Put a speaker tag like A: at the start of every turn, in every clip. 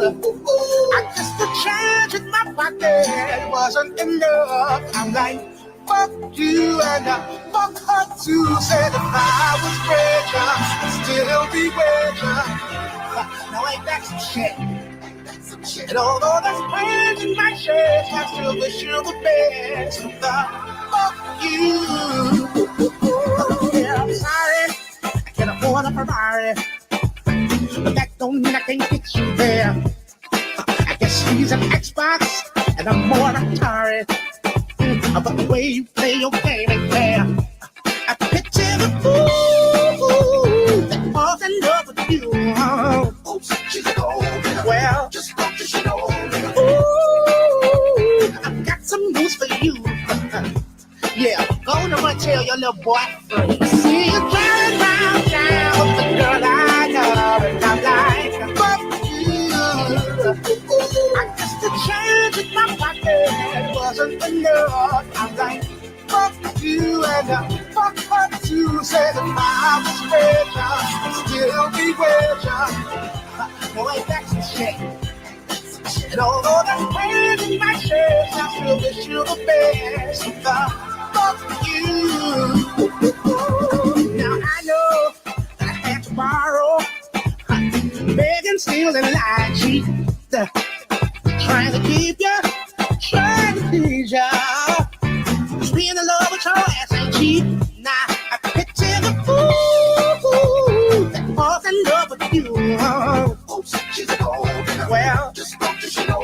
A: I guess the change in my pocket wasn't enough. I'm like, fuck you and fuck her too. Said if I was richer, I'd still be richer. Now ain't that some shit? And although there's pain in my chest, I still wish you the best. Fuck you. Yeah, I'm sorry, I can't afford a Ferrari, but that don't mean I can't get you there. I guess he's an Xbox and I'm more Atari. But the way you play your game ain't fair. I picture the fool that falls in love with you. Oops, she's an old girl. Well, just don't you know. Ooh, I've got some news for you. Yeah, go on and tell your little boy. See you driving round town with the girl I know, and I'm like, fuck you. I guess the change in my pocket wasn't enough. I'm like, fuck you and fuck her too. Said if I was richer, I'd still be richer. No, ain't that some shit? And although there's pain in my chest, I still wish you the best. Fuck you. Now I know that I had to borrow, begging, stealing, lying, cheating, trying to keep you, trying to please you. Just being in love with your ass ain't cheap. Now I picture the fool that falls in love with you. Oops, she's an old girl. Well, just don't you know.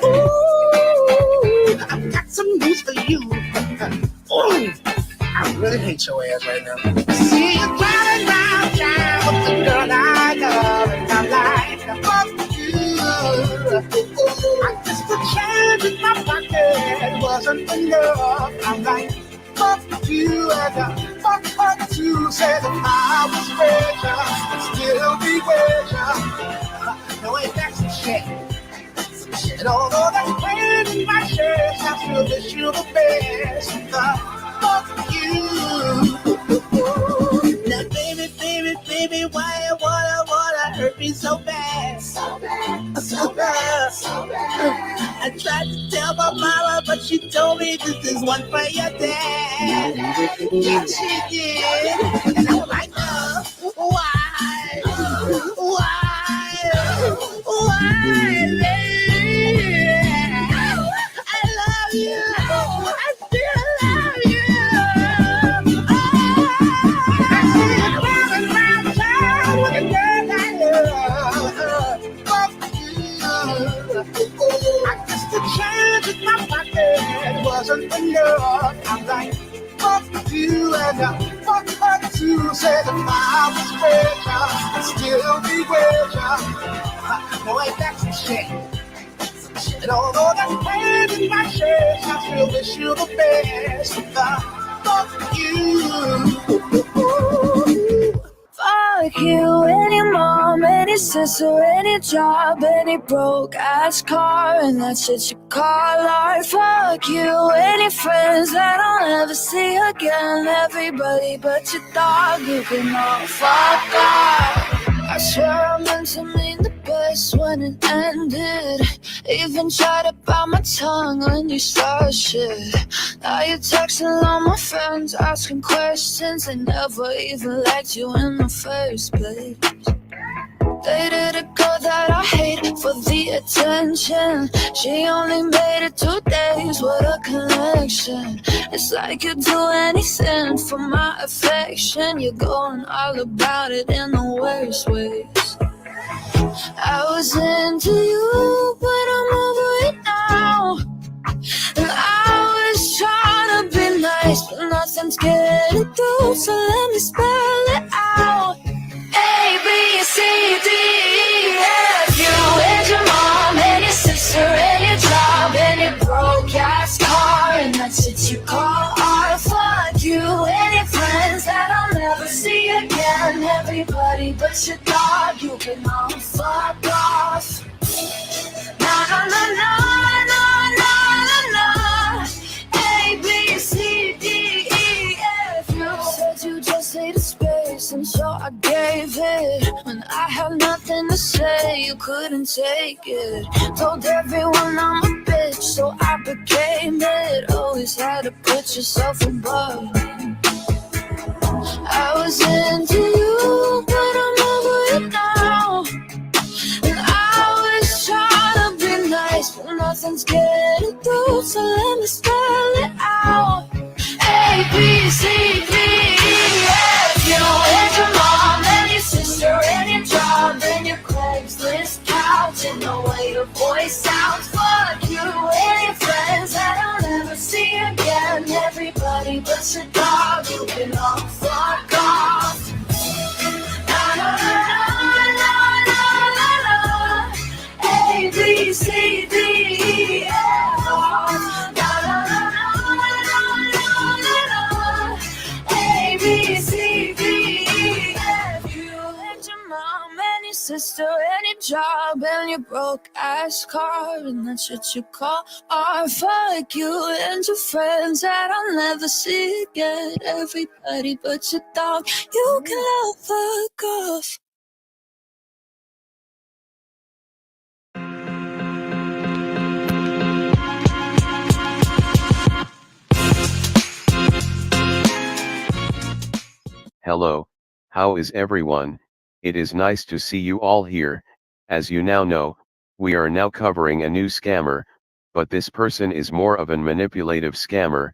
A: Ooh, I've got some news for you. Ooh, I really hate your ass right now. See you driving round town with the girl I love, and I'm like, fuck you. I guess the change in my pocket wasn't enough. I'm like, fuck you and fuck her too. Said if I was richer, I'd still be richer. No, ain't that some shit? And although there's pain in my chest, I still wish you the best. Fuck you. Now, baby, why you wanna hurt me so bad? So bad. I tried to tell my mama, but she told me this is one for your dad. Yeah, she did. And I was like, why? I love you. I still love you. I see you driving round town with a girl I love. Fuck you. I guess the change in my pocket wasn't enough. I'm like, fuck you and fuck her too. Said if I was richer, I'd still be richer. No, ain't that some shit? And although there's pain in my chest, I still wish you the best. Fuck you.
B: Fuck you, any mom, any sister, any job, any broke ass car, and that shit you call art. Fuck you, any friends that I'll never see again. Everybody but your dog, you can all fuck off. I swear I meant to mean the best when it ended. Even tried to bite my tongue when you started shit. Now you're texting all my friends, asking questions. They never even liked you in the first place. Dated a girl that I hate for the attention. She only made it 2 days, what a connection. It's like you'd do anything for my affection. You're going all about it in the worst ways. I was into you, but I'm over it now. And I was trying to be nice, but nothing's getting through, so let me spell it out. A, B, C, D, E, F, you and your mom and your sister and your job and your broke ass car, and that's it you call art. Fuck you and your friends that I'll never see again. Everybody but your dog, you can all fuck off. Na na na na na na na na. A, B, C, D, E, F, you said you just never say you couldn't take it. Told everyone I'm a bitch, so I became it. Always had to put yourself above me. I was into you, but I'm over it now. And I was trying to be nice, but nothing's getting through, so let me spell it out. A, B, C, D, E, F. You and your mom and your sister and your job and your Craigslist couch and the way your voice sounds. Fuck you and your friends that I'll never see again. Everybody but your dog, you can all fuck off. Na na na na na na na. A B C D E F. Na na na na na na. A B C D E F. You and your mom and your sister and your job and your broke ass car and that's what you call art. Fuck you and your friends that I'll never see again. Everybody but your dog, you can love fuck off.
C: Hello, how is everyone? It is nice to see you all here. As you now know, we are now covering a new scammer, but this person is more of an manipulative scammer,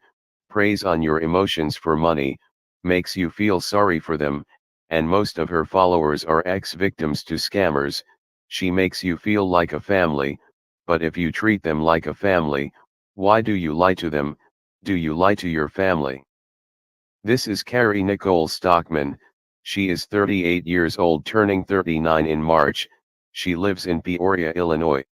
C: preys on your emotions for money, makes you feel sorry for them, and most of her followers are ex-victims to scammers. She makes you feel like a family, but if you treat them like a family, why do you lie to them? Do you lie to your family? This is Carrie Nicole Stockman. She is 38 years old, turning 39 in March. She lives in Peoria, Illinois.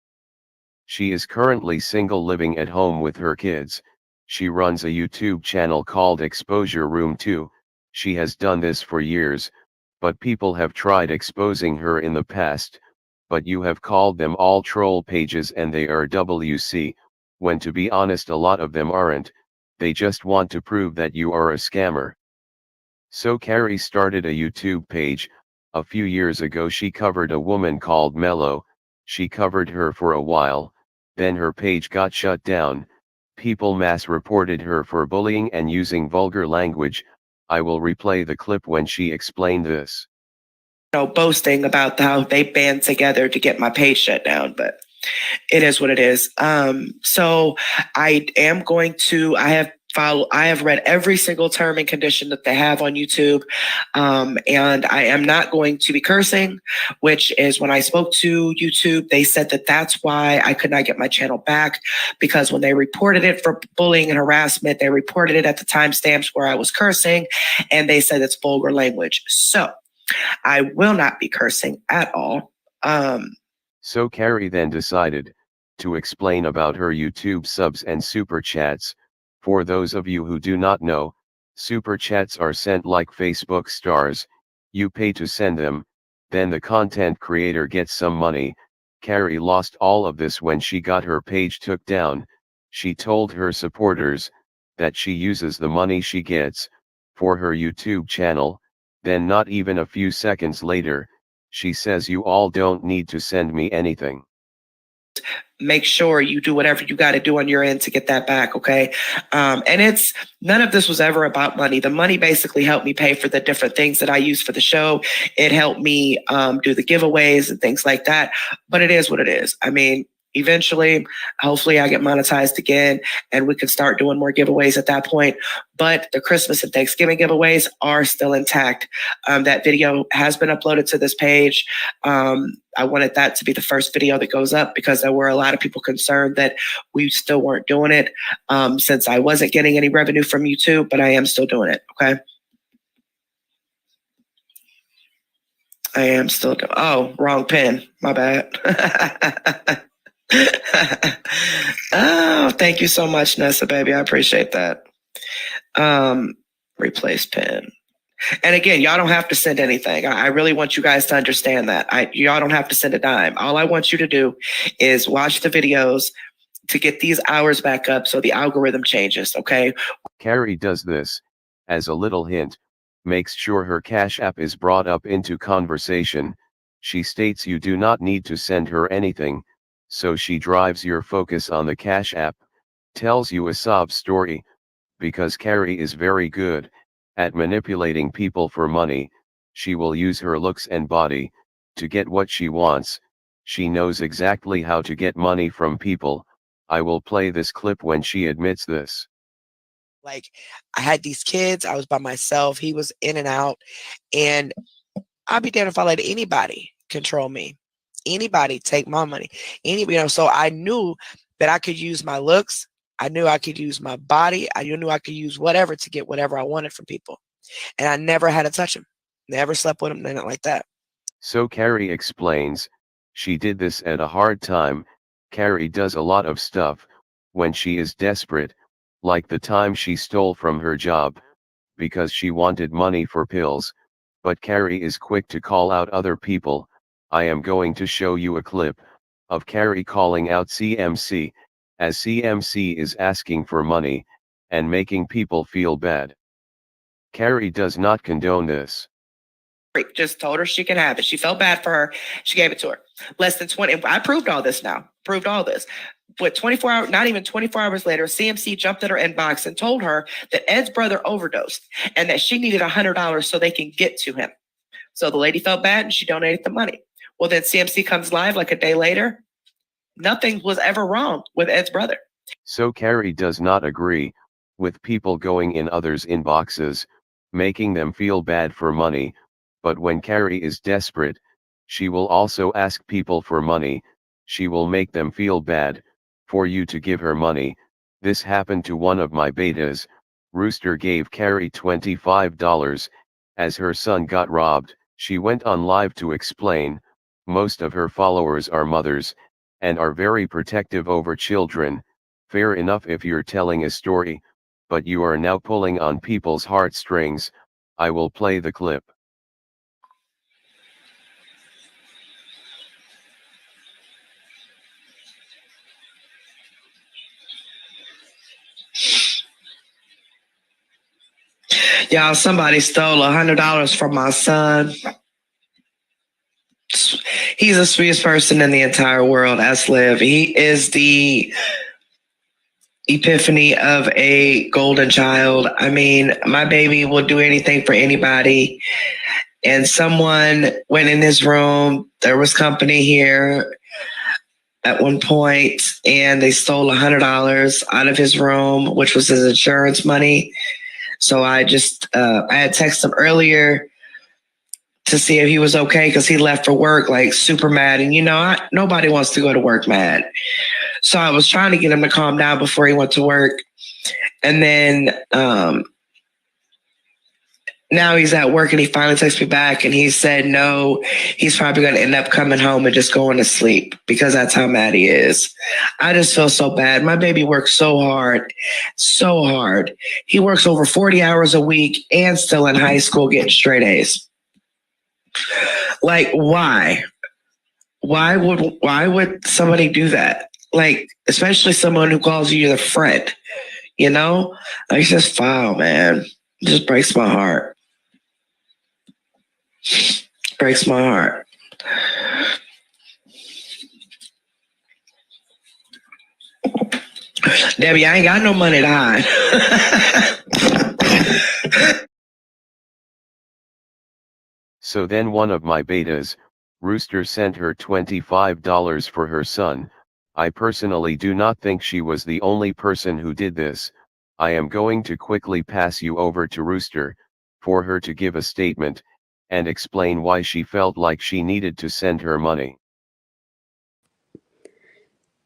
C: She is currently single, living at home with her kids. She runs a YouTube channel called Exposure Room 2. She has done this for years, but people have tried exposing her in the past, but you have called them all troll pages and they are WC, when to be honest a lot of them aren't. They just want to prove that you are a scammer. So Carrie started a YouTube page. A few years ago she covered a woman called Mello. She covered her for a while, then her page got shut down. People mass reported her for bullying and using vulgar language. I will replay the clip when she explained this.
D: Boasting about how they band together to get my page shut down, but it is what it is. So I am going to, I have read every single term and condition that they have on YouTube. And I am not going to be cursing, which is when I spoke to YouTube, they said that that's why I could not get my channel back, because when they reported it for bullying and harassment, they reported it at the timestamps where I was cursing, and they said it's vulgar language. So I will not be cursing at all.
C: So Carrie then decided to explain about her YouTube subs and super chats. For those of you who do not know, super chats are sent like Facebook stars. You pay to send them, then the content creator gets some money. Carrie lost all of this when she got her page took down. She told her supporters that she uses the money she gets for her YouTube channel. Then not even a few seconds later, she says you all don't need to send me anything.
D: Make sure you do whatever you got to do on your end to get that back, okay? And it's, none of this was ever about money. The money basically helped me pay for the different things that I use for the show. It helped me do the giveaways and things like that. But it is what it is. I mean, eventually, hopefully I get monetized again and we can start doing more giveaways at that point. But the Christmas and Thanksgiving giveaways are still intact. That video has been uploaded to this page. I wanted that to be the first video that goes up because there were a lot of people concerned that we still weren't doing it since I wasn't getting any revenue from YouTube, but I am still doing it, okay? I am still doing, oh, wrong pen, my bad. Oh, thank you so much, Nessa, baby. I appreciate that. Replace pen. And again, y'all don't have to send anything. I really want you guys to understand that. Y'all don't have to send a dime. All I want you to do is watch the videos to get these hours back up so the algorithm changes, okay?
C: Carrie does this, as a little hint, makes sure her Cash App is brought up into conversation. She states you do not need to send her anything, so she drives your focus on the Cash App, tells you a sob story, because Carrie is very good at manipulating people for money. She will use her looks and body to get what she wants. She knows exactly how to get money from people. I will play this clip when she admits this.
E: Like, I had these kids, I was by myself, he was in and out, and I'd be damned if I let anybody control me. Anybody take my money. So I knew that I could use my looks. I knew I could use my body. I knew I could use whatever to get whatever I wanted from people. And I never had to touch them. Never slept with them, nothing like that.
C: So Carrie explains, she did this at a hard time. Carrie does a lot of stuff when she is desperate, like the time she stole from her job, because she wanted money for pills. But Carrie is quick to call out other people. I am going to show you a clip of Carrie calling out CMC, as CMC is asking for money and making people feel bad. Carrie does not condone this.
D: Just told her she can have it. She felt bad for her. She gave it to her. Less than 20. I proved all this now. Proved all this. But 24 hours, not even 24 hours later, CMC jumped in her inbox and told her that Ed's brother overdosed and that she needed $100 so they can get to him. So the lady felt bad and she donated the money. Well, then CMC comes live like a day later. Nothing was ever wrong with Ed's brother.
C: So Carrie does not agree with people going in others' inboxes, making them feel bad for money. But when Carrie is desperate, she will also ask people for money. She will make them feel bad for you to give her money. This happened to one of my betas. Rooster gave Carrie $25 as her son got robbed. She went on live to explain, most of her followers are mothers and are very protective over children. Fair enough if you're telling a story, but you are now pulling on people's heartstrings. I will play the clip.
D: Y'all, somebody stole $100 from my son. He's the sweetest person in the entire world, Liv. He is the epiphany of a golden child. I mean, my baby will do anything for anybody. And someone went in his room. There was company here at one point, and they stole $100 out of his room, which was his insurance money. So I had texted him earlier to see if he was okay because he left for work like super mad. And nobody wants to go to work mad. So I was trying to get him to calm down before he went to work. And then now he's at work and he finally texts me back and he said, no, he's probably going to end up coming home and just going to sleep because that's how mad he is. I just feel so bad. My baby works so hard, so hard. He works over 40 hours a week and still in high school getting straight A's. Like, why? Why would somebody do that? Like, especially someone who calls you their friend, Like, it's just foul, man. It just breaks my heart. Breaks my heart. Debbie, I ain't got no money to hide.
C: So then one of my betas, Rooster, sent her $25 for her son. I personally do not think she was the only person who did this. I am going to quickly pass you over to Rooster, for her to give a statement, and explain why she felt like she needed to send her money.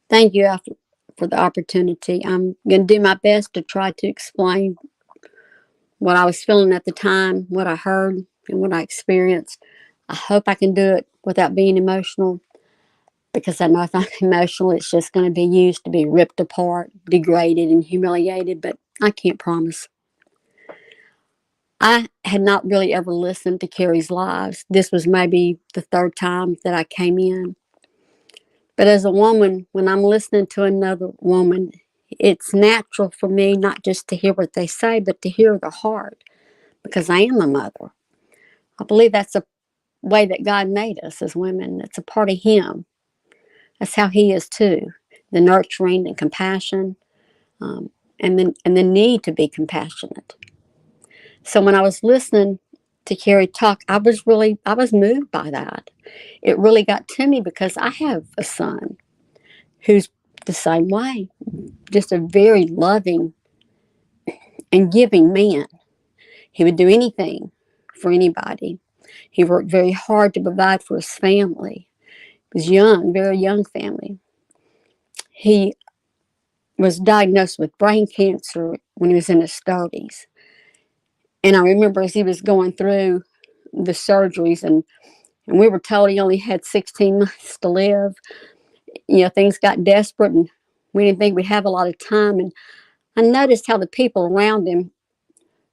F: Thank you for the opportunity. I'm going to do my best to try to explain what I was feeling at the time, what I heard, and what I experienced. I hope I can do it without being emotional, because I know if I'm emotional, it's just going to be used to be ripped apart, degraded, and humiliated, but I can't promise. I had not really ever listened to Carrie's lives. This was maybe the third time that I came in. But as a woman, when I'm listening to another woman, it's natural for me not just to hear what they say, but to hear their heart, because I am a mother. I believe that's a way that God made us as women. It's a part of Him. That's how He is too. The nurturing and compassion, um, and the need to be compassionate. So when I was listening to Carrie talk, I was moved by that. It really got to me because I have a son who's the same way, just a very loving and giving man. He would do anything for anybody. He worked very hard to provide for his family. He was young, very young family. He was diagnosed with brain cancer when he was in his 30s. And I remember as he was going through the surgeries, and we were told he only had 16 months to live. Things got desperate, and we didn't think we'd have a lot of time. And I noticed how the people around him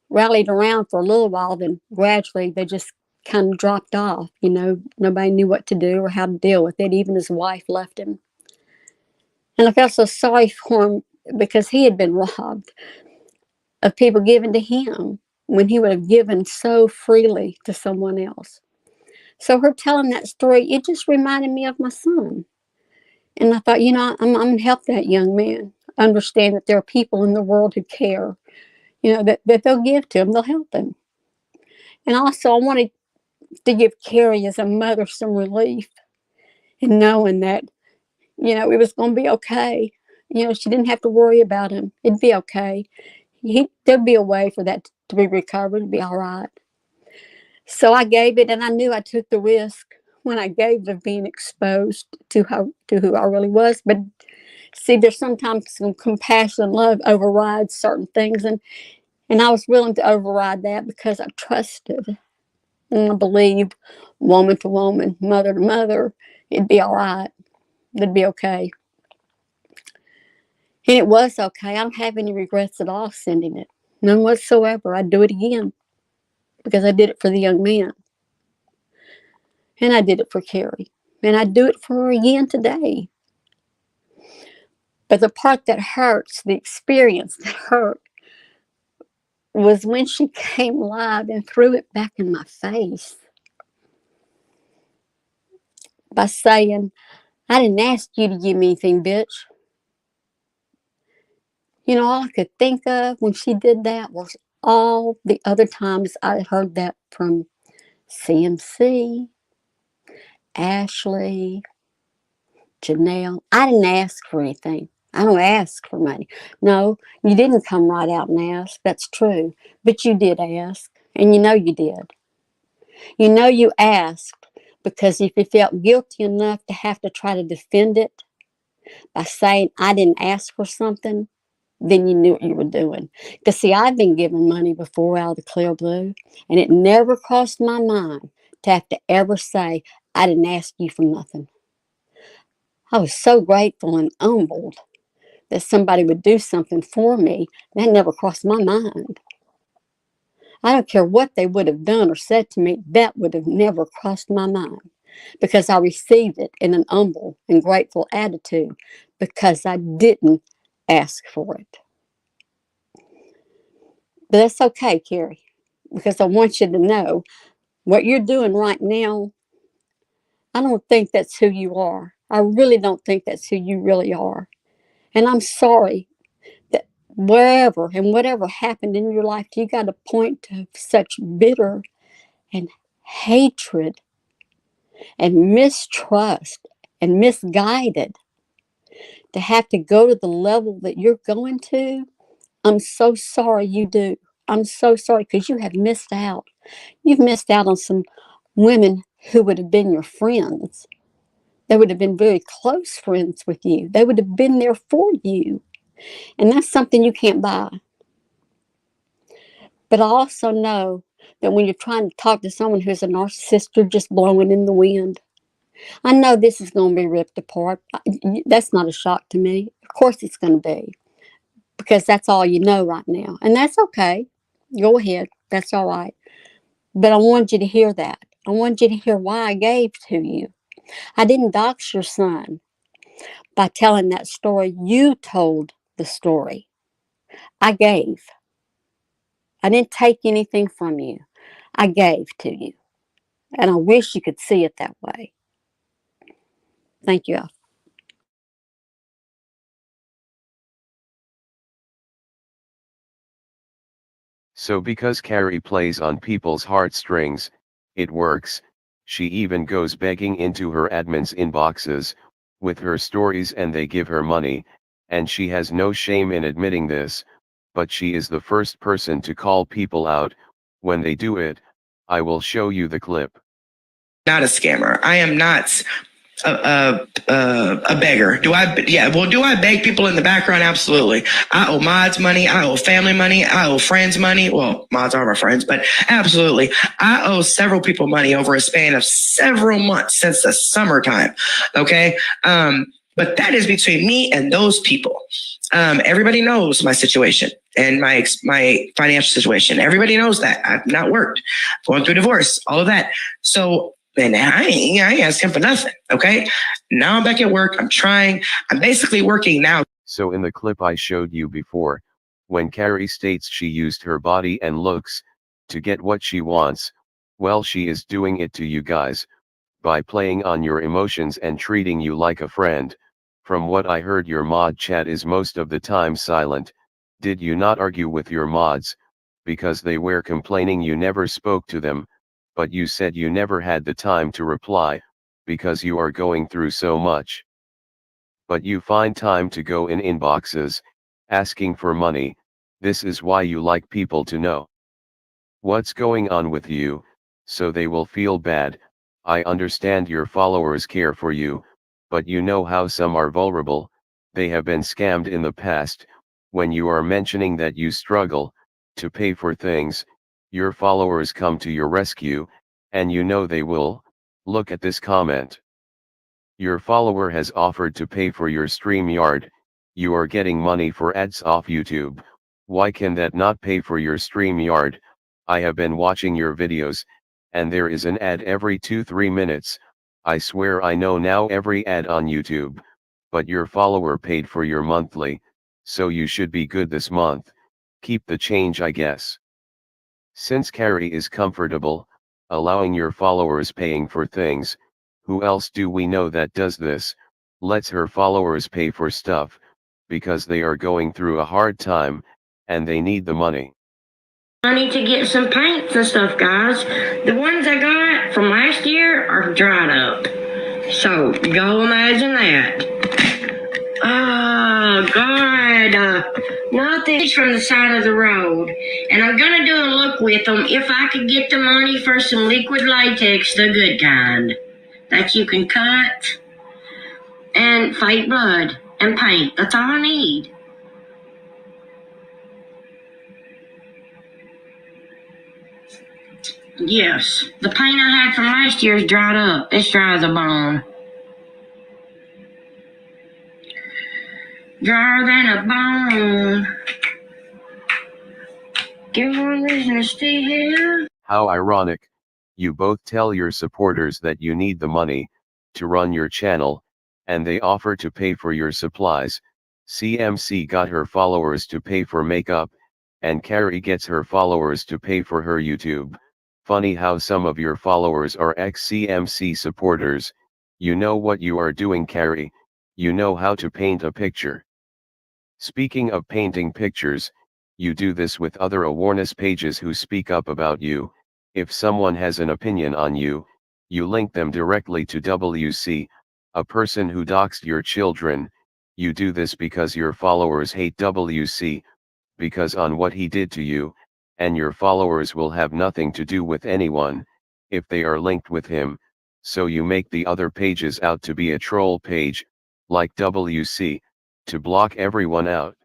F: rallied around for a little while, then gradually they just kind of dropped off. Nobody knew what to do or how to deal with it. Even his wife left him. And I felt so sorry for him because he had been robbed of people giving to him when he would have given so freely to someone else. So her telling that story, it just reminded me of my son. And I thought, I'm going to help that young man understand that there are people in the world who care, that they'll give to him, they'll help him. And also, I wanted to give Carrie as a mother some relief in knowing that, it was going to be okay. She didn't have to worry about him. It'd be okay. There'd be a way for that to be recovered. It'd be all right. So I gave it, and I knew I took the risk when I gave of being exposed to who I really was. But see, there's sometimes some compassion and love overrides certain things, and I was willing to override that because I trusted and I believed, woman to woman, mother to mother, it'd be all right. It'd be okay. And it was okay. I don't have any regrets at all sending it. None whatsoever. I'd do it again because I did it for the young man. And I did it for Carrie. And I'd do it for her again today. But the part that hurts, the experience that hurt, was when she came live and threw it back in my face by saying, I didn't ask you to give me anything, bitch. All I could think of when she did that was all the other times I had heard that from CMC, Ashley, Janelle. I didn't ask for anything. I don't ask for money. No, you didn't come right out and ask. That's true. But you did ask. And you did. You asked because if you felt guilty enough to have to try to defend it by saying, I didn't ask for something, then you knew what you were doing. Because, see, I've been given money before out of the clear blue, and it never crossed my mind to have to ever say, I didn't ask you for nothing. I was so grateful and humbled that somebody would do something for me. That never crossed my mind. I don't care what they would have done or said to me, that would have never crossed my mind because I received it in an humble and grateful attitude because I didn't ask for it. But that's okay, Carrie, because I want you to know what you're doing right now. I don't think that's who you are. I really don't think that's who you really are. And I'm sorry that wherever and whatever happened in your life, you got to point to such bitter and hatred and mistrust and misguided to have to go to the level that you're going to. I'm so sorry you do. I'm so sorry because you have missed out. You've missed out on some women who would have been your friends. They would have been very close friends with you. They would have been there for you. And that's something you can't buy. But I also know that when you're trying to talk to someone who's a narcissist, you're just blowing in the wind. I know this is going to be ripped apart. That's not a shock to me. Of course it's going to be because that's all you know right now. And that's okay. Go ahead. That's all right. But I wanted you to hear that. I wanted you to hear why I gave to you. I didn't dox your son by telling that story. You told the story. I gave. I didn't take anything from you. I gave to you. And I wish you could see it that way. Thank you.
C: So because Carrie plays on people's heartstrings, it works. She even goes begging into her admin's inboxes with her stories and they give her money, and she has no shame in admitting this, but she is the first person to call people out when they do it. I will show you the clip.
D: Not a scammer. I am not a beggar. Do I? Yeah. Well, do I beg people in the background? Absolutely. I owe mods money. I owe family money. I owe friends money. Well, mods are my friends, but absolutely. I owe several people money over a span of several months since the summertime. Okay. But that is between me and those people. Everybody knows my situation and my financial situation. Everybody knows that I've not worked, going through divorce, all of that. So, and I ain't asking for nothing. Okay. Now I'm back at work. I'm trying. I'm basically working now.
C: So in the clip I showed you before, when Carrie states she used her body and looks to get what she wants, well, she is doing it to you guys by playing on your emotions and treating you like a friend. From what I heard, your mod chat is most of the time silent. Did you not argue with your mods? Because they were complaining you never spoke to them, but you said you never had the time to reply, because you are going through so much. But you find time to go in inboxes, asking for money. This is why you like people to know what's going on with you, so they will feel bad. I understand your followers care for you, but you know how some are vulnerable. They have been scammed in the past. When you are mentioning that you struggle to pay for things, your followers come to your rescue, and you know they will. Look at this comment. Your follower has offered to pay for your StreamYard. You are getting money for ads off YouTube. Why can that not pay for your StreamYard? I have been watching your videos, and there is an ad every 2-3 minutes. I swear I know now every ad on YouTube. But your follower paid for your monthly, so you should be good this month. Keep the change, I guess. Since Carrie is comfortable allowing your followers paying for things, who else do we know that does this? Lets her followers pay for stuff because they are going through a hard time and they need the money.
G: I need to get some paints and stuff, guys. The ones I got from last year are dried up. So, go imagine that. Oh, God. Nothing's from the side of the road. And I'm going to do a look with them if I could get the money for some liquid latex, the good kind, that you can cut, and fake blood, and paint. That's all I need. Yes, the paint I had from last year is dried up. It's dry as a bone. Drier than a bone. Give me one reason to stay here.
C: How ironic. You both tell your supporters that you need the money to run your channel, and they offer to pay for your supplies. CMC got her followers to pay for makeup, and Carrie gets her followers to pay for her YouTube. Funny how some of your followers are ex-CMC supporters. You know what you are doing, Carrie. You know how to paint a picture. Speaking of painting pictures, you do this with other awareness pages who speak up about you. If someone has an opinion on you, you link them directly to WC, a person who doxed your children. You do this because your followers hate WC, because on what he did to you, and your followers will have nothing to do with anyone, if they are linked with him, so you make the other pages out to be a troll page, like WC, to block everyone out.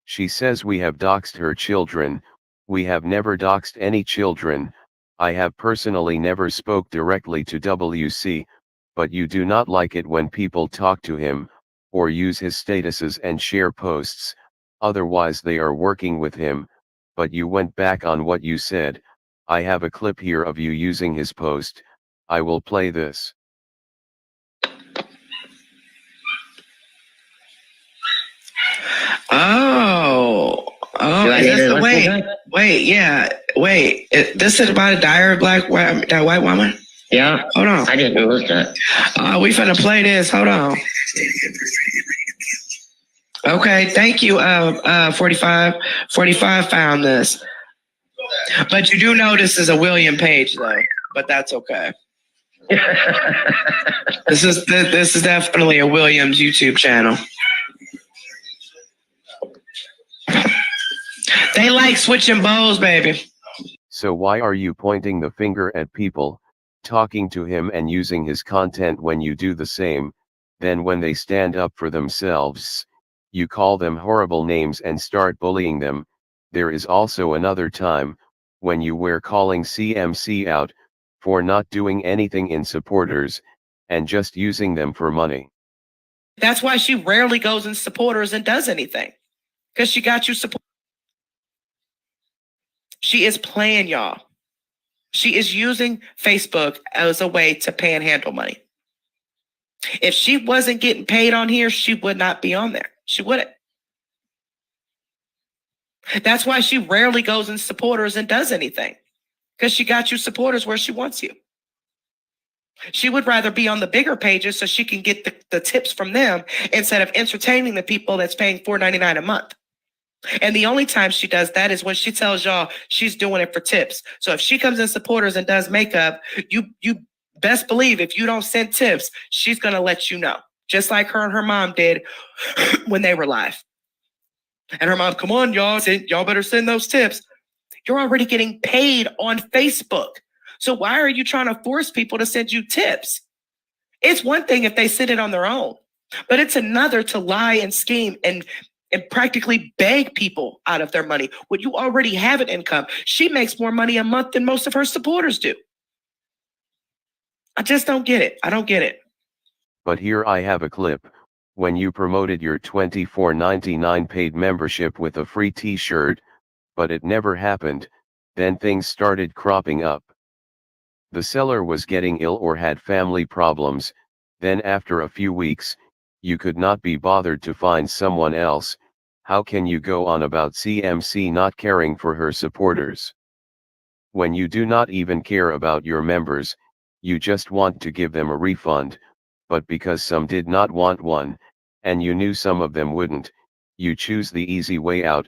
C: She says we have doxed her children. We have never doxed any children. I have personally never spoke directly to WC, but you do not like it when people talk to him, or use his statuses and share posts, otherwise they are working with him, but you went back on what you said. I have a clip here of you using his post. I will play this.
D: Oh, is this the wait, yeah. Wait, this is about a diary of that white woman?
G: Yeah.
D: Hold on.
G: I didn't look at.
D: We finna play this. Hold on. Okay, thank you, 45. 45 found this. But you do know this is a William page, though. But that's okay. This is definitely a Williams YouTube channel. They like switching bows, baby.
C: So why are you pointing the finger at people, talking to him and using his content when you do the same? Then when they stand up for themselves, you call them horrible names and start bullying them. There is also another time, when you were calling CMC out, for not doing anything in supporters, and just using them for money.
D: That's why she rarely goes in supporters and does anything. Because she got you support. She is playing, y'all. She is using Facebook as a way to panhandle money. If she wasn't getting paid on here, she would not be on there. She wouldn't. That's why she rarely goes in supporters and does anything. Because she got you supporters where she wants you. She would rather be on the bigger pages so she can get the tips from them instead of entertaining the people that's paying $4.99 a month. And the only time she does that is when she tells y'all she's doing it for tips. So if she comes in supporters and does makeup, you best believe if you don't send tips, she's going to let you know. Just like her and her mom did when they were live. And her mom, come on, y'all better send those tips. You're already getting paid on Facebook. So why are you trying to force people to send you tips? It's one thing if they send it on their own, but it's another to lie and scheme and practically beg people out of their money when you already have an income. She makes more money a month than most of her supporters do. I just don't get it. I don't get it.
C: But here I have a clip, when you promoted your $24.99 paid membership with a free t-shirt, but it never happened, then things started cropping up. The seller was getting ill or had family problems, then after a few weeks, you could not be bothered to find someone else. How can you go on about CMC not caring for her supporters? When you do not even care about your members, you just want to give them a refund, but because some did not want one, and you knew some of them wouldn't, you choose the easy way out,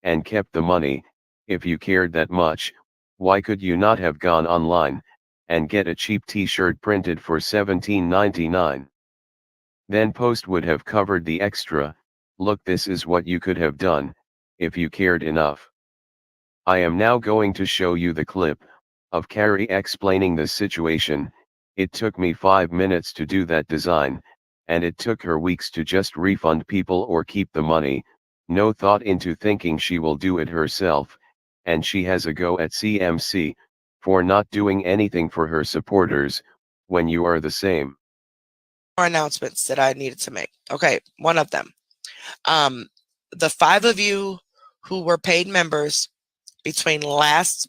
C: and kept the money. If you cared that much, why could you not have gone online, and get a cheap t-shirt printed for $17.99? Then post would have covered the extra. Look, this is what you could have done, if you cared enough. I am now going to show you the clip, of Carrie explaining the situation. It took me 5 minutes to do that design, and it took her weeks to just refund people or keep the money, no thought into thinking she will do it herself, and she has a go at CMC, for not doing anything for her supporters, when you are the same.
E: More announcements that I needed to make. Okay, one of them. The 5 of you who were paid members between last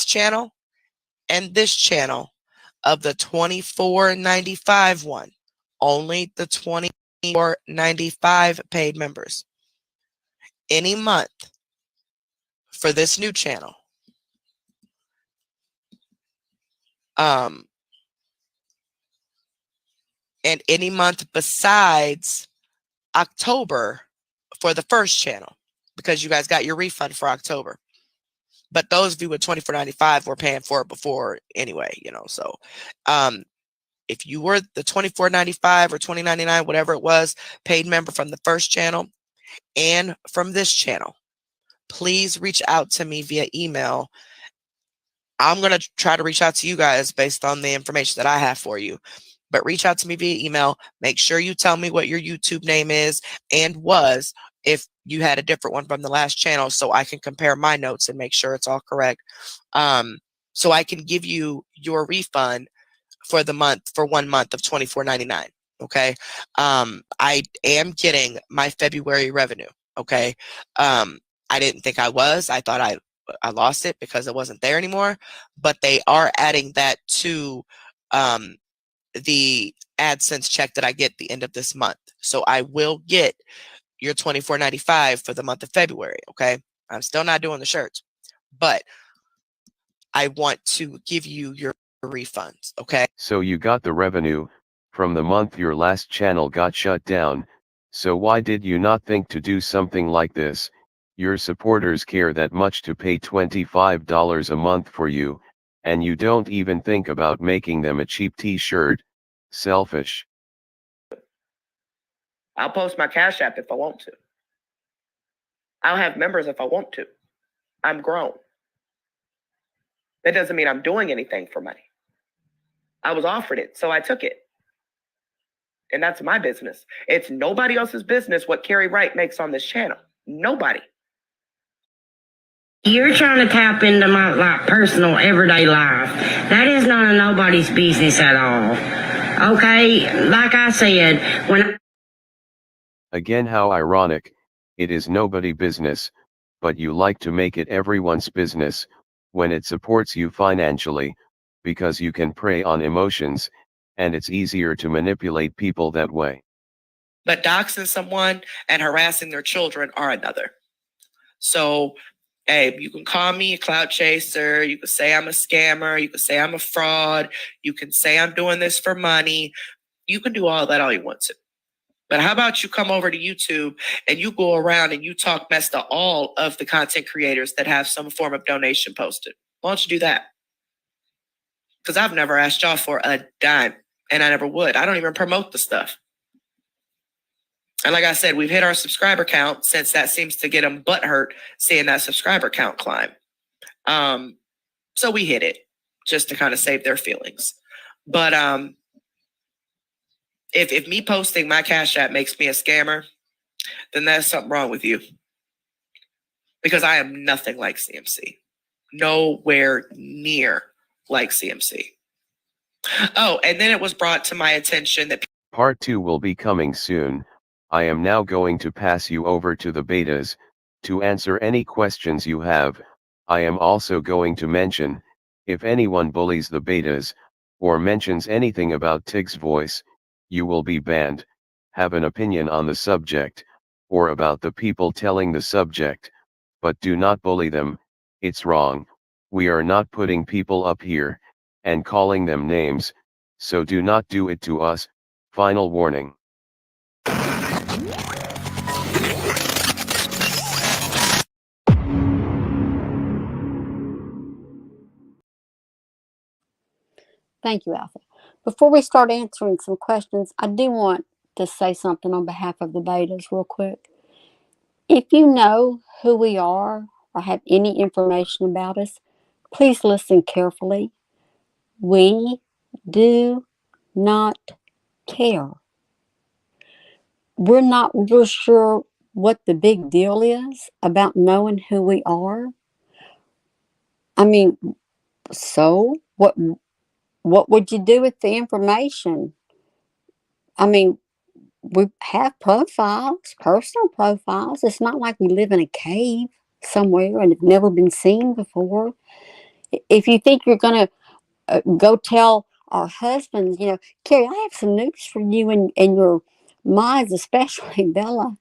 E: channel and this channel of the $24.95 one, only the $24.95 paid members. Any month for this new channel, and any month besides October for the first channel, because you guys got your refund for October. But those of you with $24.95 were paying for it before anyway, so if you were the $24.95 or $20.99, whatever it was, paid member from the first channel and from this channel, please reach out to me via email. I'm going to try to reach out to you guys based on the information that I have for you. But reach out to me via email. Make sure you tell me what your YouTube name is and was, if you had a different one from the last channel, so I can compare my notes and make sure it's all correct. So I can give you your refund for the month, for 1 month of $24.99. Okay. I am getting my February revenue. Okay. I didn't think I was. I thought I lost it because it wasn't there anymore. But they are adding that to the AdSense check that I get the end of this month. So I will get your $24.95 for the month of February. Okay. I'm still not doing the shirts, but I want to give you your refunds. Okay.
C: So you got the revenue from the month your last channel got shut down. So why did you not think to do something like this? Your supporters care that much to pay $25 a month for you, and you don't even think about making them a cheap t-shirt. Selfish.
D: I'll post my Cash App if I want to. I'll have members if I want to. I'm grown. That doesn't mean I'm doing anything for money. I was offered it, so I took it. And that's my business. It's nobody else's business what Carrie Wright makes on this channel. Nobody.
G: You're trying to tap into my personal everyday life. That is none of nobody's business at all. Okay, like I said, when
C: Again, how ironic. It is nobody business, but you like to make it everyone's business when it supports you financially, because you can prey on emotions, and it's easier to manipulate people that way.
D: But doxing someone and harassing their children are another. So, hey, you can call me a clout chaser. You can say I'm a scammer. You can say I'm a fraud. You can say I'm doing this for money. You can do all that all you want to. But how about you come over to YouTube and you go around and you talk mess to all of the content creators that have some form of donation posted? Why don't you do that? Because I've never asked y'all for a dime, and I never would. I don't even promote the stuff. And like I said, we've hit our subscriber count, since that seems to get them butthurt seeing that subscriber count climb. So we hit it just to kind of save their feelings. But if me posting my Cash App makes me a scammer, then there's something wrong with you. Because I am nothing like CMC. Nowhere near like CMC. Oh, and then it was brought to my attention that
C: Part 2 will be coming soon. I am now going to pass you over to the betas to answer any questions you have. I am also going to mention, if anyone bullies the betas or mentions anything about Tig's voice, you will be banned. Have an opinion on the subject, or about the people telling the subject, but do not bully them. It's wrong. We are not putting people up here and calling them names, so do not do it to us. Final warning.
F: Thank you, Alpha. Before we start answering some questions, I do want to say something on behalf of the betas real quick. If you know who we are or have any information about us, please listen carefully. We do not care. We're not real sure what the big deal is about knowing who we are. I mean, so what would you do with the information? I mean, we have profiles, personal profiles. It's not like we live in a cave somewhere and have never been seen before. If you think you're going to go tell our husbands, Carrie, I have some news for you and your mods, especially Bella.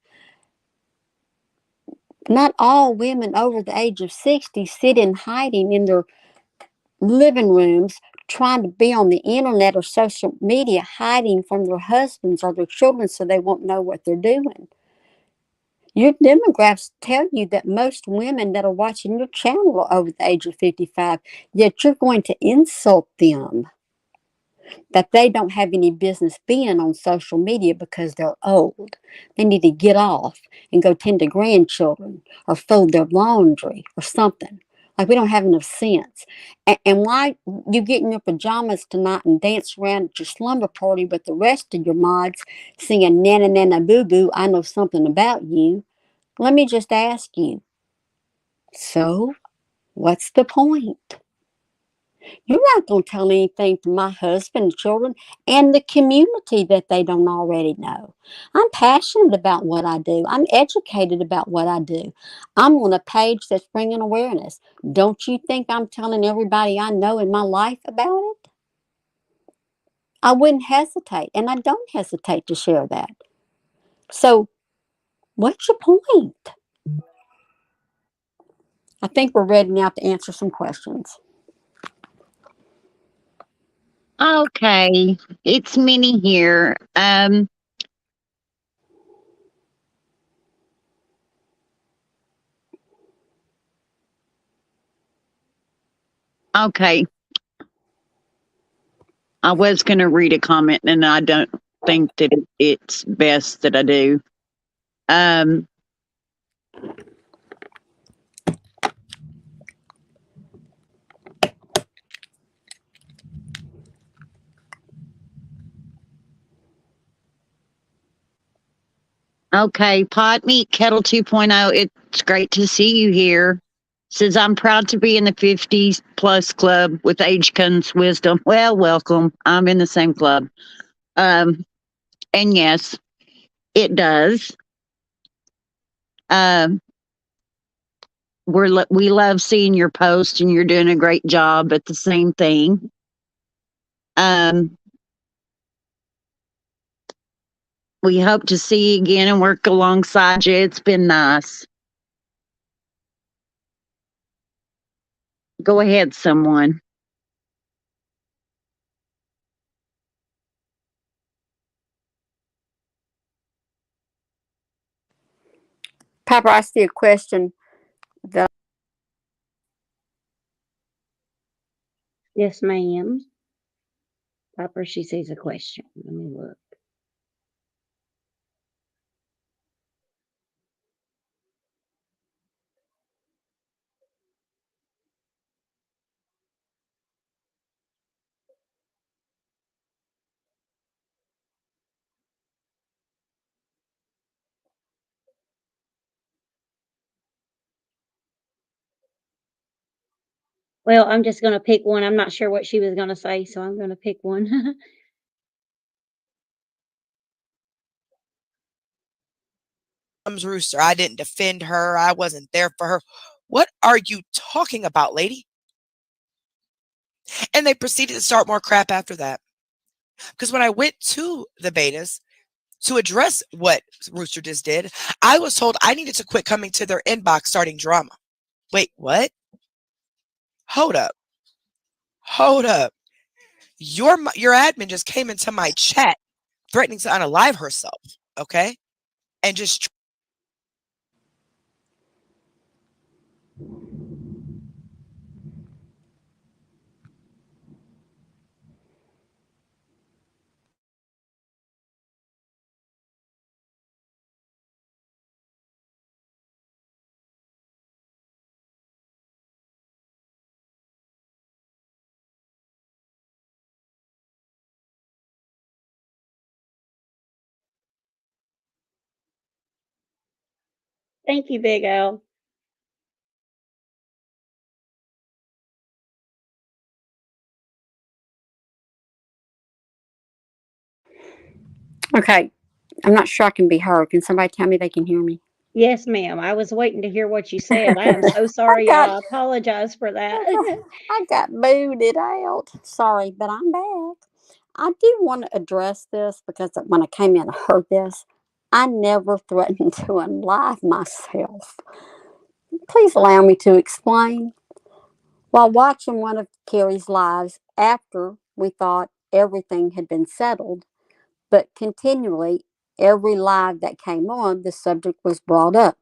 F: Not all women over the age of 60 sit in hiding in their living rooms trying to be on the internet or social media, hiding from their husbands or their children so they won't know what they're doing. Your demographics tell you that most women that are watching your channel are over the age of 55, yet you're going to insult them that they don't have any business being on social media because they're old. They need to get off and go tend to grandchildren or fold their laundry or something. Like, we don't have enough sense. And why you get in your pajamas tonight and dance around at your slumber party with the rest of your mods singing Nana Nana Boo Boo, I know something about you. Let me just ask you, so what's the point? You're not going to tell anything to my husband, children, and the community that they don't already know. I'm passionate about what I do. I'm educated about what I do. I'm on a page that's bringing awareness. Don't you think I'm telling everybody I know in my life about it? I wouldn't hesitate, and I don't hesitate to share that. So, what's your point? I think we're ready now to answer some questions.
H: Okay, it's Minnie here. Okay, I was going to read a comment, and I don't think that it's best that I do. Okay, Pot Meat Kettle 2.0, it's great to see you here. Says, I'm proud to be in the 50s plus club with age comes wisdom. Well, welcome. I'm in the same club. And yes, it does. We love seeing your post, and you're doing a great job at the same thing. We hope to see you again and work alongside you. It's been nice. Go ahead, someone.
F: Papa, I see a question that.
I: Yes, ma'am. Papa, she sees a question. Let me look. Well, I'm just going to pick one. I'm not sure what she was going to say, so I'm going to pick one.
E: Rooster, I didn't defend her. I wasn't there for her. What are you talking about, lady? And they proceeded to start more crap after that. Because when I went to the betas to address what Rooster just did, I was told I needed to quit coming to their inbox starting drama. Wait, what? Hold up. Hold up. Your admin just came into my chat threatening to unalive herself, okay? And just
I: Thank you, Big Al.
F: Okay, I'm not sure I can be heard. Can somebody tell me they can hear me?
I: Yes, ma'am. I was waiting to hear what you said. I am so sorry,
F: got-
I: y'all. I apologize for that.
F: I got booted out. Sorry, but I'm back. I do want to address this because when I came in and heard this, I never threatened to unlive myself. Please allow me to explain. While watching one of Carrie's lives after we thought everything had been settled, but continually, every live that came on, the subject was brought up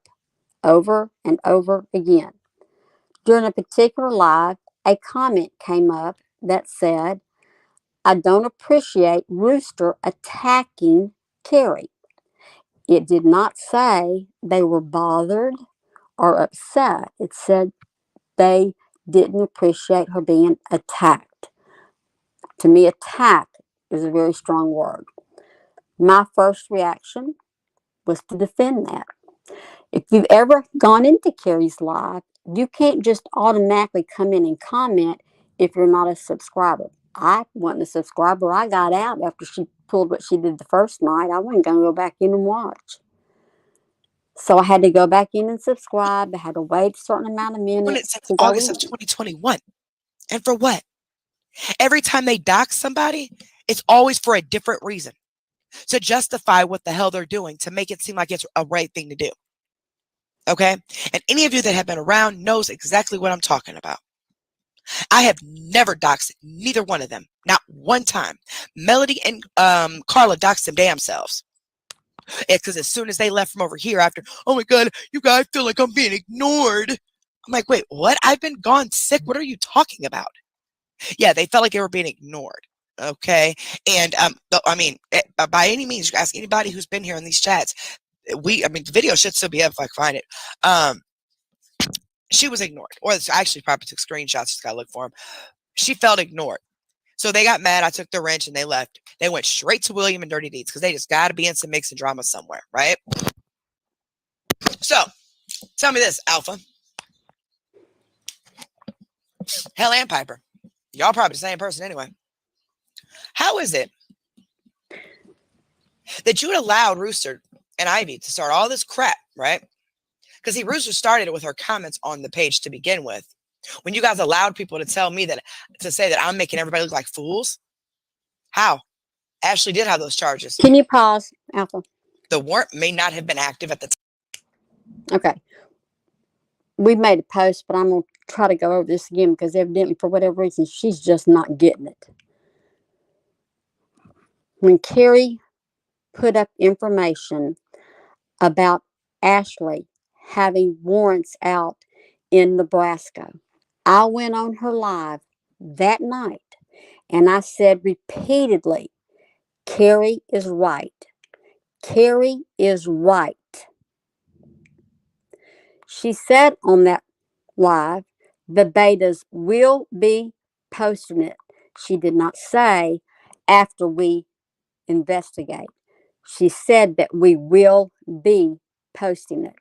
F: over and over again. During a particular live, a comment came up that said, I don't appreciate Rooster attacking Carrie. It did not say they were bothered or upset. It said they didn't appreciate her being attacked. To me, attack is a very strong word. My first reaction was to defend that. If you've ever gone into Carrie's live, you can't just automatically come in and comment if you're not a subscriber. I wasn't a subscriber. I got out after she pulled what she did the first night. I wasn't going to go back in and watch. So I had to go back in and subscribe. I had to wait a certain amount of
E: doing
F: minutes
E: it since
F: to go
E: August
F: in.
E: of 2021. And for what? Every time they dox somebody, it's always for a different reason. To justify what the hell they're doing, to make it seem like it's a right thing to do. Okay? And any of you that have been around knows exactly what I'm talking about. I have never doxed neither one of them. Not one time. Melody and Carla doxed them damn selves. It's because as soon as they left from over here after, oh my God, you guys feel like I'm being ignored. I'm like, wait, what? I've been gone sick. What are you talking about? Yeah, they felt like they were being ignored. Okay. And I mean, by any means, you ask anybody who's been here in these chats. The video should still be up if I can find it. She was ignored, or I actually probably took screenshots. Just gotta look for them. She felt ignored. So they got mad. I took the wrench and they left. They went straight to William and Dirty Deeds because they just got to be in some mix and drama somewhere, right? So tell me this, Alpha. Hell and Piper. Y'all probably the same person anyway. How is it that you had allowed Rooster and Ivy to start all this crap, right? Because Rooster started it with her comments on the page to begin with. When you guys allowed people to tell me that, to say that I'm making everybody look like fools. How? Ashley did have those charges.
F: Can you pause, Alpha?
E: The warrant may not have been active at the time.
F: Okay. We made a post, but I'm going to try to go over this again because evidently, for whatever reason, she's just not getting it. When Carrie put up information about Ashley having warrants out in Nebraska, I went on her live that night and I said repeatedly, Carrie is right. Carrie is right. She said on that live, the betas will be posting it. She did not say after we investigate. She said that we will be posting it.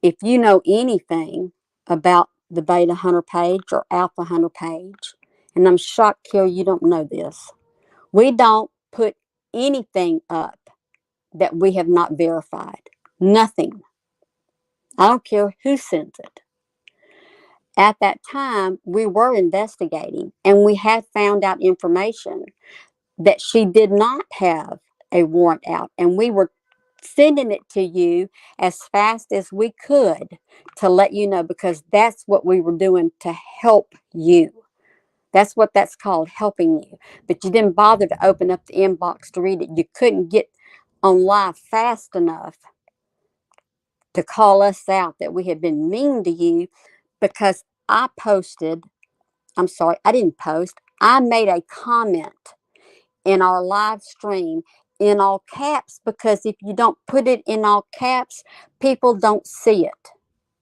F: If you know anything about the Beta Hunter page or Alpha Hunter page, and I'm shocked, Carrie, you don't know this, we don't put anything up that we have not verified. Nothing. I don't care who sends it. At that time, we were investigating and we had found out information that she did not have a warrant out, and we were sending it to you as fast as we could to let you know, because that's what we were doing to help you. That's what that's called, helping you. But you didn't bother to open up the inbox to read it. You couldn't get on live fast enough to call us out that we had been mean to you, because I didn't post. I made a comment in our live stream in all caps, because if you don't put it in all caps, people don't see it.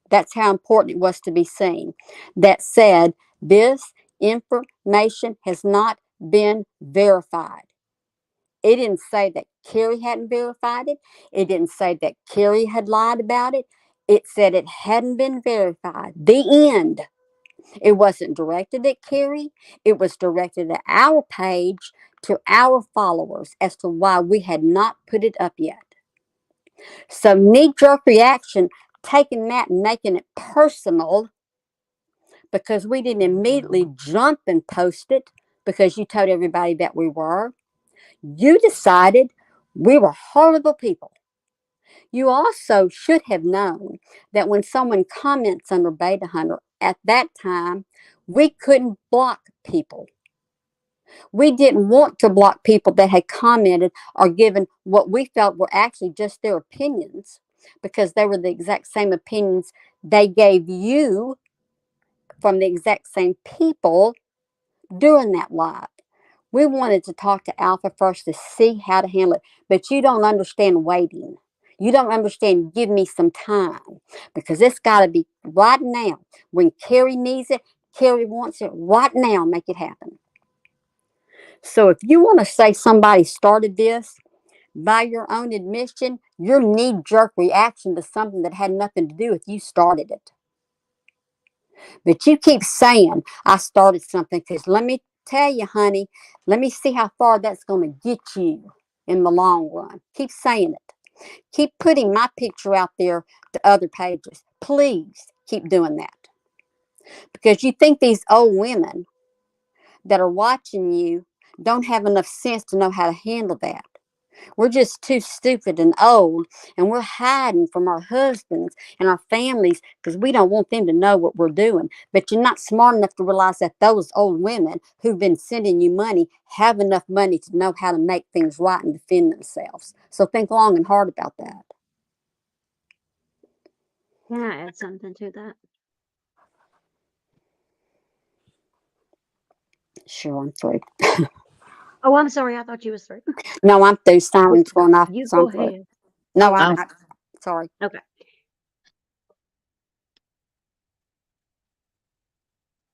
F: That's how important it was to be seen. That said, this information has not been verified. It didn't say that Carrie hadn't verified it. It didn't say that Carrie had lied about it. It said it hadn't been verified. The end. It wasn't directed at Carrie. It was directed at our page, to our followers, as to why we had not put it up yet. So knee-jerk reaction, taking that and making it personal, because we didn't immediately jump and post it because you told everybody that we were. You decided we were horrible people. You also should have known that when someone comments under Beta Hunter, at that time, we couldn't block people. We didn't want to block people that had commented or given what we felt were actually just their opinions, because they were the exact same opinions they gave you from the exact same people during that live. We wanted to talk to Alpha first to see how to handle it, but you don't understand waiting. You don't understand, give me some time, because it's got to be right now. When Carrie needs it, Carrie wants it right now, make it happen. So if you want to say somebody started this, by your own admission, your knee-jerk reaction to something that had nothing to do with you started it. But you keep saying, I started something, because let me tell you, honey, let me see how far that's going to get you in the long run. Keep saying it. Keep putting my picture out there to other pages. Please keep doing that. Because you think these old women that are watching you don't have enough sense to know how to handle that. We're just too stupid and old, and we're hiding from our husbands and our families because we don't want them to know what we're doing. But you're not smart enough to realize that those old women who've been sending you money have enough money to know how to make things right and defend themselves. So think long and hard about that.
I: Can I add something to that?
F: Sure, I'm through.
I: Oh, I'm sorry. I thought you was through.
F: No, I'm through. Siren's going off.
I: You
F: So
I: go
F: I'm through.
I: ahead.
F: No,
I: Oh,
F: I'm
I: okay.
F: sorry.
I: Okay.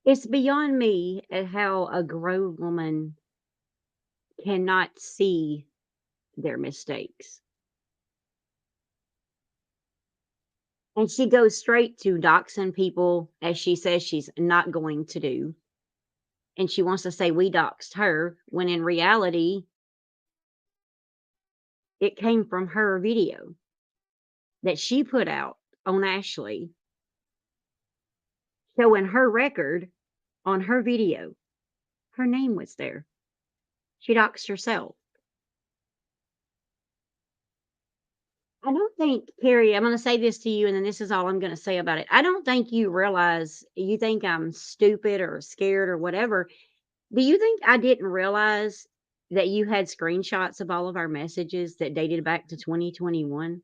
I: It's beyond me at how a grown woman cannot see their mistakes. And she goes straight to doxing people, as she says she's not going to do. And she wants to say we doxed her, when in reality, it came from her video that she put out on Ashley, showing her record on her video. Her name was there. She doxed herself. I don't think, Carrie, I'm going to say this to you, and then this is all I'm going to say about it. I don't think you realize, you think I'm stupid or scared or whatever. Do you think I didn't realize that you had screenshots of all of our messages that dated back to 2021?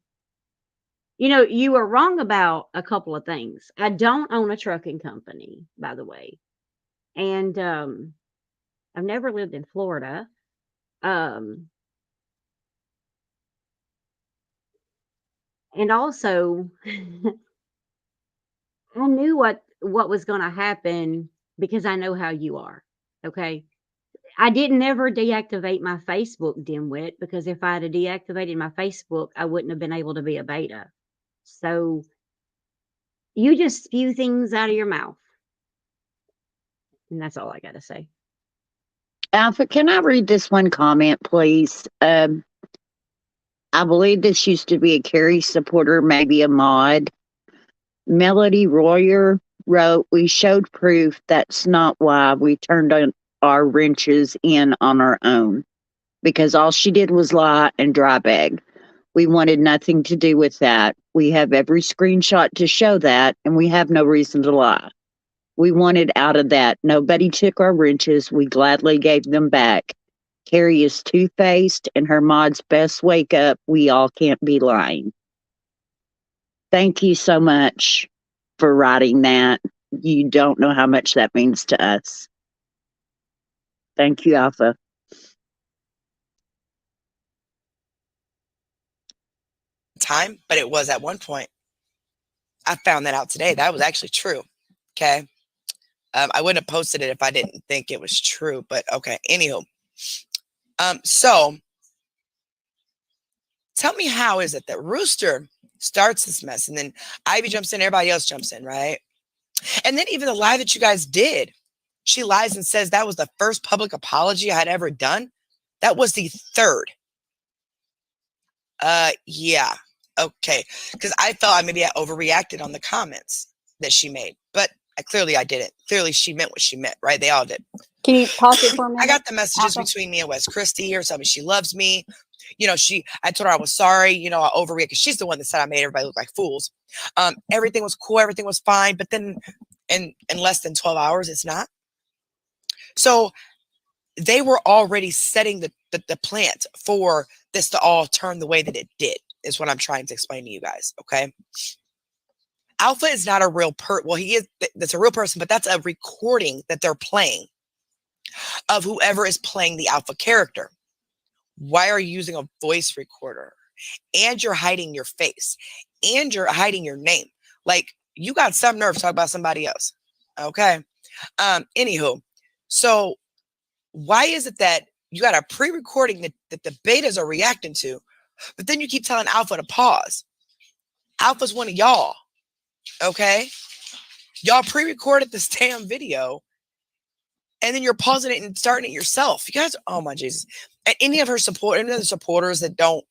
I: You know, you were wrong about a couple of things. I don't own a trucking company, by the way. And I've never lived in Florida. And also, I knew what was going to happen because I know how you are. Okay. I didn't ever deactivate my Facebook, dimwit, because if I had deactivated my Facebook, I wouldn't have been able to be a beta. So you just spew things out of your mouth. And that's all I got to say.
H: Alpha, can I read this one comment, please? I believe this used to be a Carrie supporter, maybe a mod. Melody Royer wrote, "We showed proof that's not why we turned our wrenches in on our own, because all she did was lie and dry bag. We wanted nothing to do with that. We have every screenshot to show that, and we have no reason to lie. We wanted out of that. Nobody took our wrenches. We gladly gave them back. Carrie is two-faced, and her mods best wake up. We all can't be lying." Thank you so much for writing that. You don't know how much that means to us. Thank you, Alpha.
E: Time, but it was at one point. I found that out today. That was actually true. Okay. I wouldn't have posted it if I didn't think it was true, but okay. Anywho. So tell me, how is it that Rooster starts this mess and then Ivy jumps in, everybody else jumps in, right? And then even the lie that you guys did, she lies and says that was the first public apology I had ever done. That was the third. Yeah. Okay. Because I felt maybe I overreacted on the comments that she made, but I didn't. Clearly she meant what she meant, right? They all did.
F: Can you pause it for a minute?
E: I got the messages between me and Wes Christie, or something. She loves me. You know, I told her I was sorry. You know, I overreacted because she's the one that said I made everybody look like fools. Everything was cool. Everything was fine. But then in less than 12 hours, it's not. So they were already setting the plant for this to all turn the way that it did, is what I'm trying to explain to you guys. Okay. Alpha is not a real well, he is, that's a real person, but that's a recording that they're playing of whoever is playing the Alpha character. Why are you using a voice recorder? And you're hiding your face, and you're hiding your name. Like, you got some nerve to talk about somebody else. Okay. Anywho, so why is it that you got a pre-recording that the betas are reacting to, but then you keep telling Alpha to pause? Alpha's one of y'all. Okay. Y'all pre-recorded this damn video, and then you're pausing it and starting it yourself. You guys, oh my Jesus. And any of the supporters that don't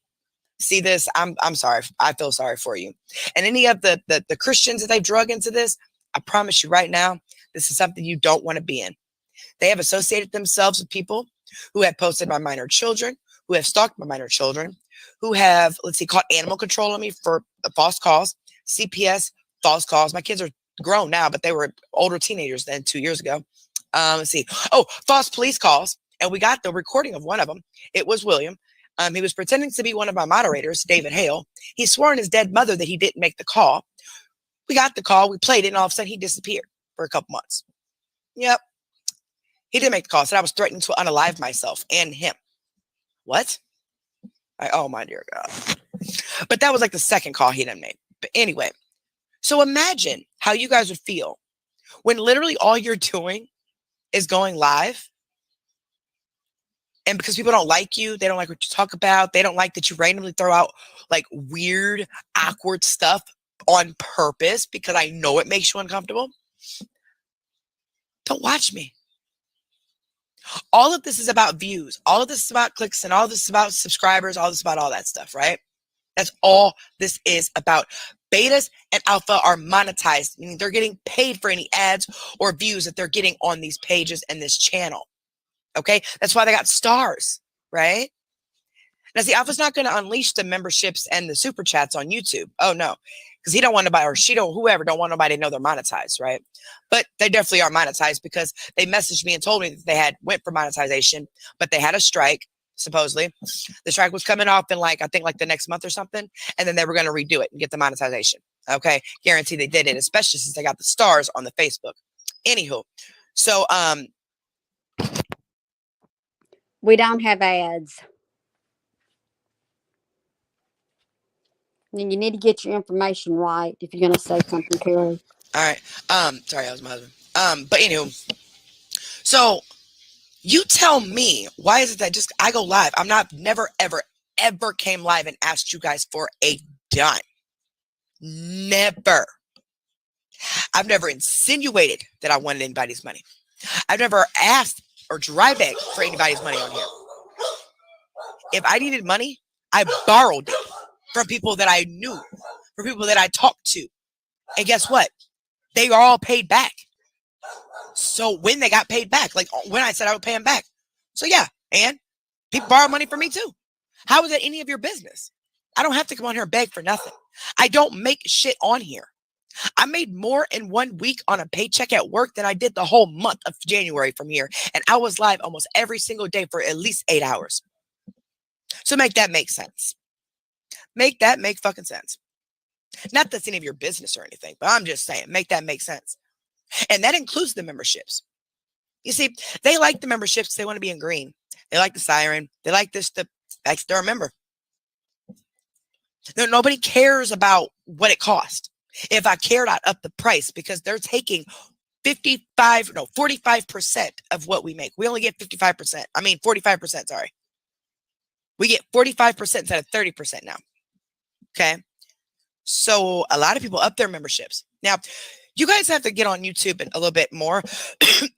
E: see this, I'm sorry. I feel sorry for you. And any of the Christians that they've drug into this, I promise you right now, this is something you don't want to be in. They have associated themselves with people who have posted my minor children, who have stalked my minor children, who have, let's see, caught animal control on me for false calls, CPS, false calls. My kids are grown now, but they were older teenagers then 2 years ago. Let's see. Oh, false police calls. And we got the recording of one of them. It was William. He was pretending to be one of my moderators, David Hale. He swore on his dead mother that he didn't make the call. We got the call. We played it. And all of a sudden, he disappeared for a couple months. Yep. He didn't make the call. Said I was threatening to unalive myself and him. What? Oh, my dear God. But that was like the second call he done made. But anyway, so imagine how you guys would feel when literally all you're doing is going live. And because people don't like you, they don't like what you talk about, they don't like that you randomly throw out like weird, awkward stuff on purpose because I know it makes you uncomfortable. Don't watch me. All of this is about views. All of this is about clicks, and all of this is about subscribers. All this is about all that stuff, right? That's all this is about. Betas and alpha are monetized, meaning they're getting paid for any ads or views that they're getting on these pages and this channel. Okay, that's why they got stars, right? Now, see, Alpha's not going to unleash the memberships and the super chats on YouTube. Oh no, because he don't want nobody, or she don't, whoever don't want nobody to know they're monetized, right? But they definitely are monetized because they messaged me and told me that they had went for monetization, but they had a strike. Supposedly, the strike was coming off in I think the next month or something, and then they were going to redo it and get the monetization. Okay, guarantee they did it, especially since they got the stars on the Facebook. Anywho, so
F: We don't have ads. And you need to get your information right if you're going to say something, Carrie.
E: All right. Sorry, that was my husband. But anywho, so you tell me, why is it that just I go live? I'm not never, ever came live and asked you guys for a dime. Never. I've never insinuated that I wanted anybody's money. I've never asked or dry begged for anybody's money on here. If I needed money, I borrowed it from people that I knew, from people that I talked to. And guess what? They are all paid back. So when they got paid back, like when I said I would pay them back. So yeah, and people borrow money from me too. How is that any of your business? I don't have to come on here and beg for nothing. I don't make shit on here. I made more in 1 week on a paycheck at work than I did the whole month of January from here. And I was live almost every single day for at least 8 hours. So make that make sense. Make that make fucking sense. Not that's any of your business or anything, but I'm just saying, make that make sense. And that includes the memberships. You see, they like the memberships. They want to be in green. They like the siren. They like this. They're a member. Nobody cares about what it cost. If I cared, I'd up the price because they're taking 45% of what we make. We only get 55%. I mean, 45%, sorry. We get 45% instead of 30% now. Okay. So a lot of people up their memberships. Now, you guys have to get on YouTube a little bit more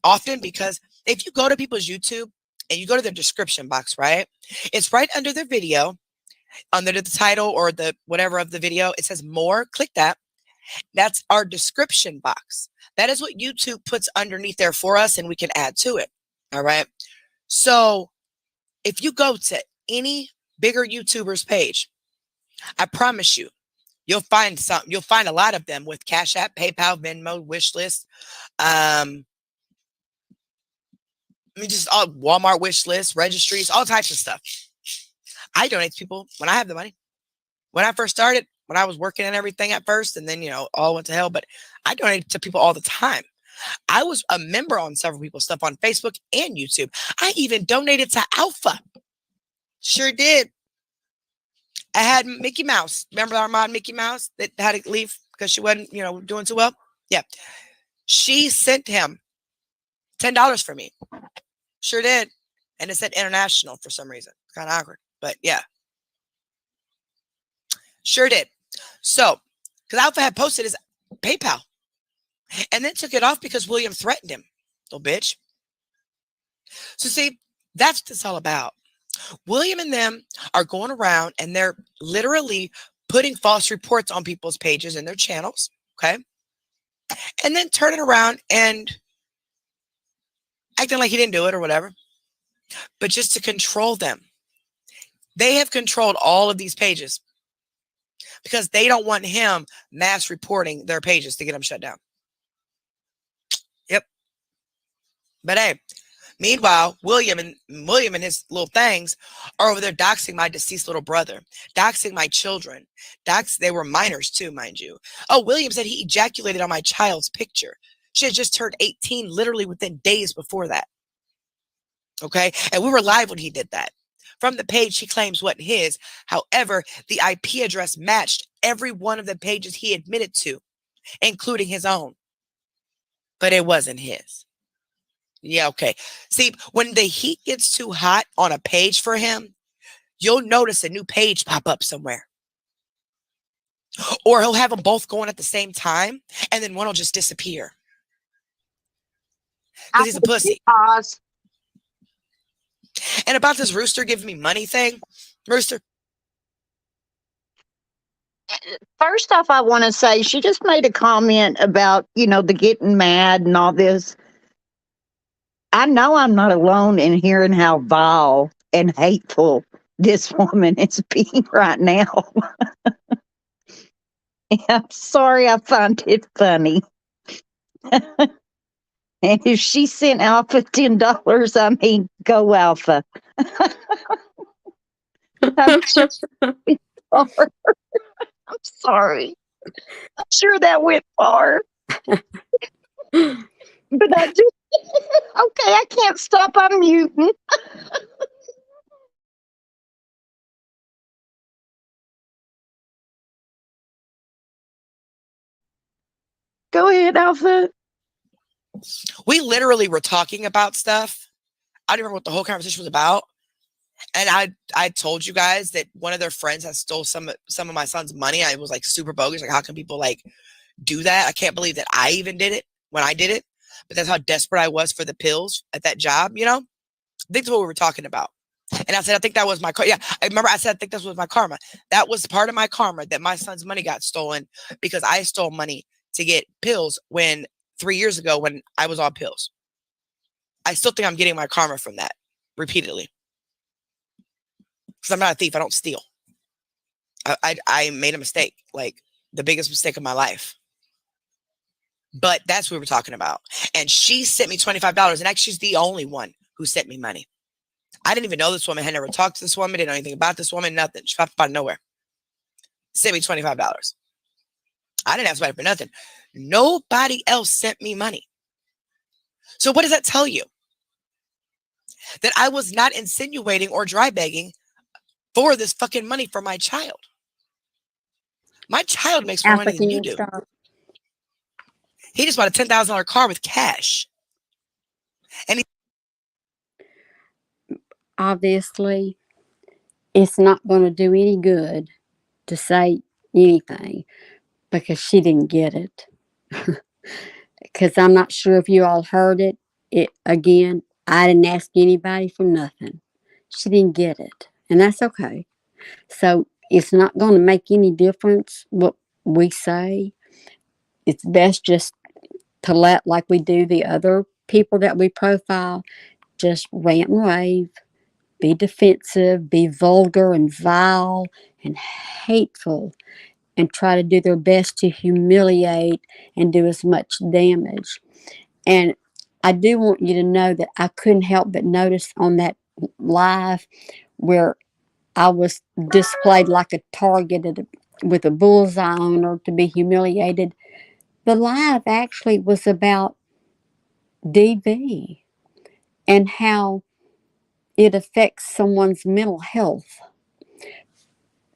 E: often because if you go to people's YouTube and you go to their description box, right? It's right under their video, under the title or the whatever of the video. It says more. Click that. That's our description box. That is what YouTube puts underneath there for us, and we can add to it. All right. So if you go to any bigger YouTuber's page, I promise you, you'll find some. You'll find a lot of them with Cash App, PayPal, Venmo, Wishlist. Just all Walmart wish lists, registries, all types of stuff. I donate to people when I have the money. When I first started, when I was working and everything at first, and then, all went to hell, but I donated to people all the time. I was a member on several people's stuff on Facebook and YouTube. I even donated to Alpha. Sure did. I had Mickey Mouse. Remember our mom, Mickey Mouse, that had to leave because she wasn't, doing too well? Yeah. She sent him $10 for me. Sure did. And it said international for some reason. Kind of awkward, but yeah. Sure did. So, because Alpha had posted his PayPal and then took it off because William threatened him. Little bitch. So see, that's what it's all about. William and them are going around and they're literally putting false reports on people's pages and their channels. Okay. And then turning around and acting like he didn't do it or whatever. But just to control them. They have controlled all of these pages because they don't want him mass reporting their pages to get them shut down. Yep. But hey, meanwhile, William and his little things are over there doxing my deceased little brother, doxing my children. They were minors too, mind you. Oh, William said he ejaculated on my child's picture. She had just turned 18 literally within days before that. Okay. And we were live when he did that. From the page he claims wasn't his. However, the IP address matched every one of the pages he admitted to, including his own. But it wasn't his. Yeah, okay. See, when the heat gets too hot on a page for him, you'll notice a new page pop up somewhere. Or he'll have them both going at the same time, and then one will just disappear. Because he's a pussy.
H: Pause.
E: And about this Rooster giving me money thing, Rooster.
H: First off, I want to say she just made a comment about, the getting mad and all this. I know I'm not alone in hearing how vile and hateful this woman is being right now. I'm sorry, I find it funny. And if she sent Alpha $10, I mean, go Alpha. I'm sorry. I'm sure that went far. But I just, okay, I can't stop unmuting. Go ahead, Alpha.
E: We literally were talking about stuff. I don't remember what the whole conversation was about. And I told you guys that one of their friends has stole some of my son's money. I was like super bogus. Like, how can people like do that? I can't believe that I even did it when I did it. But that's how desperate I was for the pills at that job, I think that's what we were talking about. And I said, I think that was my karma. Yeah, I remember I said, I think this was my karma. That was part of my karma, that my son's money got stolen because I stole money to get pills 3 years ago when I was on pills. I still think I'm getting my karma from that repeatedly. Because I'm not a thief. I don't steal. I made a mistake, like the biggest mistake of my life. But that's what we were talking about. And she sent me $25. And actually, she's the only one who sent me money. I didn't even know this woman. I had never talked to this woman. Didn't know anything about this woman. Nothing. She popped up out of nowhere. Sent me $25. I didn't ask about it for nothing. Nobody else sent me money. So what does that tell you? That I was not insinuating or dry begging for this fucking money for my child. My child makes more money than you do.
F: Stop.
E: He just bought a $10,000 car with cash. And
F: Obviously, it's not going to do any good to say anything because she didn't get it. Because I'm not sure if you all heard it. Again, I didn't ask anybody for nothing. She didn't get it. And that's okay. So it's not going to make any difference what we say. It's best just to let, like we do the other people that we profile, just rant and rave, be defensive, be vulgar and vile and hateful, and try to do their best to humiliate and do as much damage. And I do want you to know that I couldn't help but notice on that live where I was displayed like a target with a bullseye on her to be humiliated. The live actually was about DV and how it affects someone's mental health.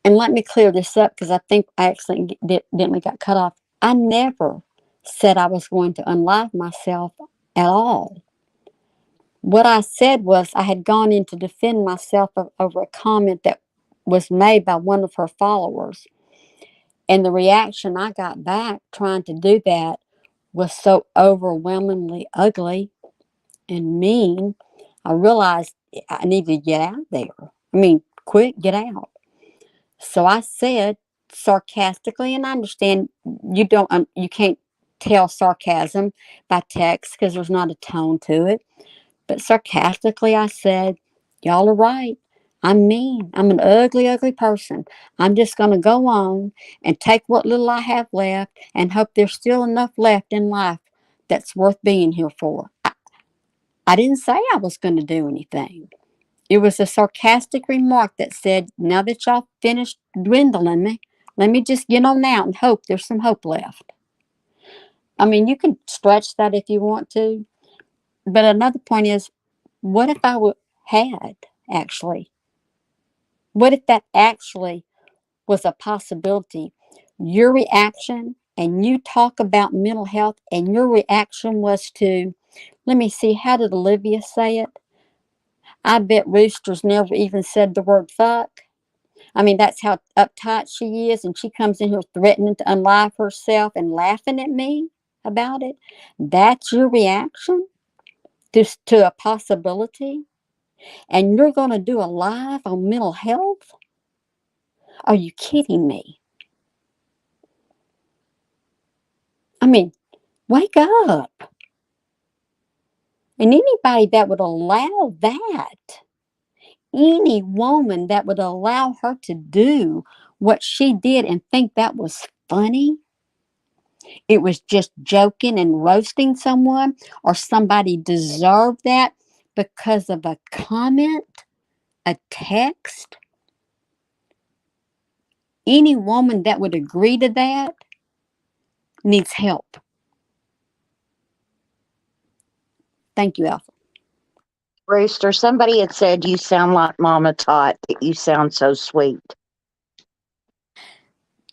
F: And let me clear this up because I think I accidentally got cut off. I never said I was going to unlive myself at all. What I said was I had gone in to defend myself over a comment that was made by one of her followers. And the reaction I got back trying to do that was so overwhelmingly ugly and mean. I realized I needed to get out there. I mean, quick, get out. So I said sarcastically, and I understand you can't tell sarcasm by text because there's not a tone to it. But sarcastically, I said, y'all are right. I'm mean. I'm an ugly, ugly person. I'm just going to go on and take what little I have left and hope there's still enough left in life that's worth being here for. I didn't say I was going to do anything. It was a sarcastic remark that said, now that y'all finished dwindling me, let me just get on out and hope there's some hope left. I mean, you can stretch that if you want to. But another point is, what if had actually? What if that actually was a possibility? Your reaction, and you talk about mental health, and your reaction was to, let me see, how did Olivia say it? I bet Rooster's never even said the word fuck. I mean, that's how uptight she is, and she comes in here threatening to unlive herself and laughing at me about it. That's your reaction to a possibility? And you're going to do a live on mental health? Are you kidding me? I mean, wake up. And anybody that would allow that, any woman that would allow her to do what she did and think that was funny, it was just joking and roasting someone, or somebody deserved that because of a comment, a text, any woman that would agree to that needs help. Thank you, Alpha.
H: Rooster, somebody had said you sound like Mama Tot, that you sound so sweet.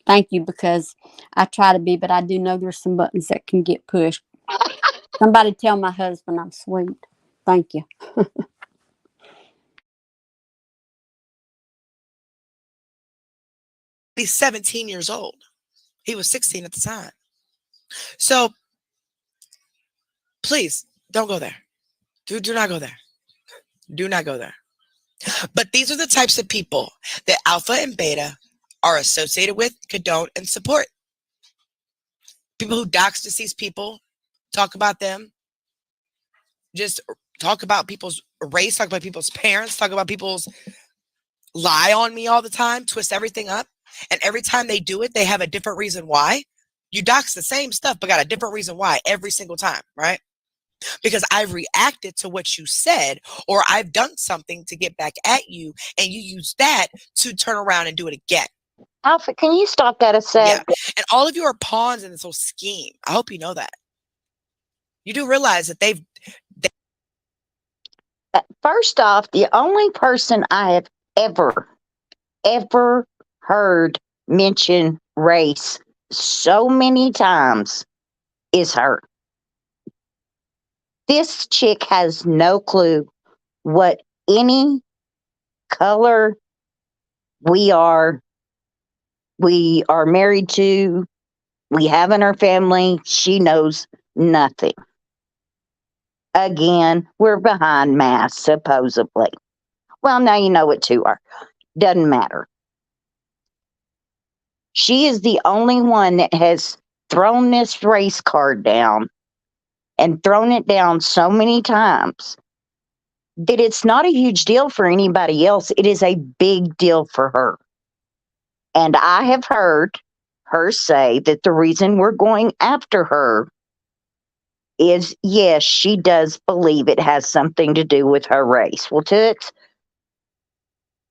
F: Thank you, because I try to be, but I do know there's some buttons that can get pushed. Somebody tell my husband I'm sweet. Thank you.
E: He's 17 years old. He was 16 at the time. So please don't go there. Do not go there. Do not go there. But these are the types of people that alpha and beta are associated with, condone, and support. People who dox deceased people, talk about them, just talk about people's race, talk about people's parents, talk about people's lie on me all the time, twist everything up. And every time they do it, they have a different reason why. You dox the same stuff, but got a different reason why every single time, right? Because I've reacted to what you said, or I've done something to get back at you, and you use that to turn around and do it again.
H: Alpha, can you stop that a sec?
E: Yeah. And all of you are pawns in this whole scheme. I hope you know that. You do realize that they've
H: First off, the only person I have ever heard mention race so many times is her. This chick has no clue what any color we are married to, we have in our family. She knows nothing. Again, we're behind mass, supposedly. Well, now you know what two are. Doesn't matter. She is the only one that has thrown this race card down and thrown it down so many times that it's not a huge deal for anybody else. It is a big deal for her. And I have heard her say that the reason we're going after her is, yes, she does believe it has something to do with her race. Well, Toots,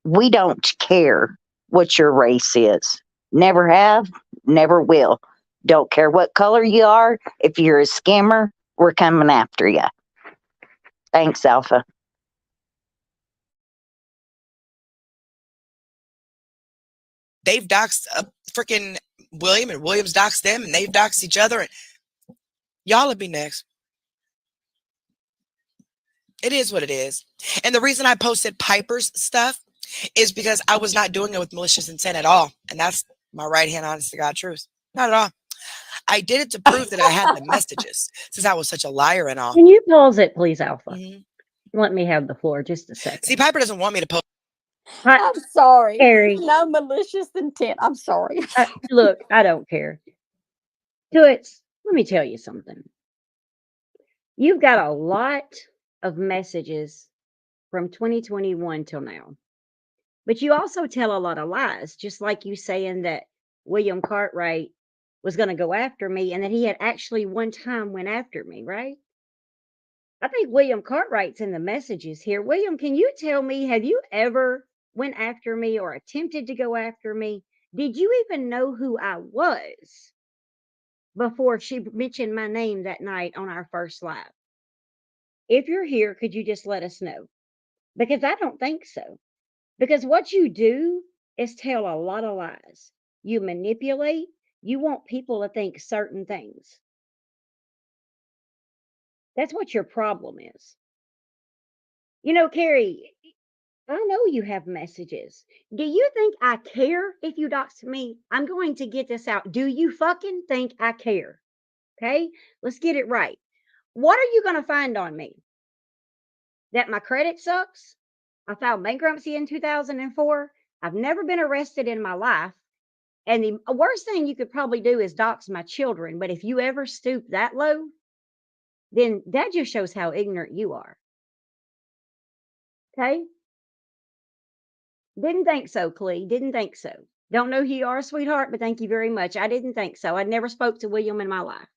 H: we don't care what your race is. Never have, never will. Don't care what color you are. If you're a scammer, we're coming after you. Thanks, Alpha.
E: they've doxed freaking William, and Williams doxed them, and they've doxed each other. And y'all will be next. It is what it is. And the reason I posted Piper's stuff is because I was not doing it with malicious intent at all. And that's my right hand, honest to God truth. Not at all. I did it to prove that I had the messages, since I was such a liar and all.
I: Can you pause it, please, Alpha?
E: Mhm.
I: Let me have the floor just a second.
E: See, Piper doesn't want me to post.
F: I'm sorry.
I: Carrie,
F: No malicious intent. I'm sorry.
I: look, I don't care. Toots, let me tell you something. You've got a lot of messages from 2021 till now. But you also tell a lot of lies, just like you saying that William Cartwright was going to go after me and that he had actually one time went after me, right? I think William Cartwright's in the messages here. William, can you tell me, have you ever went after me or attempted to go after me? Did you even know who I was before she mentioned my name that night on our first live? If you're here, could you just let us know? Because I don't think so. Because what you do is tell a lot of lies. You manipulate, you want people to think certain things. That's what your problem is. You know, Carrie, I know you have messages. Do you think I care if you dox me? I'm going to get this out. Do you fucking think I care? Okay, let's get it right. What are you going to find on me? That my credit sucks? I filed bankruptcy in 2004. I've never been arrested in my life. And the worst thing you could probably do is dox my children. But if you ever stoop that low, then that just shows how ignorant you are. Okay? Didn't think so, Clee. Didn't think so. Don't know who you are, sweetheart, but thank you very much. I didn't think so. I never spoke to William in my life.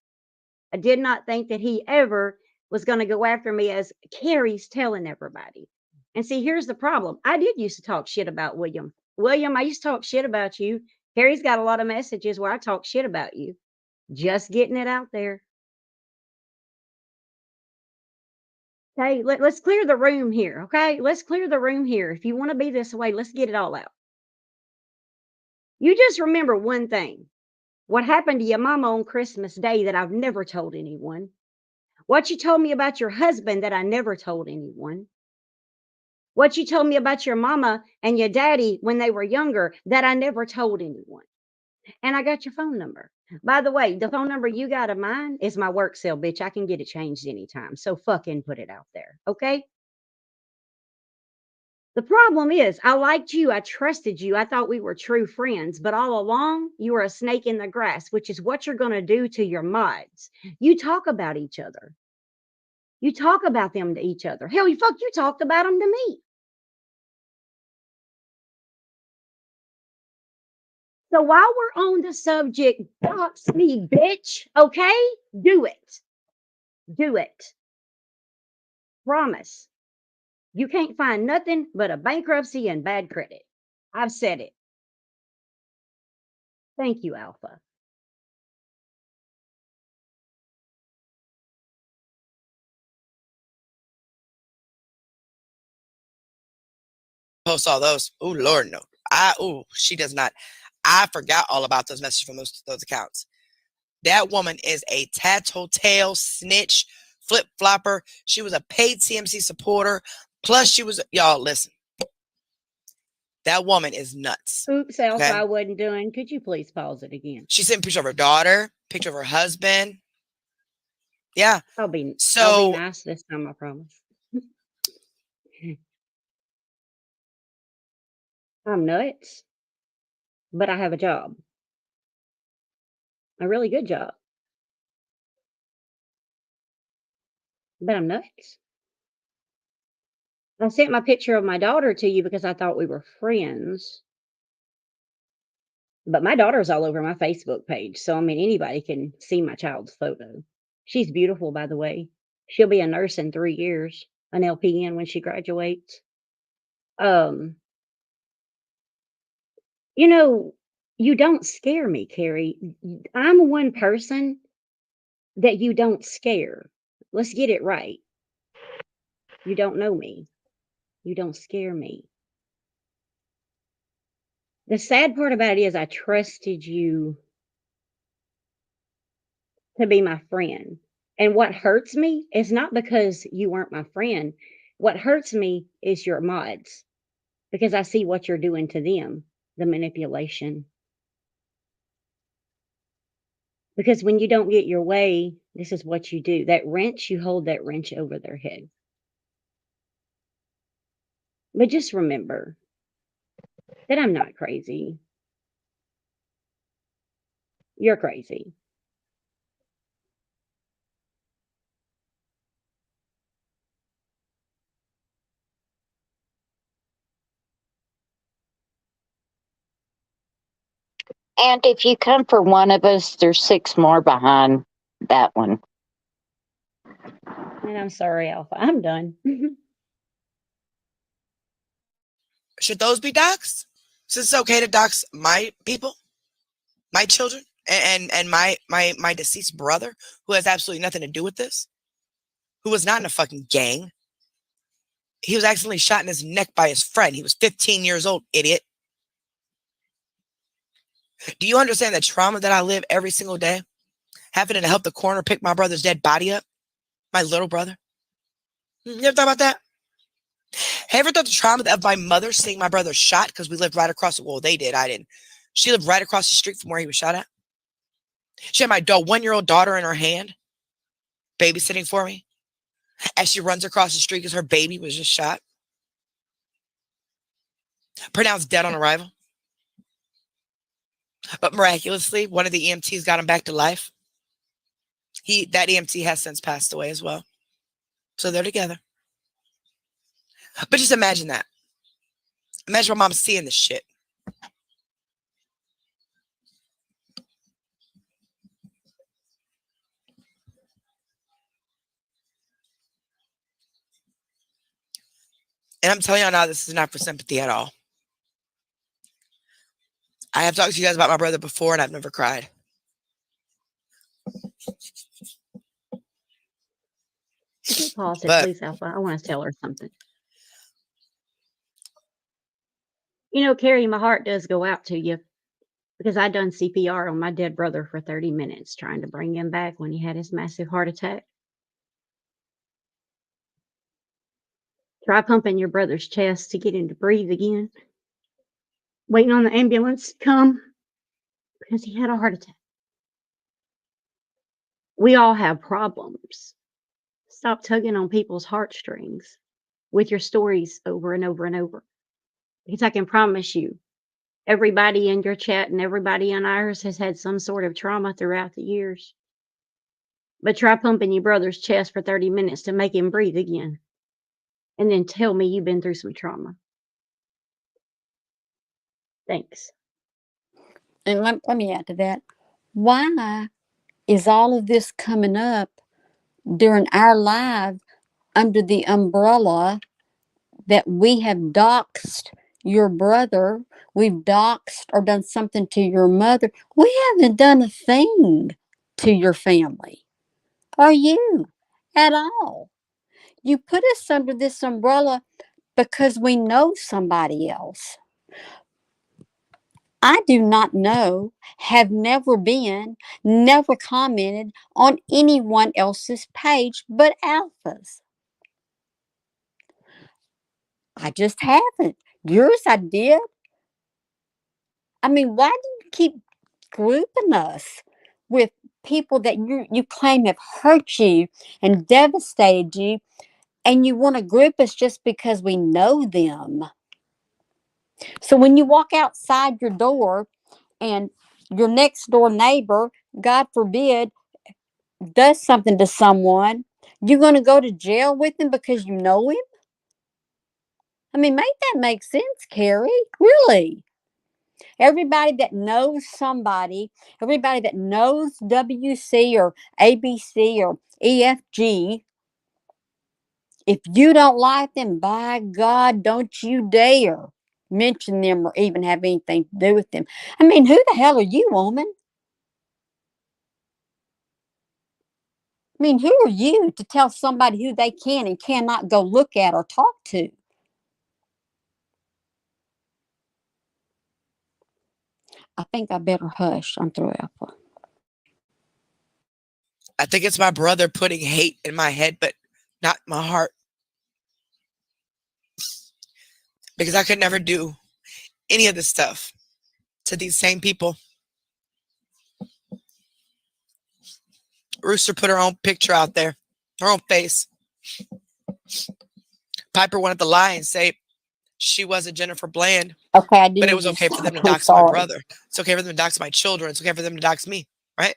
I: I did not think that he ever was going to go after me as Carrie's telling everybody. And see, here's the problem. I did used to talk shit about William. William, I used to talk shit about you. Carrie's got a lot of messages where I talk shit about you. Just getting it out there. Okay, let's clear the room here. Okay, let's clear the room here. If you want to be this way, let's get it all out. You just remember one thing. What happened to your mama on Christmas Day that I've never told anyone. What you told me about your husband that I never told anyone. What you told me about your mama and your daddy when they were younger that I never told anyone. And I got your phone number. By the way, the phone number you got of mine is my work cell, bitch. I can get it changed anytime. So fucking put it out there. Okay? The problem is, I liked you. I trusted you. I thought we were true friends. But all along, you were a snake in the grass, which is what you're going to do to your mods. You talk about each other. You talk about them to each other. Hell, you talked about them to me. So while we're on the subject, dox me, bitch. Okay? Do it. Do it. Promise. You can't find nothing but a bankruptcy and bad credit. I've said it. Thank you, Alpha.
E: Post all those. Oh Lord, no. She does not. I forgot all about those messages from those accounts. That woman is a tattletale snitch, flip flopper. She was a paid CMC supporter. Plus, she was y'all listen. That woman is nuts.
I: Oops, Alpha,
E: Okay?
I: I wasn't doing. Could you please pause it again?
E: She sent a picture of her daughter, picture of her husband. Yeah.
I: I'll be
E: So
I: nice this time, I promise. I'm nuts, but I have a job. A really good job. But I'm nuts. I sent my picture of my daughter to you because I thought we were friends. But my daughter's all over my Facebook page. So, I mean, anybody can see my child's photo. She's beautiful, by the way. She'll be a nurse in 3 years, an LPN when she graduates. You know, you don't scare me, Carrie. I'm one person that you don't scare. Let's get it right. You don't know me. You don't scare me. The sad part about it is I trusted you to be my friend. And what hurts me is not because you weren't my friend. What hurts me is your mods because I see what you're doing to them, the manipulation. Because when you don't get your way, this is what you do. That wrench, you hold that wrench over their head. But just remember that I'm not crazy. You're crazy.
H: And if you come for one of us, there's 6 more behind that one.
I: And I'm sorry, Alpha. I'm done.
E: Should those be doxxed? Since it's okay to dox my people, my children, and my deceased brother, who has absolutely nothing to do with this, who was not in a fucking gang. He was accidentally shot in his neck by his friend. He was 15 years old, idiot. Do you understand the trauma that I live every single day? Having to help the coroner pick my brother's dead body up? My little brother? You ever thought about that? Have you ever thought the trauma of my mother seeing my brother shot because we lived right across the well, they did, I didn't. She lived right across the street from where he was shot at. She had my 1-year-old daughter in her hand, babysitting for me, as she runs across the street because her baby was just shot. Pronounced dead on arrival. But miraculously, one of the EMTs got him back to life. That EMT has since passed away as well. So they're together. But just imagine that. Imagine my mom seeing this shit. And I'm telling y'all now, this is not for sympathy at all. I have talked to you guys about my brother before, and I've never cried.
I: Pause it, please, Alpha. I want to tell her something. You know, Carrie, my heart does go out to you because I done CPR on my dead brother for 30 minutes trying to bring him back when he had his massive heart attack. Try pumping your brother's chest to get him to breathe again. Waiting on the ambulance to come because he had a heart attack. We all have problems. Stop tugging on people's heartstrings with your stories over and over and over. Because I can promise you, everybody in your chat and everybody in ours has had some sort of trauma throughout the years. But try pumping your brother's chest for 30 minutes to make him breathe again. And then tell me you've been through some trauma. Thanks.
F: And let me add to that. Why is all of this coming up during our live under the umbrella that we have doxed your brother, we've doxed or done something to your mother? We haven't done a thing to your family or you at all. You put us under this umbrella because we know somebody else. I do not know, have never been, never commented on anyone else's page but Alpha's. I just haven't. Yours I did. I mean, why do you keep grouping us with people that you claim have hurt you and devastated you, and you want to group us just because we know them? So when you walk outside your door and your next door neighbor, God forbid, does something to someone, you're going to go to jail with him because you know him? I mean, make that make sense, Carrie. Really? Everybody that knows somebody, everybody that knows WC or ABC or EFG, if you don't like them, by God, don't you dare mention them or even have anything to do with them. I mean, who the hell are you, woman? I mean, who are you to tell somebody who they can and cannot go look at or talk to? I think I better hush. I'm through, Alpha.
E: I think it's my brother putting hate in my head, but not my heart. Because I could never do any of this stuff to these same people. Rooster put her own picture out there, her own face. Piper wanted to lie and say she wasn't Jennifer Bland.
F: Okay, I did.
E: But it was okay for them to dox my brother. It's okay for them to dox my children. It's okay for them to dox me, right?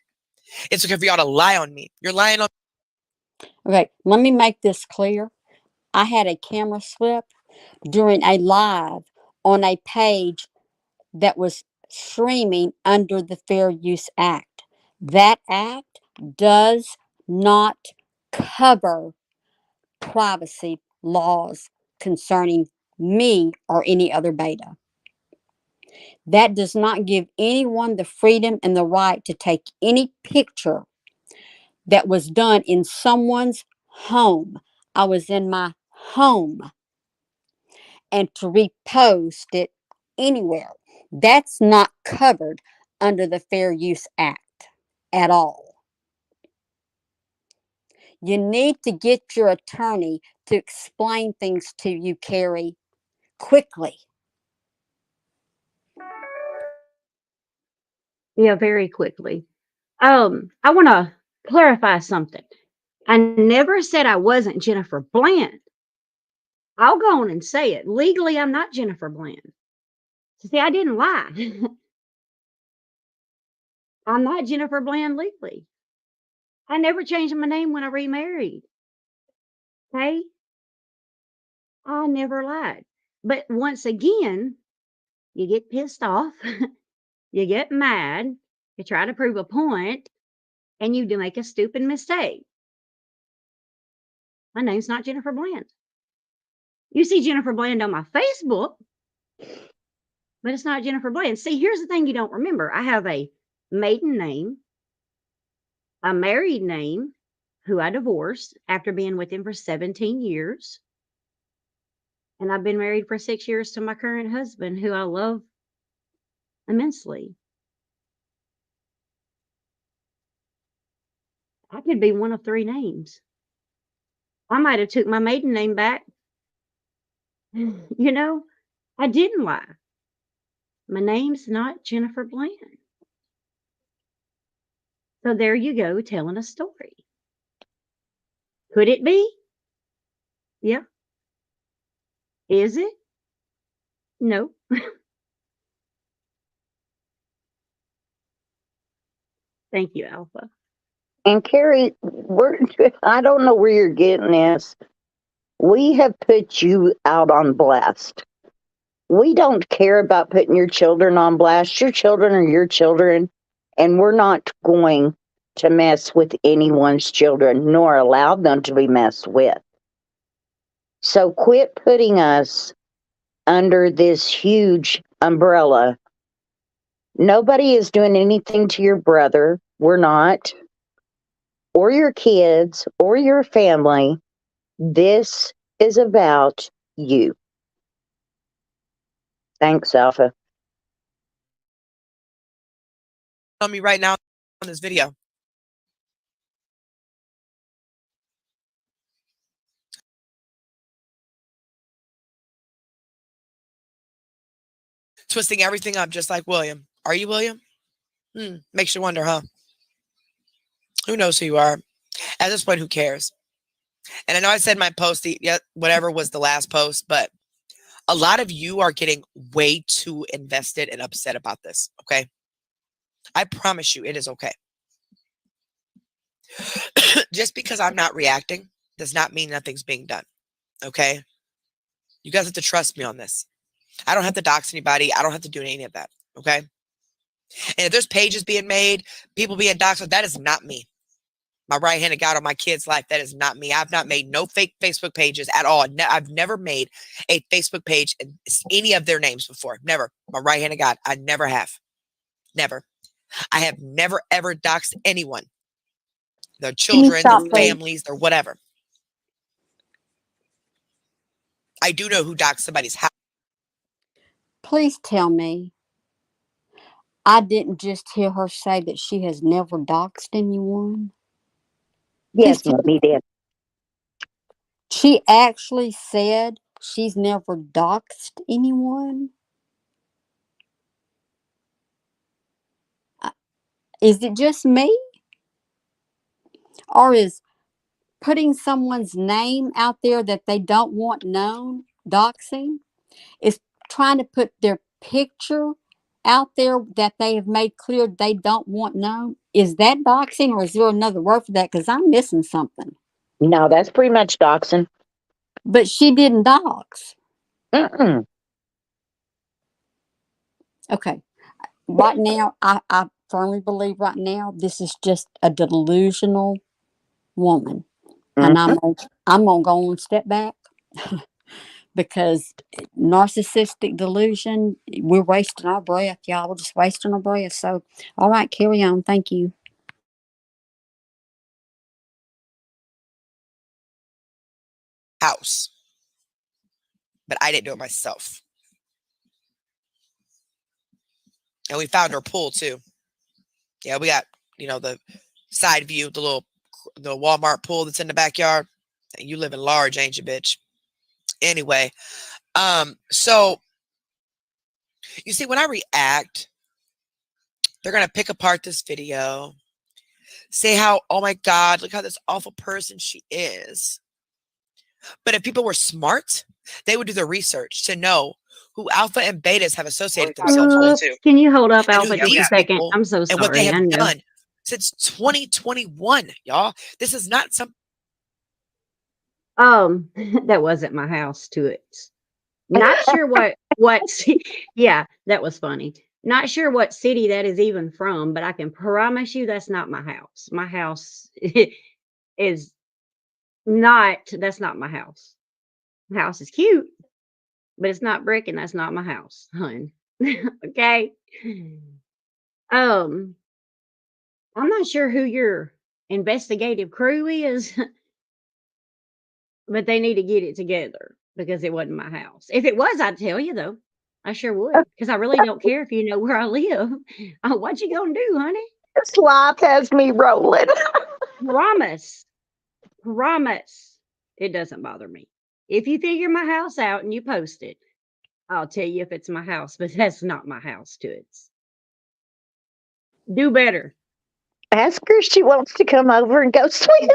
E: It's okay for y'all to lie on me. You're lying on.
F: Okay, let me make this clear. I had a camera slip during a live on a page that was streaming under the Fair Use Act. That act does not cover privacy laws concerning me or any other beta. That does not give anyone the freedom and the right to take any picture that was done in someone's home. I was in my home, and to repost it anywhere. That's not covered under the Fair Use Act at all. You need to get your attorney to explain things to you, Carrie, quickly.
I: Yeah, very quickly. I want to clarify something. I never said I wasn't Jennifer Bland. I'll go on and say it. Legally, I'm not Jennifer Bland. See, I didn't lie. I'm not Jennifer Bland legally. I never changed my name when I remarried. Okay? I never lied. But once again, you get pissed off, you get mad, you try to prove a point, and you do make a stupid mistake. My name's not Jennifer Bland. You see Jennifer Bland on my Facebook, but it's not Jennifer Bland. See, here's the thing you don't remember. I have a maiden name, a married name, who I divorced after being with him for 17 years. And I've been married for 6 years to my current husband, who I love immensely. I could be one of three names. I might have took my maiden name back. You know, I didn't lie. My name's not Jennifer Bland. So there you go, telling a story. Could it be? Yeah. Is it? No. Thank you, Alpha.
H: And Carrie, I don't know where you're getting this. We have put you out on blast. We don't care about putting your children on blast. Your children are your children, and we're not going to mess with anyone's children, nor allow them to be messed with. So quit putting us under this huge umbrella. Nobody is doing anything to your brother. We're not. Or your kids, or your family. This is about you. Thanks, Alpha.
E: On me right now on this video. Twisting everything up just like William. Are you William? Makes you wonder, huh? Who knows who you are? At this point, who cares? And I know I said my post, whatever was the last post, but a lot of you are getting way too invested and upset about this, okay? I promise you it is okay. Just because I'm not reacting does not mean nothing's being done, okay? You guys have to trust me on this. I don't have to dox anybody. I don't have to do any of that, okay? And if there's pages being made, people being doxed, that is not me. My right-handed God on my kid's life, that is not me. I've not made no fake Facebook pages at all. I've never made a Facebook page in any of their names before. Never. My right-handed God, I never have. Never. I have never, ever doxed anyone. Their children, their families, their whatever. I do know who doxed somebody's house.
F: Please tell me I didn't just hear her say that she has never doxed anyone.
H: Yes, Mommy did.
F: She actually said she's never doxed anyone. Is it just me? Or is putting someone's name out there that they don't want known doxing? Is trying to put their picture out there that they have made clear they don't want known? Is that doxing, or is there another word for that? Because I'm missing something.
H: No, that's pretty much doxing.
F: But she didn't dox.
H: Mm-mm.
F: Okay. right now, I firmly believe right now this is just a delusional woman, and I'm gonna go on step back because narcissistic delusion, we're wasting our breath, y'all. We're just wasting our breath. So, all right, carry on. Thank you.
E: House, but I didn't do it myself. And we found her pool too. Yeah, we got, the side view, the Walmart pool that's in the backyard. You live in large, ain't you, bitch? Anyway, so you see, when I react, they're gonna pick apart this video, say how, oh my God, look how this awful person she is. But if people were smart, they would do the research to know who alpha and betas have associated themselves with,
I: Can you hold up,
E: and who
I: Alpha, just a
E: these
I: second?
E: people
I: I'm so
E: and what they
I: sorry. I
E: have
I: know.
E: done since 2021, y'all. This is not some.
I: That wasn't my house to it. Not sure yeah, that was funny. Not sure what city that is even from, but I can promise you that's not my house. My house is that's not my house. My house is cute, but it's not brick and that's not my house, hun. Okay. I'm not sure who your investigative crew is, but they need to get it together because it wasn't my house. If it was, I'd tell you though. I sure would, because I really don't care if you know where I live. What you gonna do, honey?
H: This life has me rolling.
I: Promise. Promise. It doesn't bother me. If you figure my house out and you post it, I'll tell you if it's my house, but that's not my house, Toots. Do better.
H: Ask her if she wants to come over and go swimming.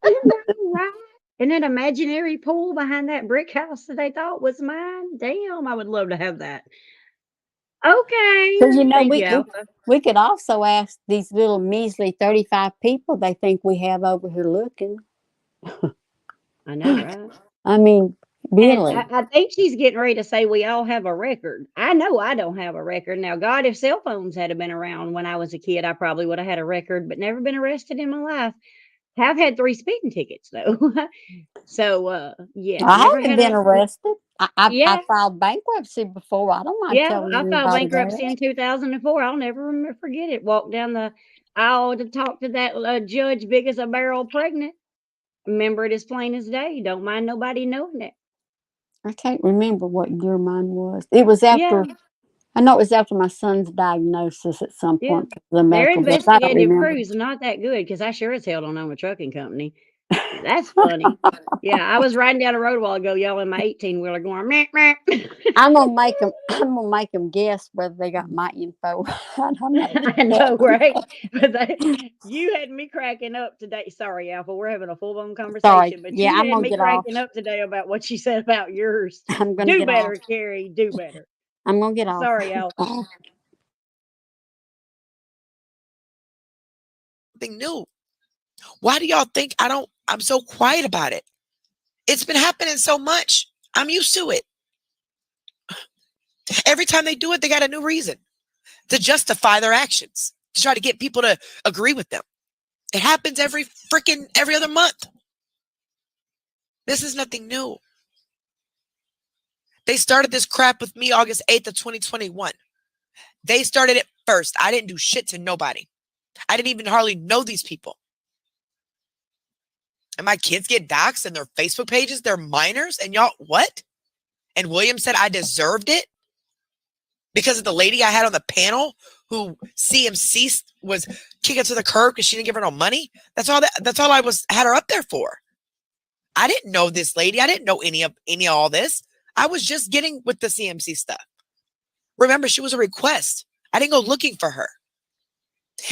I: Right? And that imaginary pool behind that brick house that they thought was mine. Damn, I would love to have that. Okay.
F: Because
I: Thank you, Alpha.
F: we could also ask these little measly 35 people they think we have over here looking.
I: I know, right?
F: I mean,
I: And
F: really.
I: I think she's getting ready to say we all have a record. I know I don't have a record. Now, God, if cell phones had been around when I was a kid, I probably would have had a record, but never been arrested in my life. Have had 3 speeding tickets though. So yeah,
F: I
I: never
F: haven't
I: had
F: been
I: a
F: arrested. I
I: yeah,
F: filed bankruptcy before. I don't mind
I: yeah.
F: telling
I: I filed
F: anybody
I: bankruptcy
F: that.
I: in 2004. I'll never forget it. Walked down the aisle to talk to that judge, big as a barrel, pregnant. Remember it as plain as day. Don't mind nobody knowing it.
F: I can't remember what year mine was. It was
I: Yeah,
F: after, I know it was after my son's diagnosis at some
I: yeah.
F: point because of the
I: Their
F: medical bills. I don't
I: investigative
F: remember.
I: crew's not that good because I sure as hell don't own a trucking company. That's funny. Yeah, I was riding down the road a while ago, yelling my 18-wheeler, going meh, meh.
F: I'm gonna make them. I'm gonna make them guess whether they got my info. I'm not
I: I know, right? But you had me cracking up today. Sorry, Alpha, we're having a full-blown
F: Sorry.
I: conversation, but
F: Yeah,
I: you
F: I'm
I: had
F: gonna
I: me
F: get off.
I: cracking up today about what she said about yours.
F: I'm gonna
I: Do
F: get off.
I: better, Carrie. Do better.
F: I'm gonna get off.
I: Sorry, Alpha.
E: Something new. Why do y'all think I'm so quiet about it? It's been happening so much. I'm used to it. Every time they do it, they got a new reason to justify their actions, to try to get people to agree with them. It happens every other month. This is nothing new. They started this crap with me August 8th of 2021. They started it first. I didn't do shit to nobody. I didn't even hardly know these people. And my kids get doxxed in their Facebook pages. They're minors. And y'all, what? And William said I deserved it because of the lady I had on the panel who CMC was kicking to the curb because she didn't give her no money. That's all I had her up there for. I didn't know this lady. I didn't know any of all this. I was just getting with the CMC stuff. Remember, she was a request. I didn't go looking for her.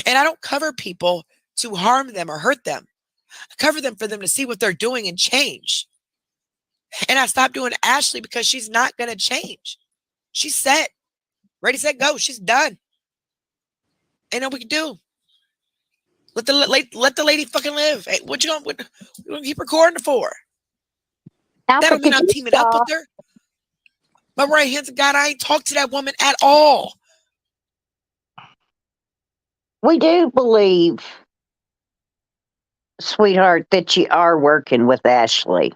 E: And I don't cover people to harm them or hurt them. I cover them for them to see what they're doing and change. And I stopped doing Ashley because she's not going to change. She's set. Ready, set, go. She's done. Ain't nothing we can do. Let the lady fucking live. Hey, what you gonna keep recording for? That
H: Alpha,
E: don't mean
H: could
E: I'm
H: you
E: teaming up with
H: stop?
E: her. My right hand's God, I ain't talked to that woman at all.
H: We do believe, sweetheart, that you are working with Ashley.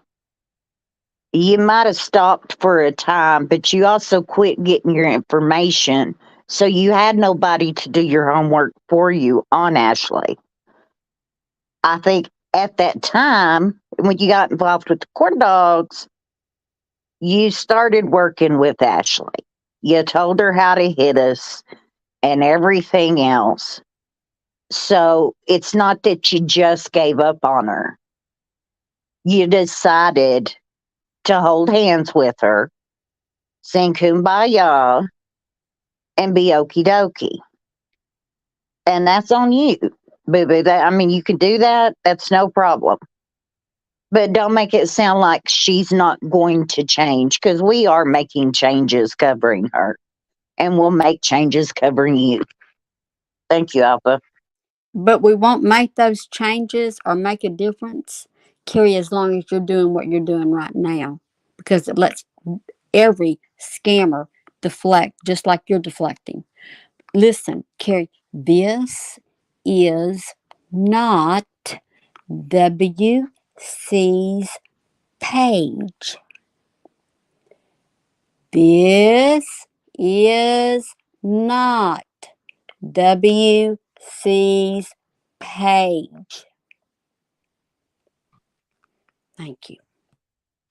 H: You might have stopped for a time, but you also quit getting your information. So you had nobody to do your homework for you on Ashley. I think at that time, when you got involved with the corn dogs, you started working with Ashley. You told her how to hit us and everything else. So it's not that you just gave up on her. You decided to hold hands with her, sing kumbaya, and be okie dokie. And that's on you, boo boo. I mean, you can do that. That's no problem. But don't make it sound like she's not going to change, because we are making changes covering her, and we'll make changes covering you. Thank you, Alpha.
F: But we won't make those changes or make a difference, Carrie, as long as you're doing what you're doing right now. Because it lets every scammer deflect just like you're deflecting. Listen, Carrie, this is not WC's page. This is not WC's page. Thank you.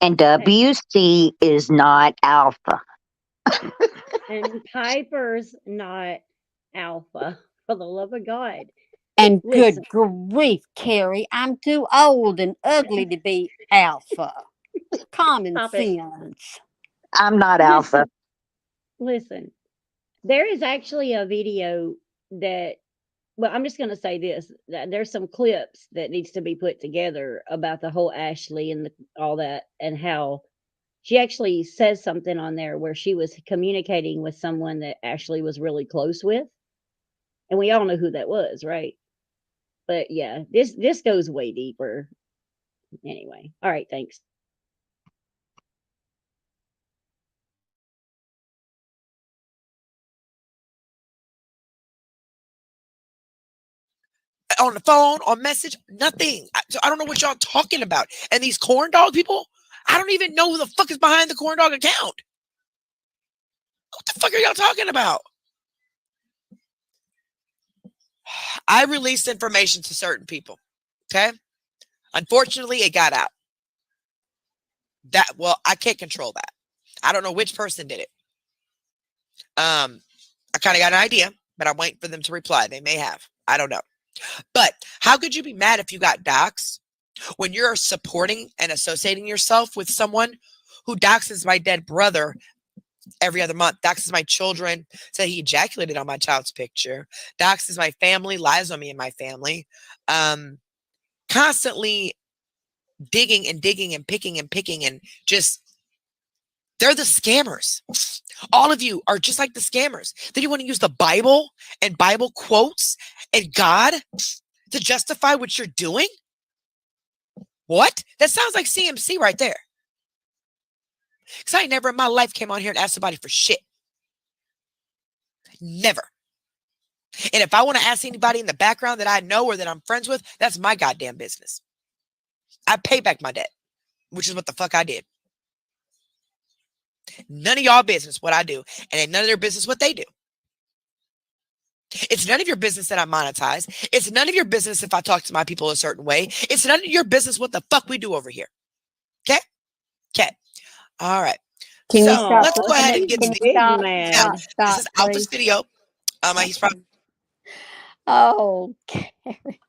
H: And WC is not Alpha.
I: And Piper's not Alpha, for the love of God.
F: And good
I: Listen.
F: grief, Carrie, I'm too old and ugly to be Alpha. Common
I: Stop it.
F: sense.
H: I'm not Alpha.
I: Listen, there is actually a video that, well, I'm just going to say this. There's some clips that needs to be put together about the whole Ashley and all that, and how she actually says something on there where she was communicating with someone that Ashley was really close with. And we all know who that was, right? But yeah, this goes way deeper. Anyway, all right, thanks.
E: On the phone, on message, nothing. So I don't know what y'all talking about. And these corn dog people, I don't even know who the fuck is behind the corn dog account. What the fuck are y'all talking about? I released information to certain people. Okay. Unfortunately, it got out. I can't control that. I don't know which person did it. I kind of got an idea, but I'm waiting for them to reply. They may have. I don't know. But how could you be mad if you got doxxed when you're supporting and associating yourself with someone who doxes my dead brother every other month, doxes my children, said he ejaculated on my child's picture, doxes my family, lies on me and my family, constantly digging and digging and picking and just, they're the scammers. All of you are just like the scammers. Then you want to use the Bible and Bible quotes and God to justify what you're doing? What? That sounds like CMC right there. Because I never in my life came on here and asked somebody for shit. Never. And if I want to ask anybody in the background that I know or that I'm friends with, that's my goddamn business. I pay back my debt, which is what the fuck I did. None of y'all business what I do, and ain't none of their business what they do. It's none of your business that I monetize. It's none of your business if I talk to my people a certain way. It's none of your business what the fuck we do over here. Okay? Okay. All right.
F: Can you
E: So
F: stop?
E: let's go ahead and get to the
F: Stop,
I: mad.
F: stop,
E: This
F: stop,
E: is Alpha's
F: please.
E: video. He's from
F: Oh, Carrie.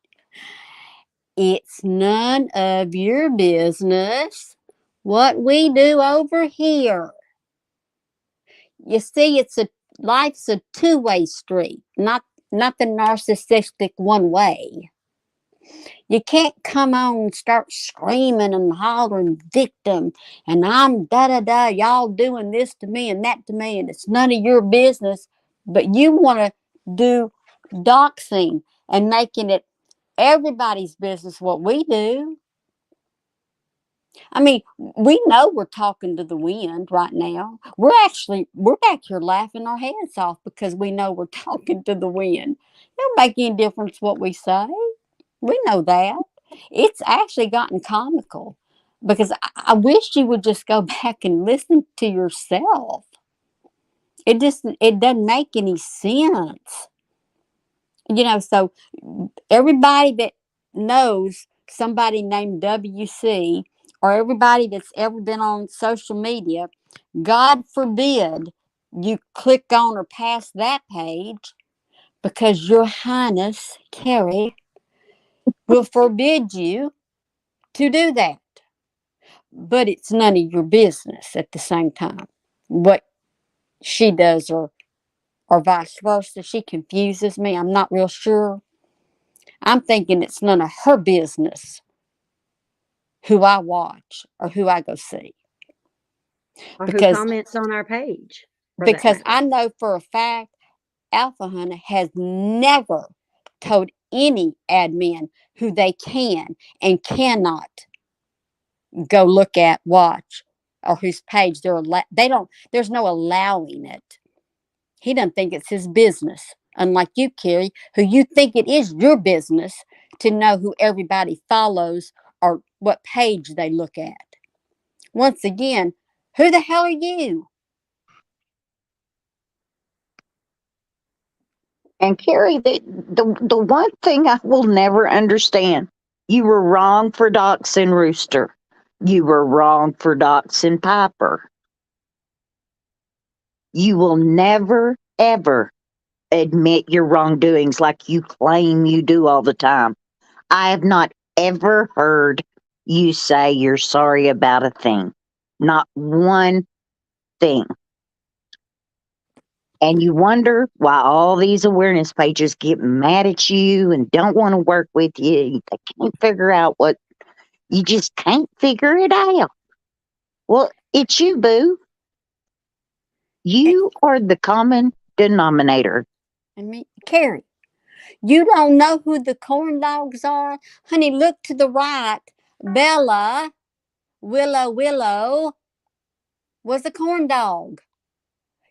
F: It's none of your business what we do over here. You see, life's a two-way street, not the narcissistic one way. You can't come on and start screaming and hollering victim and I'm da-da-da, y'all doing this to me and that to me, and it's none of your business, but you want to do doxing and making it everybody's business what we do. I mean, we know we're talking to the wind right now. We're back here laughing our heads off because we know we're talking to the wind. It don't make any difference what we say. We know that. It's actually gotten comical because I wish you would just go back and listen to yourself. It doesn't make any sense. So everybody that knows somebody named WC, or everybody that's ever been on social media, God forbid you click on or pass that page, because Your Highness Carrie will forbid you to do that. But it's none of your business at the same time what she does, or vice versa. She confuses me. I'm not real sure. I'm thinking it's none of her business who I watch or who I go see.
I: Or who
F: Because
I: comments on our page, for that
F: because I
I: matter.
F: know for a fact Alpha Hunter has never told any admin who they can and cannot go look at, watch, or whose page they don't. There's no allowing it. He doesn't think it's his business. Unlike you, Carrie, who you think it is your business to know who everybody follows or what page they look at. Once again, who the hell are you?
H: And Carrie, the one thing I will never understand, you were wrong for doxing Rooster. You were wrong for doxing Piper. You will never, ever admit your wrongdoings like you claim you do all the time. I have not ever heard you say you're sorry about a thing. Not one thing. And you wonder why all these awareness pages get mad at you and don't want to work with you. They can't figure out what you just can't figure it out. Well, it's you, boo.
F: And,
H: You are the common denominator.
F: Carrie, you don't know who the corn dogs are? Honey, look to the right. Bella, Willow was a corn dog.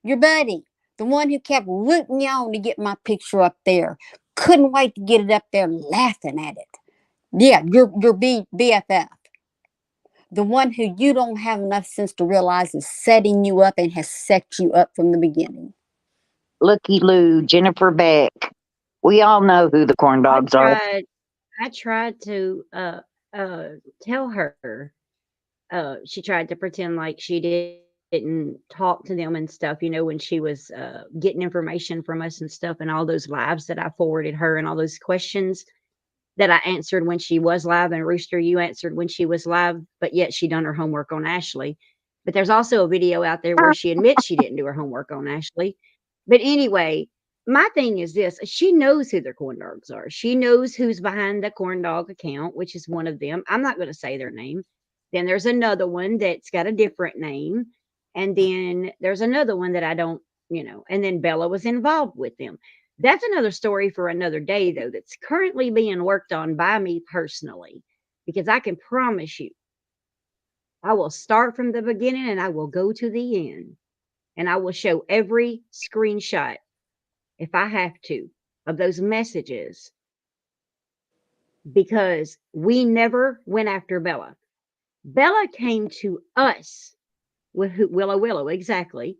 F: Your buddy, the one who kept rooting you on to get my picture up there. Couldn't wait to get it up there laughing at it. Yeah, your BFF. The one who you don't have enough sense to realize is setting you up and has set you up from the beginning.
H: Looky Lou, Jennifer Beck. We all know who the corn
I: I
H: dogs are.
I: tried I tried to tell her. She tried to pretend like she didn't talk to them and stuff, when she was getting information from us and stuff, and all those lives that I forwarded her, and all those questions that I answered when she was live, and Rooster, you answered when she was live, but yet she done her homework on Ashley. But there's also a video out there where she admits she didn't do her homework on Ashley. But anyway, my thing is this: she knows who their corn dogs are. She knows who's behind the corn dog account, which is one of them. I'm not going to say their name. Then there's another one that's got a different name. And then there's another one that I don't, and then Bella was involved with them. That's another story for another day, though, that's currently being worked on by me personally, because I can promise you, I will start from the beginning and I will go to the end. And I will show every screenshot, if I have to, of those messages, because we never went after Bella. Bella came to us with Willow, exactly,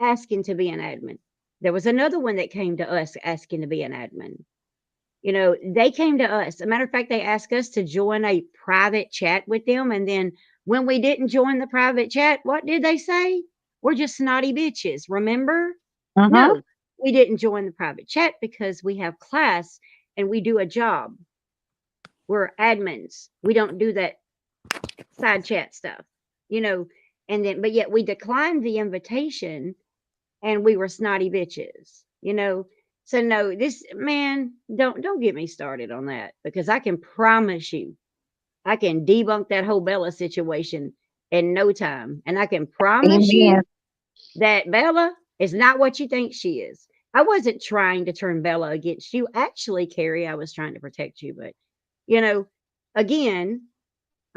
I: asking to be an admin. There was another one that came to us asking to be an admin. They came to us. As a matter of fact, they asked us to join a private chat with them. And then when we didn't join the private chat, what did they say? We're just snotty bitches. Remember?
H: Uh-huh.
I: No, we didn't join the private chat because we have class and we do a job. We're admins. We don't do that side chat stuff, but yet we declined the invitation and we were snotty bitches. So no, this man, don't get me started on that, because I can promise you I can debunk that whole Bella situation in no time. And I can promise
H: Amen.
I: you that Bella is not what you think she is. I wasn't trying to turn Bella against you. Actually, Carrie, I was trying to protect you. But, again,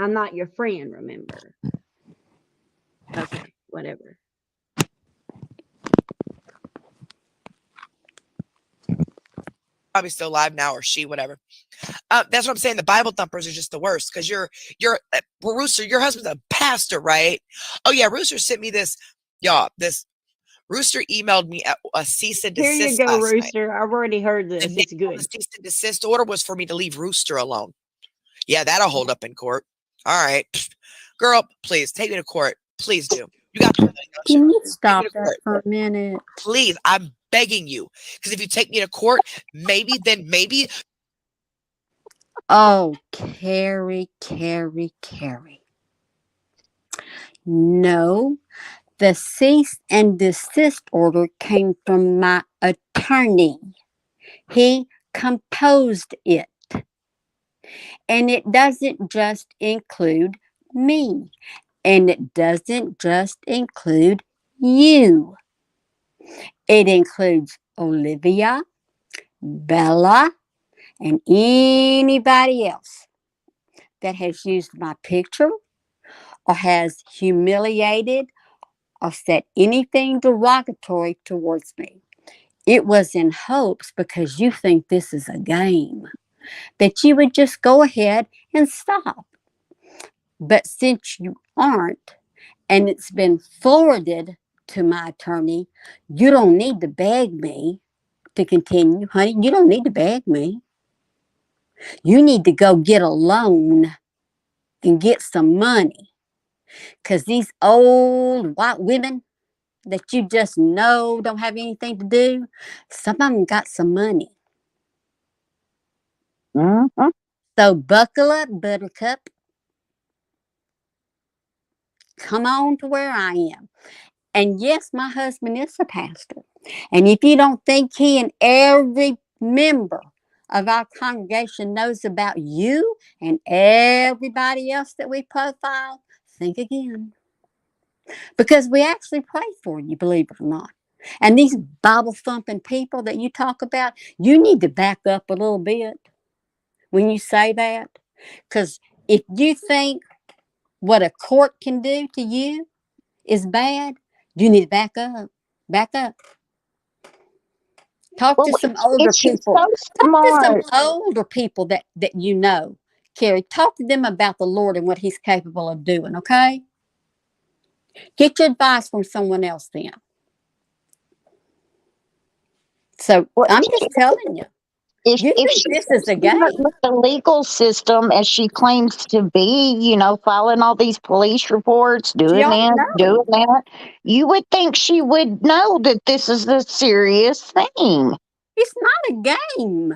I: I'm not your friend, remember? Okay, whatever.
E: Probably still alive now, or she, whatever. That's what I'm saying. The Bible thumpers are just the worst because well, Rooster, your husband's a pastor, right? Oh yeah, Rooster sent me this, y'all. This Rooster emailed me a cease and
I: Here you
E: desist
I: go,
E: last night.
I: Rooster. I've already heard
E: The
I: this.
E: name
I: It's
E: of the
I: good.
E: cease and desist order was for me to leave Rooster alone. Yeah, that'll hold up in court. All right, girl, please take me to court. Please do. You got the money, don't
F: Can
E: you?
F: you stop
E: Take me to
F: that
E: court.
F: for a minute?
E: Please, I'm begging you. Because if you take me to court, maybe.
F: Oh, Carrie, Carrie, Carrie. No, the cease and desist order came from my attorney. He composed it. And it doesn't just include me. And it doesn't just include you. It includes Olivia, Bella, and anybody else that has used my picture or has humiliated or said anything derogatory towards me. It was in hopes, because you think this is a game, that you would just go ahead and stop. But since you aren't, and it's been forwarded to my attorney, you don't need to beg me to continue, honey. You don't need to beg me. You need to go get a loan and get some money. Because these old white women that you just know don't have anything to do, some of them got some money.
H: Mm-hmm.
F: So buckle up, buttercup. Come on to where I am. And yes, my husband is a pastor. And if you don't think he and every member of our congregation knows about you and everybody else that we profile, think again. Because we actually pray for you, believe it or not. And these Bible thumping people that you talk about, you need to back up a little bit when you say that. Because if you think what a court can do to you is bad, you need to back up. Back up. Talk
H: Well,
F: to some older
H: if she's
F: people.
H: so
F: Talk to some
H: smart,
F: older people that you know. Carrie, talk to them about the Lord and what He's capable of doing, okay? Get your advice from someone else then. So
H: well,
F: I'm just telling you, you
H: if
F: think
H: she's
F: this
H: so
F: is a
H: smart
F: game.
H: with the legal system as she claims to be, filing all these police reports,
F: She
H: doing
F: ought
H: this,
F: to
H: doing
F: know.
H: that, you would think she would know that this is a serious thing.
F: It's not a game.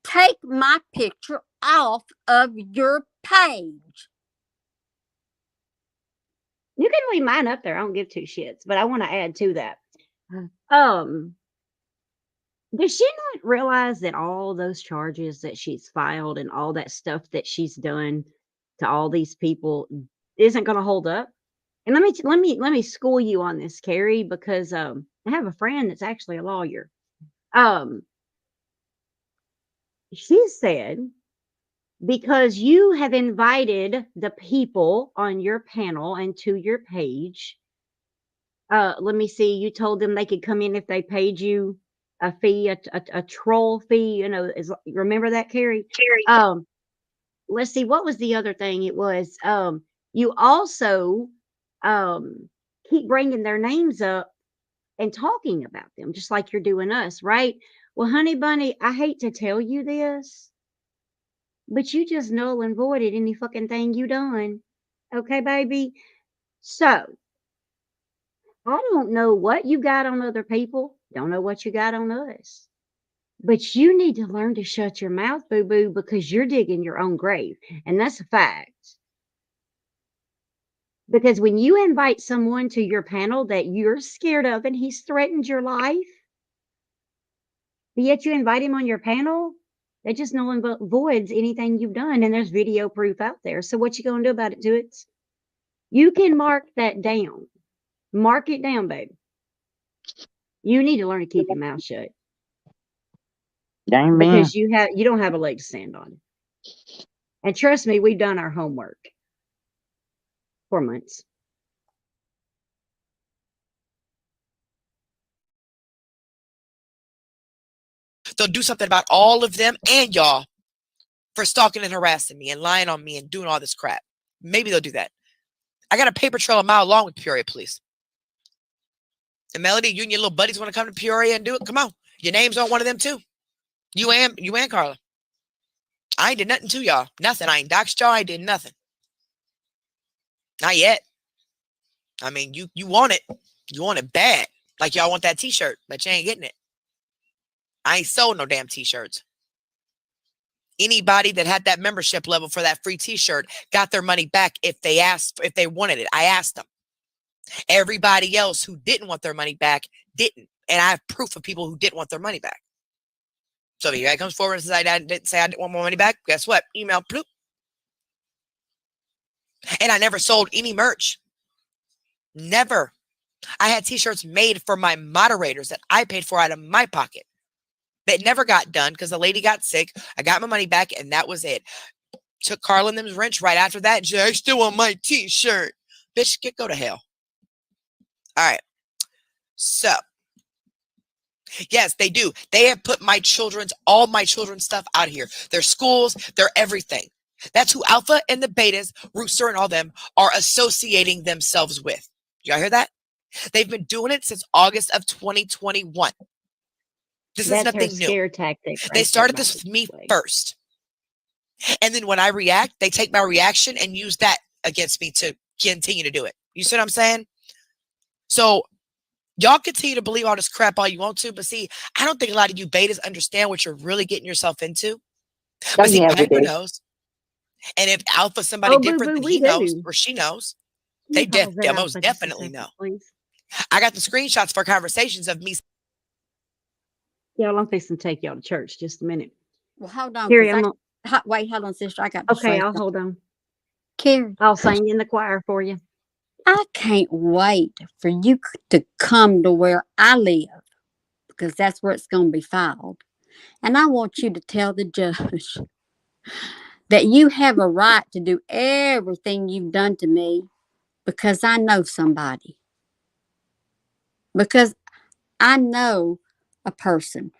F: Take my picture off of your page.
I: You can leave mine up there. I don't give two shits, but I want to add to that. Um, does she not realize that all those charges that she's filed and all that stuff that she's done to all these people isn't going to hold up? And let me school you on this, Carrie, because I have a friend that's actually a lawyer. Um, she said, because you have invited the people on your panel and to your page. Let me see. You told them they could come in if they paid you a fee, a troll fee. Remember that, Carrie? Um, let's see. What was the other thing? It was you also um keep bringing their names up and talking about them, just like you're doing us, right? Well, honey bunny, I hate to tell you this, but you just null and voided any fucking thing you done. Okay, baby? So I don't know what you got on other people. Don't know what you got on us. But you need to learn to shut your mouth, boo boo, because you're digging your own grave. And that's a fact. Because when you invite someone to your panel that you're scared of and he's threatened your life, but yet you invite him on your panel, that just null and voids anything you've done. And there's video proof out there. So what you going to do about it, to it? You can mark that down. Mark it down, baby. You need to learn to keep your mouth shut.
H: Amen.
I: Because you don't have a leg to stand on. And trust me, we've done our homework for months.
E: They'll do something about all of them and y'all for stalking and harassing me and lying on me and doing all this crap. Maybe they'll do that. I got a paper trail a mile long with Peoria Police. And Melody, you and your little buddies want to come to Peoria and do it? Come on. Your name's on one of them too. You and Carla. I ain't did nothing to y'all. Nothing. I ain't doxed y'all. I did nothing. Not yet. I mean, you want it. You want it bad. Like y'all want that t-shirt, but you ain't getting it. I ain't sold no damn t-shirts. Anybody that had that membership level for that free t-shirt got their money back if they wanted it. I asked them. Everybody else who didn't want their money back didn't. And I have proof of people who didn't want their money back. So if a guy comes forward and says I didn't want my money back, guess what? Email, bloop. And I never sold any merch. Never. I had t-shirts made for my moderators that I paid for out of my pocket. That never got done because the lady got sick. I got my money back and that was it. Took Carla and them's wrench right after that. And she said, I still want my t-shirt. Bitch, go to hell. All right. So, yes, they do. They have put all my children's stuff out here. Their schools, their everything. That's who Alpha and the Betas, Rooster and all them are associating themselves with. Y'all hear that? They've been doing it since August of 2021. This is nothing new.
I: Scare tactic.
E: They started this with me first. And then when I react, they take my reaction and use that against me to continue to do it. You see what I'm saying? So y'all continue to believe all this crap all you want to, but see, I don't think a lot of you betas understand what you're really getting yourself into. But see, Piper knows. And if Alpha somebody different than he knows or she knows, they most definitely know.
I: Please.
E: I got the screenshots for conversations of me.
I: Yeah, I'm fixing to take y'all to church. Just a minute.
F: Well, hold on.
I: Carrie,
F: Wait, hold on, sister. I got to
I: okay,
F: say
I: I'll hold on.
F: Carrie,
I: I'll sing in the choir for you.
F: I can't wait for you to come to where I live because that's where it's going to be filed. And I want you to tell the judge that you have a right to do everything you've done to me because I know somebody. Because I know a person.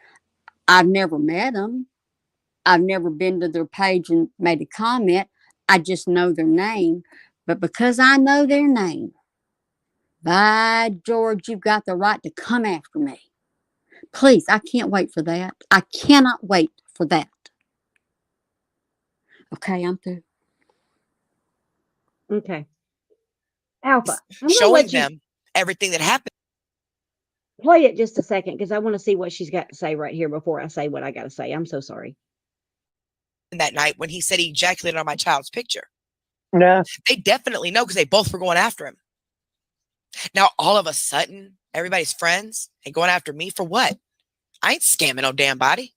F: I've never met them. I've never been to their page and made a comment. I just know their name. But because I know their name, by George, you've got the right to come after me. Please, I can't wait for that. I cannot wait for that. Okay, I'm through.
I: Okay. Alpha, I'm
E: showing them everything that happened.
I: Play it just a second because I want to see what she's got to say right here before I say what I got to say. I'm so sorry.
E: That night when he said he ejaculated on my child's picture.
H: Yeah.
E: They definitely know because they both were going after him. Now, all of a sudden, everybody's friends and going after me for what? I ain't scamming no damn body.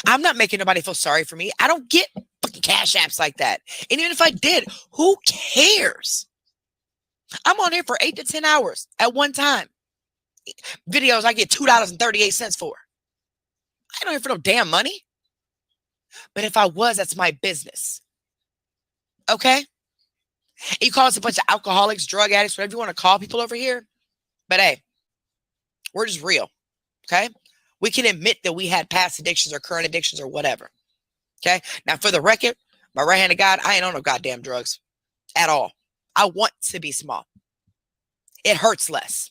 E: I'm not making nobody feel sorry for me. I don't get fucking cash apps like that. And even if I did, who cares? I'm on here for 8 to 10 hours at one time. Videos I get $2.38 for. I don't here for no damn money. But if I was, that's my business. Okay? And you call us a bunch of alcoholics, drug addicts, whatever you want to call people over here. But hey, we're just real. Okay? We can admit that we had past addictions or current addictions or whatever. Okay? Now, for the record, my right hand of God, I ain't on no goddamn drugs at all. I want to be small. It hurts less.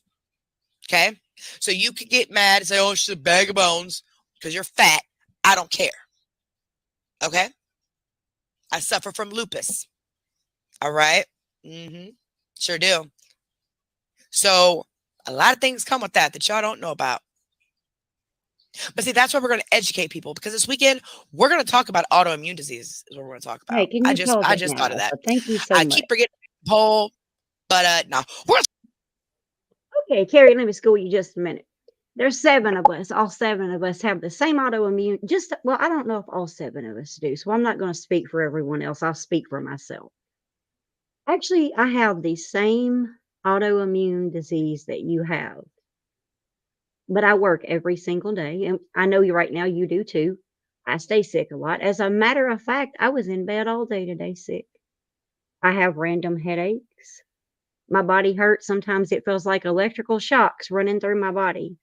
E: Okay? So you could get mad and say, oh, she's a bag of bones because you're fat. I don't care. Okay? I suffer from lupus. All right? Sure do. So a lot of things come with that y'all don't know about. But see, that's why we're going to educate people because this weekend we're going to talk about autoimmune disease is what we're going to talk about.
I: Hey, can you
E: I just thought of that.
I: Thank you so much.
E: I keep forgetting the poll, but no.
I: Okay, Carrie, let me school you just a minute. There's 7 of us. All 7 of us have the same autoimmune. I don't know if all 7 of us do. So I'm not going to speak for everyone else. I'll speak for myself. Actually, I have the same autoimmune disease that you have. But I work every single day. And I know you right now, you do too. I stay sick a lot. As a matter of fact, I was in bed all day today sick. I have random headaches. My body hurts. Sometimes it feels like electrical shocks running through my body.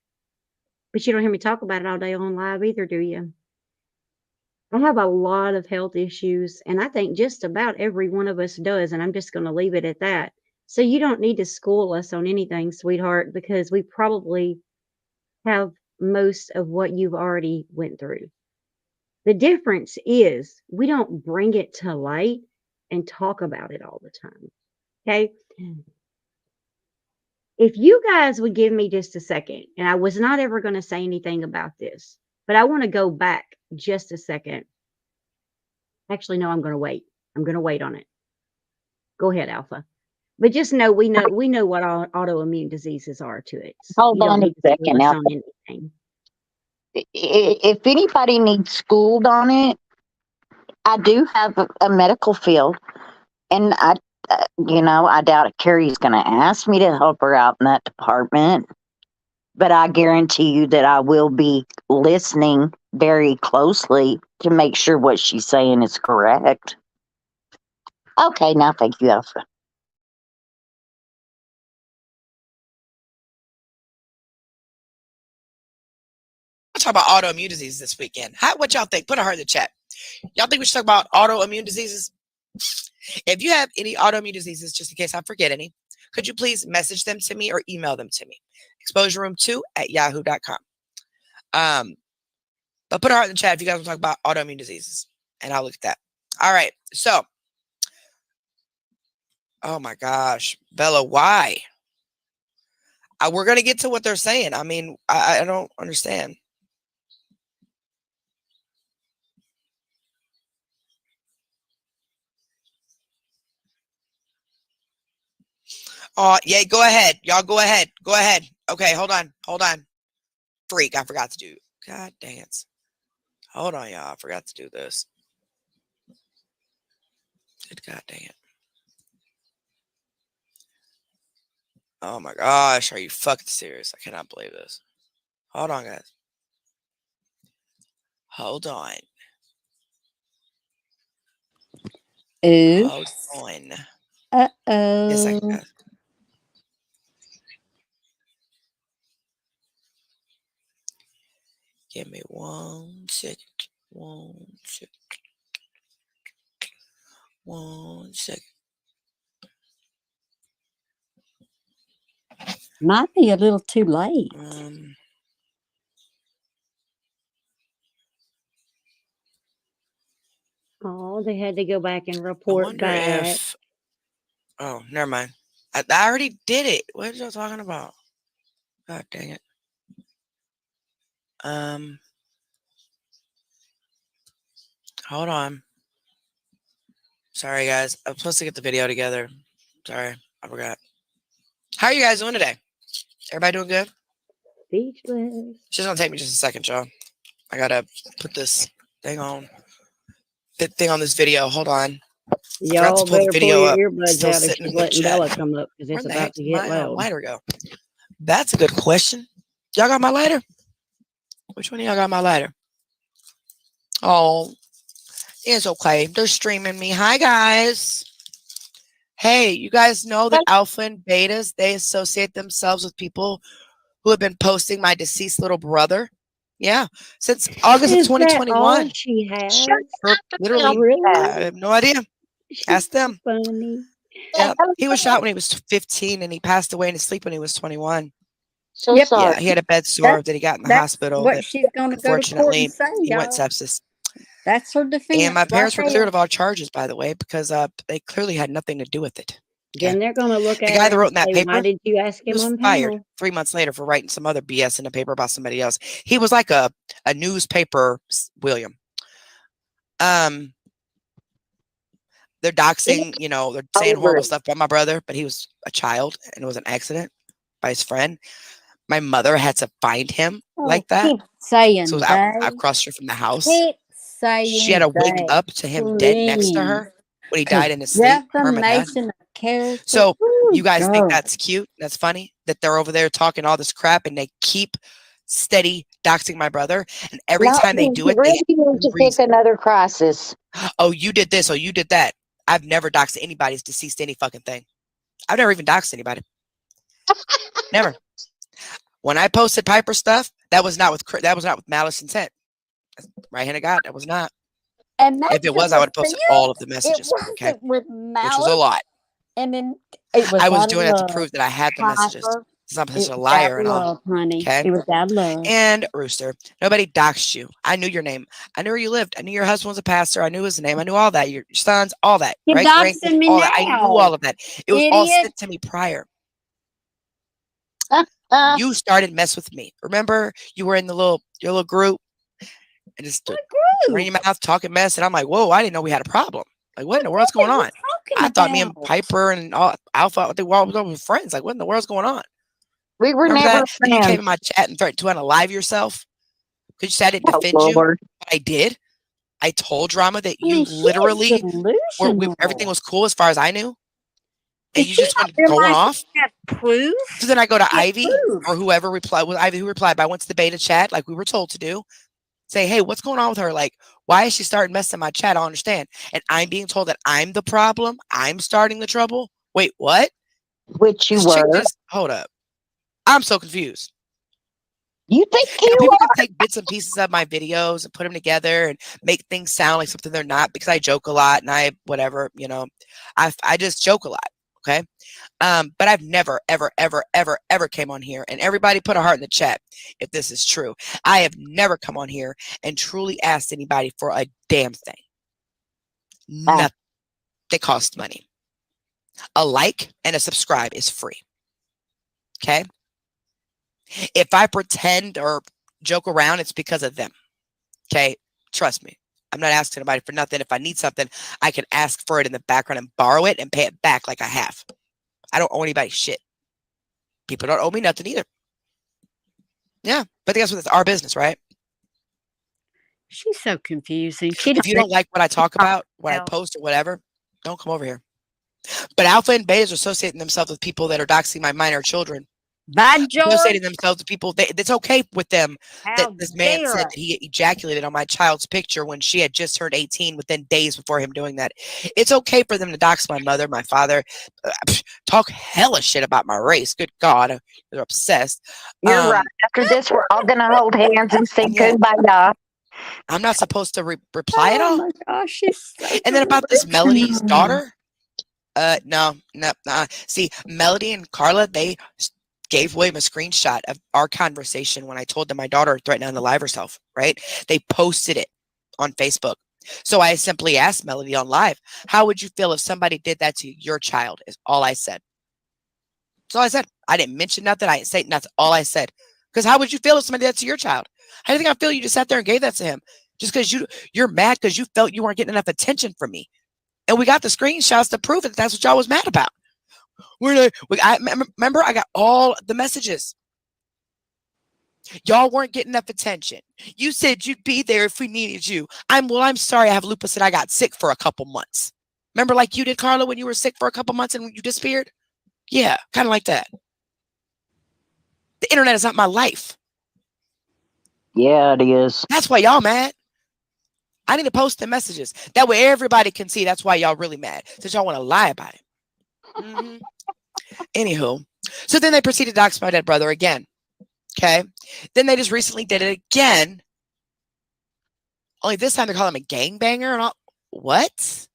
I: But you don't hear me talk about it all day on live either, do you? I have a lot of health issues, and I think just about every one of us does, and I'm just going to leave it at that. So you don't need to school us on anything, sweetheart, because we probably have most of what you've already went through. The difference is we don't bring it to light and talk about it all the time. Okay? If you guys would give me just a second, and I was not ever going to say anything about this, but I want to go back just a second. Actually, no, I'm going to wait. I'm going to wait on it. Go ahead, Alpha. But just know we know what autoimmune diseases are to it.
H: Hold
I: You don't
H: on a
I: need to school
H: second.
I: us
H: Now,
I: on anything.
H: if anybody needs schooled on it, I do have a medical field, and I doubt if Carrie's going to ask me to help her out in that department. But I guarantee you that I will be listening very closely to make sure what she's saying is correct. Okay, now thank you, Elsa.
E: Let's talk about autoimmune diseases this weekend. What y'all think? Put a heart in the chat. Y'all think we should talk about autoimmune diseases? If you have any autoimmune diseases, just in case I forget any, could you please message them to me or email them to me? exposureroom2@yahoo.com. But put a heart in the chat if you guys want to talk about autoimmune diseases, and I'll look at that. All right. So, oh my gosh, Bella, why? We're going to get to what they're saying. I mean, I don't understand. Oh, yeah, go ahead. Y'all go ahead. Go ahead. Okay, hold on. Hold on. Freak, I forgot to do. God dang it. Hold on, y'all. I forgot to do this. Good God dang it. Oh my gosh, are you fucking serious? I cannot believe this. Hold on, guys. Hold on. Hold
F: Oops.
E: on.
F: Uh-oh.
E: Yes, I can. Give me 1 second. 1 second. 1 second.
F: Might be a little too late.
I: Oh, they had to go back and
E: I
I: report
E: wonder
I: back.
E: if. Oh, never mind. I already did it. What are y'all talking about? God dang it. Hold on. Sorry, guys. I'm supposed to get the video together. Sorry, I forgot. How are you guys doing today? Everybody doing good?
I: Speechless.
E: It's just gonna take me just a second, y'all. I gotta put this thing on. The thing on this video. Hold on. I forgot to
I: Y'all
E: pull the
I: better pull
E: video
I: your
E: up.
I: earbuds
E: Still
I: out if
E: sitting
I: she's
E: in the
I: letting
E: chat.
I: Bella come up because
E: Where
I: it's
E: the
I: about
E: heck
I: to
E: did
I: get
E: my
I: loud.
E: lighter go? That's a good question. Y'all got my lighter? Which one of y'all got my lighter? Oh, it's okay. They're streaming me. Hi, guys. Hey, you guys know that alpha and betas, they associate themselves with people who have been posting my deceased little brother. Yeah, since August of
I: Is that all
E: 2021.
I: she has?
E: Literally,
I: Really?
E: I have no idea. Ask them.
I: Funny.
E: Yeah, he was shot when he was 15, and he passed away in his sleep when he was 21.
H: So
F: Yep.
H: sorry.
E: Yeah, he had a bed sore that he got in the
F: That's
E: hospital.
F: what
E: That
F: she's going to go to court and
E: unfortunately
F: say,
E: he went
F: y'all.
E: sepsis.
F: That's her
E: And
F: defense
E: my
F: right
E: parents were cleared
F: there.
E: of all charges, by the way, because they clearly had nothing to do with it.
I: Then they're going to look
E: The
I: at
E: guy
I: her
E: that wrote
I: and
E: in that
I: say, "Why
E: paper,
I: did you ask
E: he
I: him
E: was
I: on
E: fired
I: panel?"
E: 3 months later for writing some other BS in a paper about somebody else. He was like a newspaper William. They're doxing, they're saying horrible stuff about my brother, but he was a child and it was an accident by his friend. My mother had to find him like that.
F: Keep saying
E: So it was
F: they.
E: across her from the house.
F: Keep
E: She had
F: saying
E: to wake
F: they.
E: up to him dead next to
F: Please.
E: her when he
F: 'Cause
E: died in his sleep. Her and my dad.
F: defamation of character.
E: So
F: Ooh,
E: you guys think
F: God.
E: that's cute? That's funny that they're over there talking all this crap and they keep steady doxing my brother, and every
H: No,
E: time they
H: you
E: do it, they
H: really
E: have
H: need
E: a
H: to pick
E: reason.
H: another crisis.
E: Oh, you did this. Oh, you did that. I've never doxed anybody's deceased any fucking thing. I've never even doxed anybody. Never. When I posted Piper stuff, that was not with malice intent. Right-handed God, that was not.
F: And
E: If
F: that's
E: it
F: it
E: was, I
F: was
E: would have
F: for
E: posted
F: you.
E: all of the
F: It
E: messages. Okay,
F: wasn't with
E: which was a
F: malice,
E: lot.
F: and then it was
E: I was
F: out of
E: doing it to
F: love.
E: prove that I had the messages.
F: Piper,
E: Because I'm
F: it
E: such a
F: was out
E: liar
F: of
E: and all.
F: love, honey.
E: Okay.
F: It was out of love.
E: And Rooster, nobody doxed you. I knew your name. I knew where you lived. I knew your husband was a pastor. I knew his name. I knew all that. Your sons, all that.
F: You're
E: Right?
F: doxing me
E: All that. I knew
F: now,
E: all of that. It was all
F: idiot.
E: sent to me prior. You started mess with me. Remember, you were in your little group and just running your mouth, talking mess, and I'm like, whoa, I didn't know we had a problem. Like, what in the world's going on? I thought me and Piper and Alpha, they were all friends. Like, what in the world's going on?
H: We were
E: Remember
H: never
E: that? Then you came
H: friends.
E: in my chat and threatened to unalive yourself because you said I didn't
H: Oh,
E: defend you.
H: Lord.
E: But I did. I told Drama that
F: I
E: you
F: mean, she is
E: literally
F: delusional.
E: everything was cool as far as I knew, and
F: Did
E: you
F: she
E: just
F: not
E: went going
F: realize
E: off.
F: she had proof?
E: So then I go to
F: She had
E: Ivy
F: proof.
E: or whoever replied. Was Ivy who replied? But I went to the beta chat like we were told to do. Say, hey, what's going on with her? Like, why is she starting messing my chat? I don't understand. And I'm being told that I'm the problem. I'm starting the trouble. Wait, what?
H: Which you
E: This chick
H: were.
E: just hold up. I'm so confused.
H: You think
E: You know,
H: you
E: people
H: are?
E: can take bits and pieces of my videos and put them together and make things sound like something they're not because I joke a lot and I whatever, you know, I just joke a lot. Okay. But I've never, ever, ever, ever, ever came on here, and everybody put a heart in the chat if this is true. I have never come on here and truly asked anybody for a damn thing. Nothing. They cost money. A like and a subscribe is free. Okay. If I pretend or joke around, it's because of them. Okay. Trust me. I'm not asking anybody for nothing. If I need something, I can ask for it in the background and borrow it and pay it back like I have. I don't owe anybody shit. People don't owe me nothing either. Yeah, but guess what? It's our business, right?
F: She's so confusing.
E: If you don't like what I talk about, what I post or whatever, don't come over here. But alpha and betas are associating themselves with people that are doxing my minor children.
F: By George,
E: Associating themselves with people. It's okay with them that
F: how
E: this man
F: dare
E: said that he ejaculated on my child's picture when she had just turned 18 within days before him doing that. It's okay for them to dox my mother, my father, talk hella shit about my race. Good God, they're obsessed.
H: You're right. After this, we're all going to hold hands and say
E: And yet-
H: goodbye, y'all.
E: I'm not supposed to reply at
F: Oh
E: all.
F: my gosh, she's so
E: And then about this Melody's
F: delusional.
E: daughter, no. See, Melody and Carla, they gave William a screenshot of our conversation when I told them my daughter threatened to unalive herself, right? They posted it on Facebook. So I simply asked Melody on live, how would you feel if somebody did that to your child? Is all I said. That's all I said. I didn't mention nothing. I didn't say that's all I said. Because how would you feel if somebody did that to your child? How do you think I feel? You just sat there and gave that to him. Just because you're mad because you felt you weren't getting enough attention from me. And we got the screenshots to prove it. That's what y'all was mad about. I remember I got all the messages. Y'all weren't getting enough attention. You said you'd be there if we needed you. I'm sorry I have lupus and I got sick for a couple months. Remember like you did, Carla, when you were sick for a couple months and you disappeared? Yeah, kind of like that. The internet is not my life.
H: Yeah, it is.
E: That's why y'all mad. I need to post the messages. That way everybody can see that's why y'all really mad. Since y'all want to lie about it. Mm-hmm. Anywho, so then they proceeded to dox my dead brother again. Okay. Then they just recently did it again. Only this time they're calling him a gangbanger and all. What?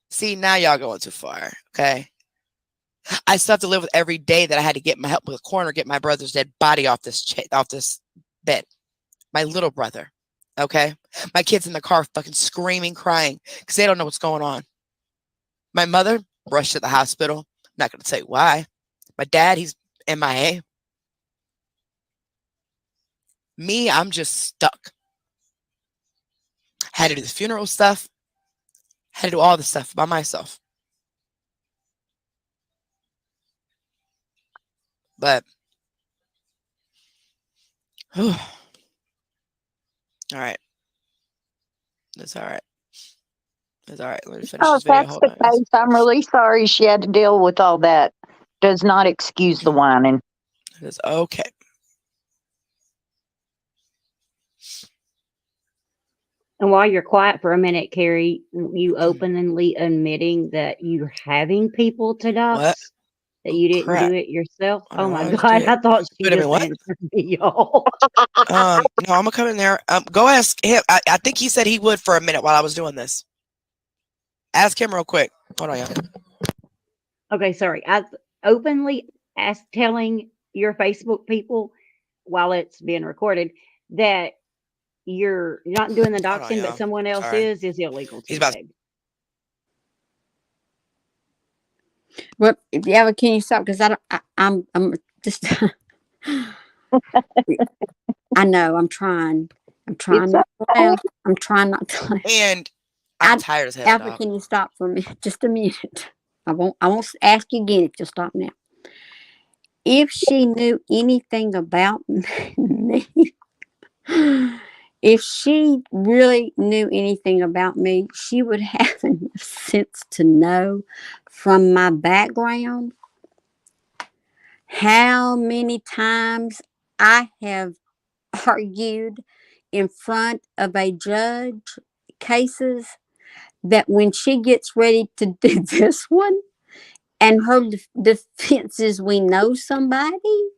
E: See, now y'all going too far. Okay. I still have to live with every day that I had to get my help with a coroner, get my brother's dead body off this bed. My little brother. Okay. My kids in the car fucking screaming, crying because they don't know what's going on. My mother rushed to the hospital. I'm not going to tell you why. My dad, he's MIA. Me, I'm just stuck. Had to do the funeral stuff. Had to do all the stuff by myself. But, all right. That's all right. That's all right. Let me finish
H: Oh,
E: this
H: if
E: video.
H: that's
E: Hold
H: the
E: on, guys.
H: case, I'm really sorry she had to deal with all that. Does not excuse the whining.
E: It's okay.
I: And while you're quiet for a minute, Carrie, you openly admitting that you're having people to
E: What?
I: dox, that you didn't
E: Crap.
I: do it yourself.
E: I don't
I: Oh
E: know.
I: my
E: I just
I: God,
E: did.
I: I thought she
E: Wait a minute.
I: just
E: What?
I: answered me, y'all.
E: No, I'm gonna come in there. Go ask him. I think he said he would for a minute while I was doing this. Ask him real quick. Hold on, y'all.
I: Okay, sorry. I openly telling your Facebook people while it's being recorded that you're not doing the
E: Hold on,
I: doxing, but
E: y'all.
I: someone else
E: Sorry.
I: is illegal
E: He's
I: too,
E: about.
I: babe.
F: Well, yeah, but can you stop? Because I'm just. I know. I'm trying. I'm trying
H: It's
F: not to laugh. I'm trying not to laugh.
E: And I'm tired as hell,
F: Alpha,
E: dog.
F: can you stop for me? Just a minute. I won't ask you again if you'll stop now. If she knew anything about me, if she really knew anything about me, she would have enough sense to know from my background how many times I have argued in front of a judge cases that when she gets ready to do this one and her defense is we know somebody,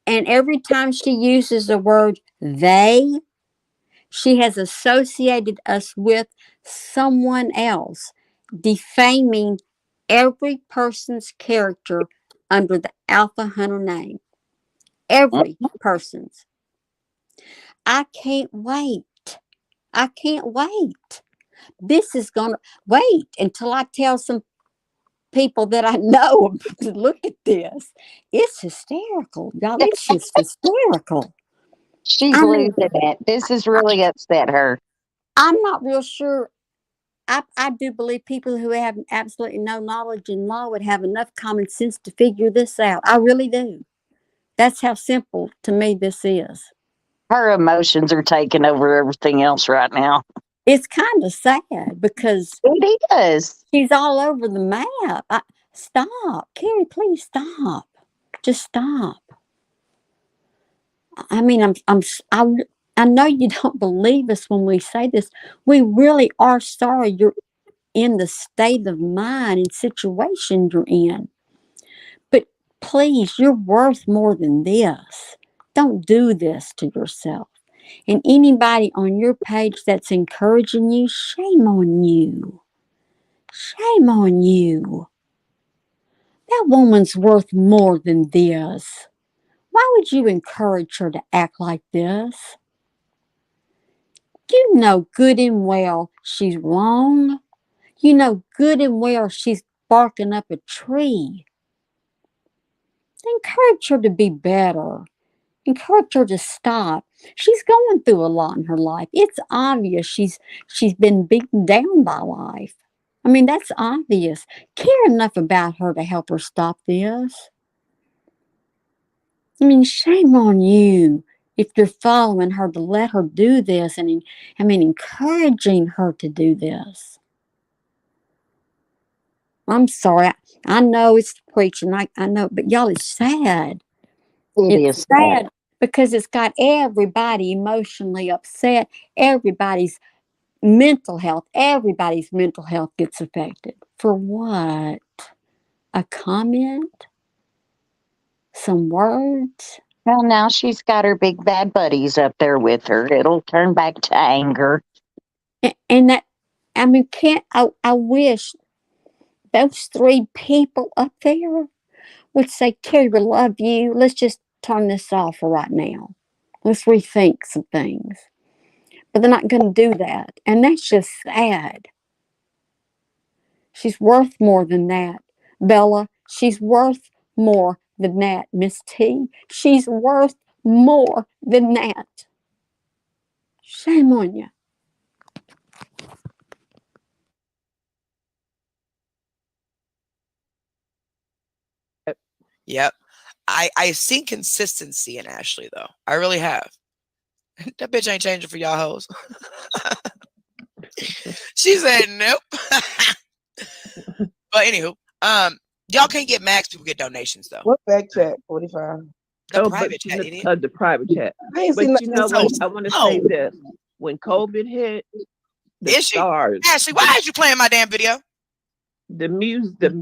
F: and every time she uses the word they, she has associated us with someone else, defaming every person's character under the Alpha Hunter name. Every person's. I can't wait. I can't wait. This is going to wait until I tell some people that I know to look at this. It's hysterical, y'all. It's just hysterical.
H: She's
F: I mean,
H: losing it. This has really upset her.
F: I'm not real sure. I do believe people who have absolutely no knowledge in law would have enough common sense to figure this out. I really do. That's how simple to me this is.
H: Her emotions are taking over everything else right now.
F: It's kind of sad because
H: It is.
F: she's all over the map. Stop, Carrie, please stop. Just stop. I mean, I know you don't believe us when we say this. We really are sorry you're in the state of mind and situation you're in. But please, you're worth more than this. Don't do this to yourself. And anybody on your page that's encouraging you, shame on you. Shame on you. That woman's worth more than this. Why would you encourage her to act like this? You know good and well she's wrong. You know good and well she's barking up a tree. Encourage her to be better. Encourage her to stop. She's going through a lot in her life. It's obvious she's been beaten down by life. I mean, that's obvious. Care enough about her to help her stop this. I mean, shame on you if you're following her to let her do this and encouraging her to do this. I'm sorry. I know it's preaching. I know, but y'all, it's sad.
H: It
F: It's
H: is
F: sad because it's got everybody emotionally upset. Everybody's everybody's mental health gets affected. For what? A comment? Some words?
H: Well, now she's got her big bad buddies up there with her. It'll turn back to anger.
F: And that, I mean, I wish those three people up there would say, Carrie, we love you. Let's just turn this off for right now. Let's rethink some things. But they're not going to do that. And that's just sad. She's worth more than that. Bella, she's worth more than that. Miss T, she's worth more than that. Shame on you.
E: Yep. I've seen consistency in Ashley though. I really have. That bitch ain't changing for y'all hoes. She said nope. But anywho, y'all can't get max, people get donations though.
J: What back chat? 45.
E: The private chat, idiot.
J: The private chat.
A: I ain't
J: But
A: seen
J: you know
A: nothing.
J: what? I want to say this. When COVID hit, the
E: Is she?
J: stars,
E: Ashley, why is you playing my damn video?
J: the music, the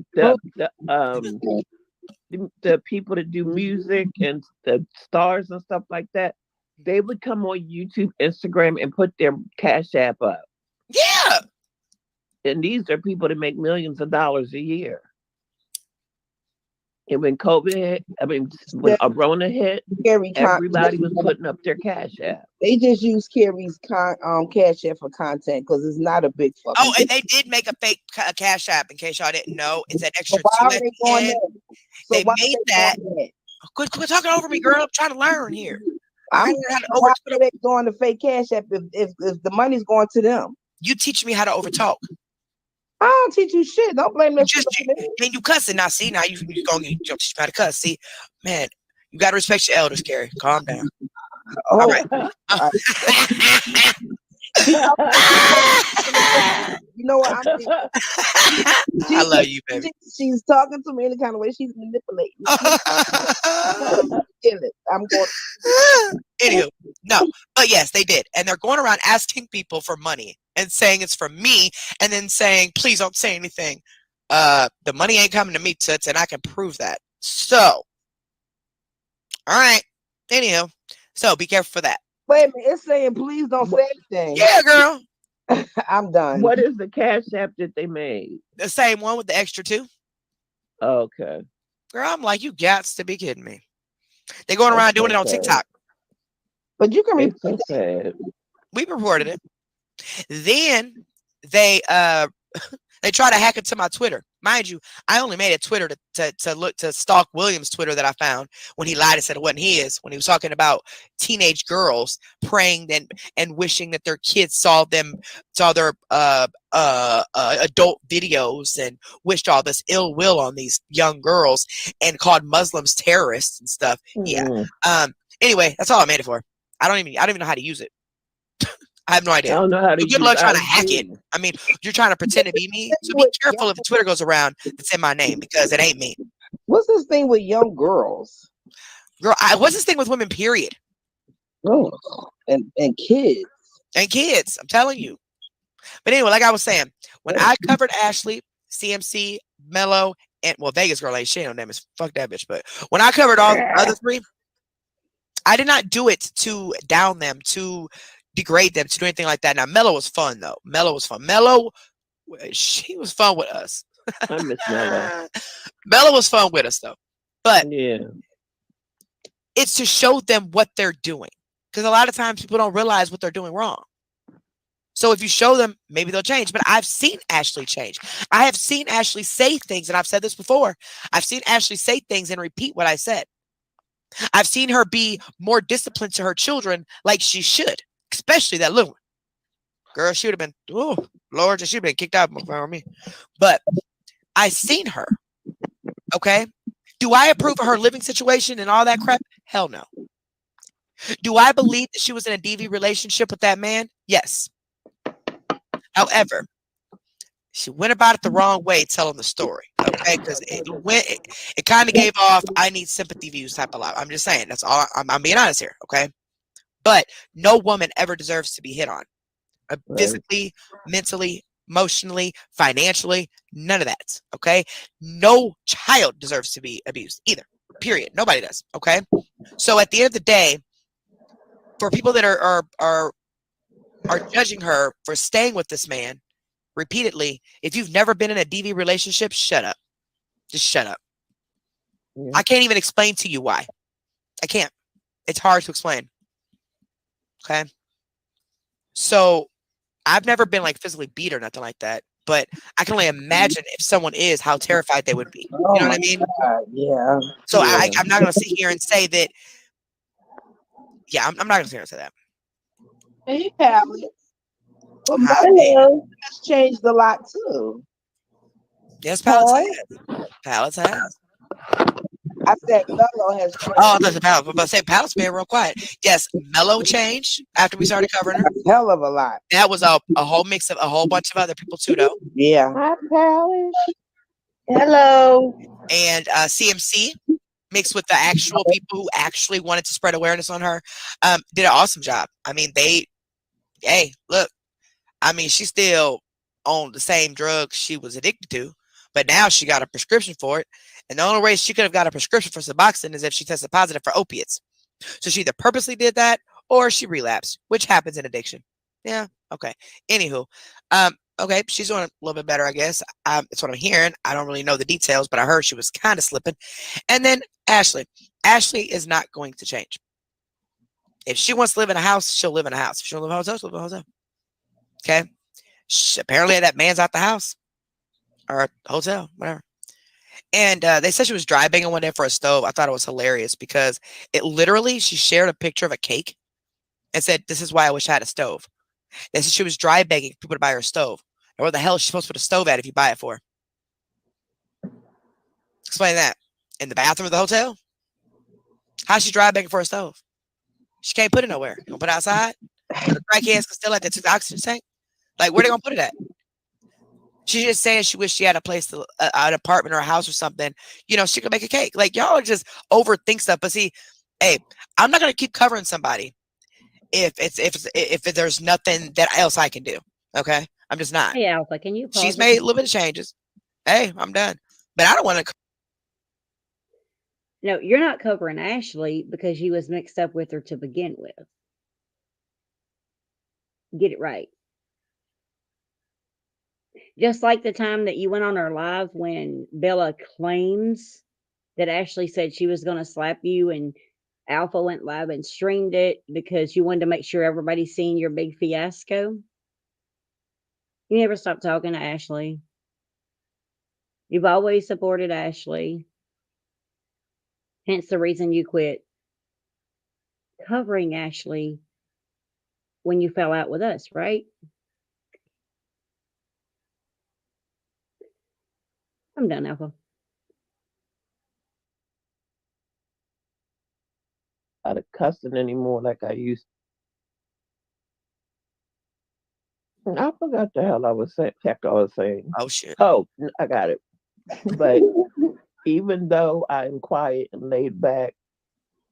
J: people that do music and the stars and stuff like that, they would come on YouTube, Instagram, and put their Cash App up.
E: Yeah.
J: And these are people that make millions of dollars a year. And when COVID hit, when Rona hit, everybody was putting up their Cash App.
A: They just use Carrie's Cash App for content because it's not a big fucking.
E: Oh, and they did make a fake Cash App. In case y'all didn't know, it's an extra
A: why
E: two
A: are
E: at
A: they
E: the
A: going
E: end.
A: there?
E: They made that. Quit talking over me, girl. I'm trying to learn here.
A: Why are they doing the fake Cash App if the money's going to them?
E: You teach me how to overtalk.
A: I don't teach you shit. Don't blame that.
E: And you cussing now. See, now you gonna teach me how to cuss. See, man, you gotta respect your elders, Carrie. Calm down. All right.
A: You know what?
E: I love you, baby.
A: She's talking to me in the kind of way she's manipulating. I'm going.
E: Anywho, no, but yes, they did, and they're going around asking people for money and saying it's from me, and then saying, "Please don't say anything. The money ain't coming to me, toots, and I can prove that." So, all right. Anywho, so be careful for that.
A: Wait a minute, it's saying please don't say anything.
E: Yeah, girl.
A: I'm done.
J: What is the Cash App that they made?
E: The same one with the extra two.
J: Okay.
E: Girl, I'm like, you gots to be kidding me. They're going around doing it on TikTok.
A: But you can
J: report it.
E: We reported it. Then they try to hack into my Twitter. Mind you, I only made a Twitter to stalk William's Twitter that I found when he lied and said it wasn't his, when he was talking about teenage girls praying and wishing that their kids saw their adult videos and wished all this ill will on these young girls and called Muslims terrorists and stuff. Yeah. Anyway, that's all I made it for. I don't even know how to use it. I have no idea.
J: I don't know how to
E: good luck trying to hack it. I mean, you're trying to pretend to be me. So be careful if the Twitter goes around that's in my name, because it ain't me.
A: What's this thing with young girls?
E: Girl, what's this thing with women, period?
A: Oh, and kids.
E: And kids, I'm telling you. But anyway, like I was saying, when I covered Ashley, CMC, Mello, and Vegas girl ain't shit on them. It's fuck that bitch. But when I covered all the other three, I did not do it to down them, to degrade them, to do anything like that. Now, Mello was fun, though. Mello was fun. Mello, she was fun with us.
J: I miss Mello.
E: Mello was fun with us, though. But
J: yeah,
E: it's to show them what they're doing. Because a lot of times people don't realize what they're doing wrong. So if you show them, maybe they'll change. But I've seen Ashley change. I have seen Ashley say things, and I've said this before. I've seen Ashley say things and repeat what I said. I've seen her be more disciplined to her children like she should. Especially that little one. Girl, she would have been, oh, Lord, she'd have been kicked out before me. But I seen her. Okay? Do I approve of her living situation and all that crap? Hell no. Do I believe that she was in a DV relationship with that man? Yes. However, she went about it the wrong way telling the story. Okay? Because it kind of gave off, I need sympathy views type of life. I'm just saying. That's all. I'm being honest here. Okay? But no woman ever deserves to be hit on. Physically, mentally, emotionally, financially, none of that. Okay? No child deserves to be abused either. Period. Nobody does. Okay? So at the end of the day, for people that are judging her for staying with this man repeatedly, if you've never been in a DV relationship, shut up. Just shut up. Yeah. I can't even explain to you why. I can't. It's hard to explain. Okay. So I've never been like physically beat or nothing like that, but I can only imagine if someone is, how terrified they would be. You know what I mean?
A: God, yeah.
E: So
A: yeah.
E: I'm not going to sit here and say that. Yeah, I'm not going to sit here and say that.
A: Hey, Pally. Well, Mello has changed a lot too.
E: Yes, Pallets has. Pallets has.
A: I said Mello has changed.
E: Oh, that's a Pallets. But I say Pallets being real quiet. Yes, Mello changed after we started covering her.
A: Hell of a lot.
E: That was a whole mix of a whole bunch of other people too, though.
A: Yeah. Hi, Pallets. Hello.
E: And CMC mixed with the actual people who actually wanted to spread awareness on her, did an awesome job. I mean, hey, look, I mean, she still on the same drugs she was addicted to, but now she got a prescription for it. And the only way she could have got a prescription for Suboxone is if she tested positive for opiates. So she either purposely did that or she relapsed, which happens in addiction. Yeah, okay. Anywho, okay, she's doing a little bit better, I guess. That's what I'm hearing. I don't really know the details, but I heard she was kind of slipping. And then Ashley. Ashley is not going to change. If she wants to live in a house, she'll live in a house. If she wants to live in a hotel, she'll live in a hotel. Okay? Apparently that man's out the house or hotel, whatever. And they said she was dry banging one day for a stove. I thought it was hilarious because it literally, she shared a picture of a cake and said, "This is why I wish I had a stove." They said she was dry begging people to buy her a stove. Now, where the hell is she supposed to put a stove at if you buy it for her? Explain that. In the bathroom of the hotel? How's she dry begging for a stove? She can't put it nowhere. You gonna put it outside? The crackheads can still at the oxygen tank? Like, where they gonna put it at? She's just saying she wished she had a place, to an apartment or a house or something. You know, she could make a cake. Like, y'all just overthink stuff. But see, hey, I'm not gonna keep covering somebody if there's nothing that else I can do. Okay, I'm just not.
I: Hey, Alpha, can you pause
E: She's
I: it?
E: made a little bit of changes. Hey, I'm done. But I don't want to.
I: No, you're not covering Ashley because you was mixed up with her to begin with. Get it right. Just like the time that you went on our live when Bella claims that Ashley said she was going to slap you, and Alpha went live and streamed it because you wanted to make sure everybody's seeing your big fiasco. You never stopped talking to Ashley. You've always supported Ashley. Hence the reason you quit covering Ashley when you fell out with us, right? I'm done, Alpha.
J: Out of cussing anymore like I used. I forgot the hell I was saying. Heck, I was saying.
E: Oh shit.
J: Oh, I got it. But even though I'm quiet and laid back,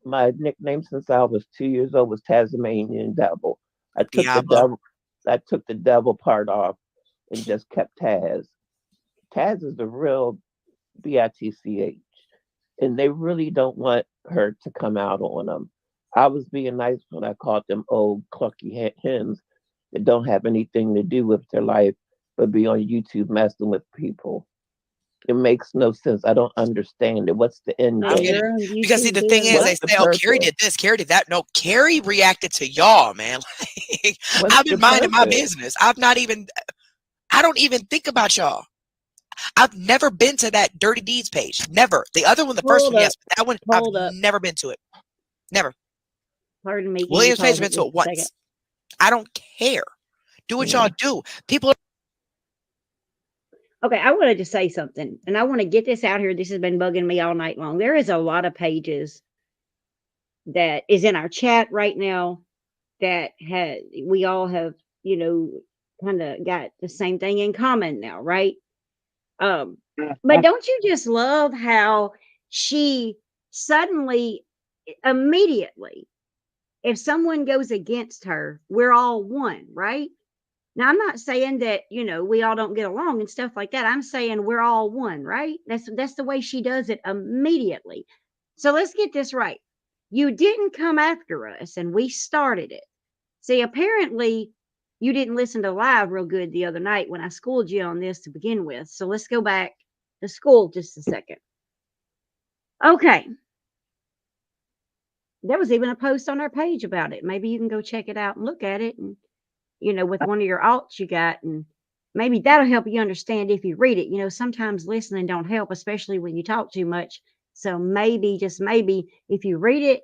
J: my nickname since I was 2 years old was Tasmanian Devil. I took the
E: Diablo.
J: devil. I took the devil part off and just kept Taz. Taz is the real bitch, and they really don't want her to come out on them. I was being nice when I called them old clucky hens that don't have anything to do with their life but be on YouTube messing with people. It makes no sense. I don't understand it. What's the end
E: I
I: No,
E: get
J: game?
E: it.
I: you're on
E: Because see,
I: YouTube
E: the thing
I: doing
E: is,
I: what?
E: they
J: What's the
E: say, "Oh, Carrie
J: purpose?
E: did this, Carrie did that." No, Carrie reacted to y'all, man. Like,
J: What's
E: I've
J: the
E: been minding my
J: purpose?
E: business. I don't even think about y'all. I've never been to that Dirty Deeds page. Never. The other one, the first
I: Hold
E: one,
I: up.
E: yes, but that one,
I: Hold
E: I've
I: up.
E: never been to it. Never.
I: Pardon me. Can you
E: Williams page,
I: pause
E: I've been
I: it
E: to
I: just
E: it
I: a second?
E: once. I don't care. Do what y'all do. People.
I: Okay, I wanted to say something, and I want to get this out here. This has been bugging me all night long. There is a lot of pages that is in our chat right now that we all have, kind of got the same thing in common now, right? But don't you just love how she suddenly, immediately, if someone goes against her, we're all one, right? Now, I'm not saying that, we all don't get along and stuff like that. I'm saying we're all one, right? That's the way she does it immediately. So let's get this right. You didn't come after us and we started it. See, apparently you didn't listen to live real good the other night when I schooled you on this to begin with. So let's go back to school just a second. Okay. There was even a post on our page about it. Maybe you can go check it out and look at it, and with one of your alts you got, and maybe that'll help you understand if you read it. Sometimes listening don't help, especially when you talk too much. So maybe, just maybe, if you read it,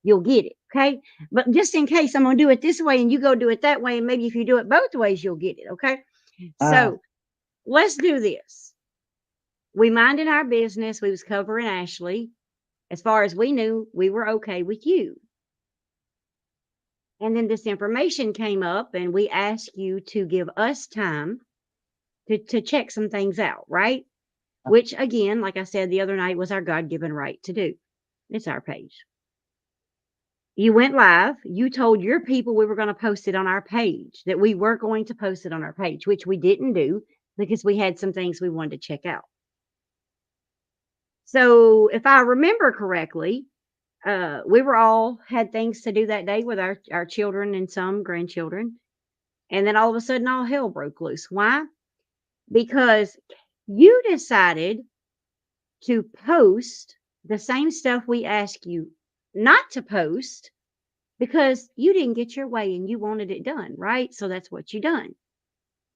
I: you'll get it. Okay. But just in case, I'm going to do it this way and you go do it that way. And maybe if you do it both ways, you'll get it. Okay. So let's do this. We minded our business. We was covering Ashley. As far as we knew, we were okay with you. And then this information came up and we asked you to give us time to check some things out, right? Which again, like I said the other night, was our God-given right to do. It's our page. You went live. You told your people we were going to post it on our page, that we were going to post it on our page, which we didn't do because we had some things we wanted to check out. So if I remember correctly, we were all had things to do that day with our children and some grandchildren. And then all of a sudden, all hell broke loose. Why? Because you decided to post the same stuff we asked you not to post because you didn't get your way and you wanted it done, right? So that's what you done.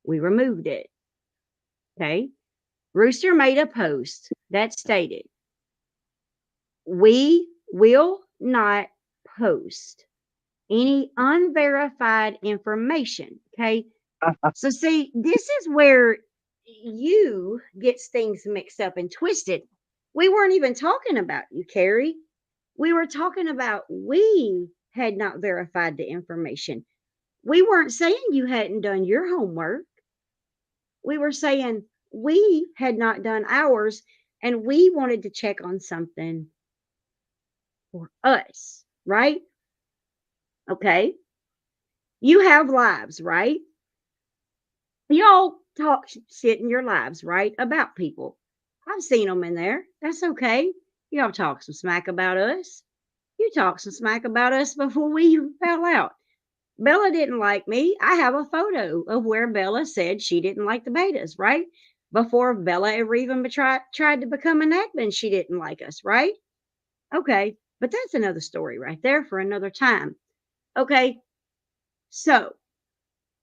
I: We removed it. Okay. Rooster made a post that stated, we will not post any unverified information. Okay. So see, this is where you gets things mixed up and twisted. We weren't even talking about you, Carrie. We were talking about we had not verified the information. We weren't saying you hadn't done your homework. We were saying we had not done ours and we wanted to check on something for us, right? Okay. You have lives, right? Y'all talk shit in your lives, right? About people. I've seen them in there. That's okay. Y'all talk some smack about us. You talked some smack about us before we fell out. Bella didn't like me. I have a photo of where Bella said she didn't like the betas, right? Before Bella ever even tried to become an admin, she didn't like us, right? Okay, but that's another story right there for another time. Okay, so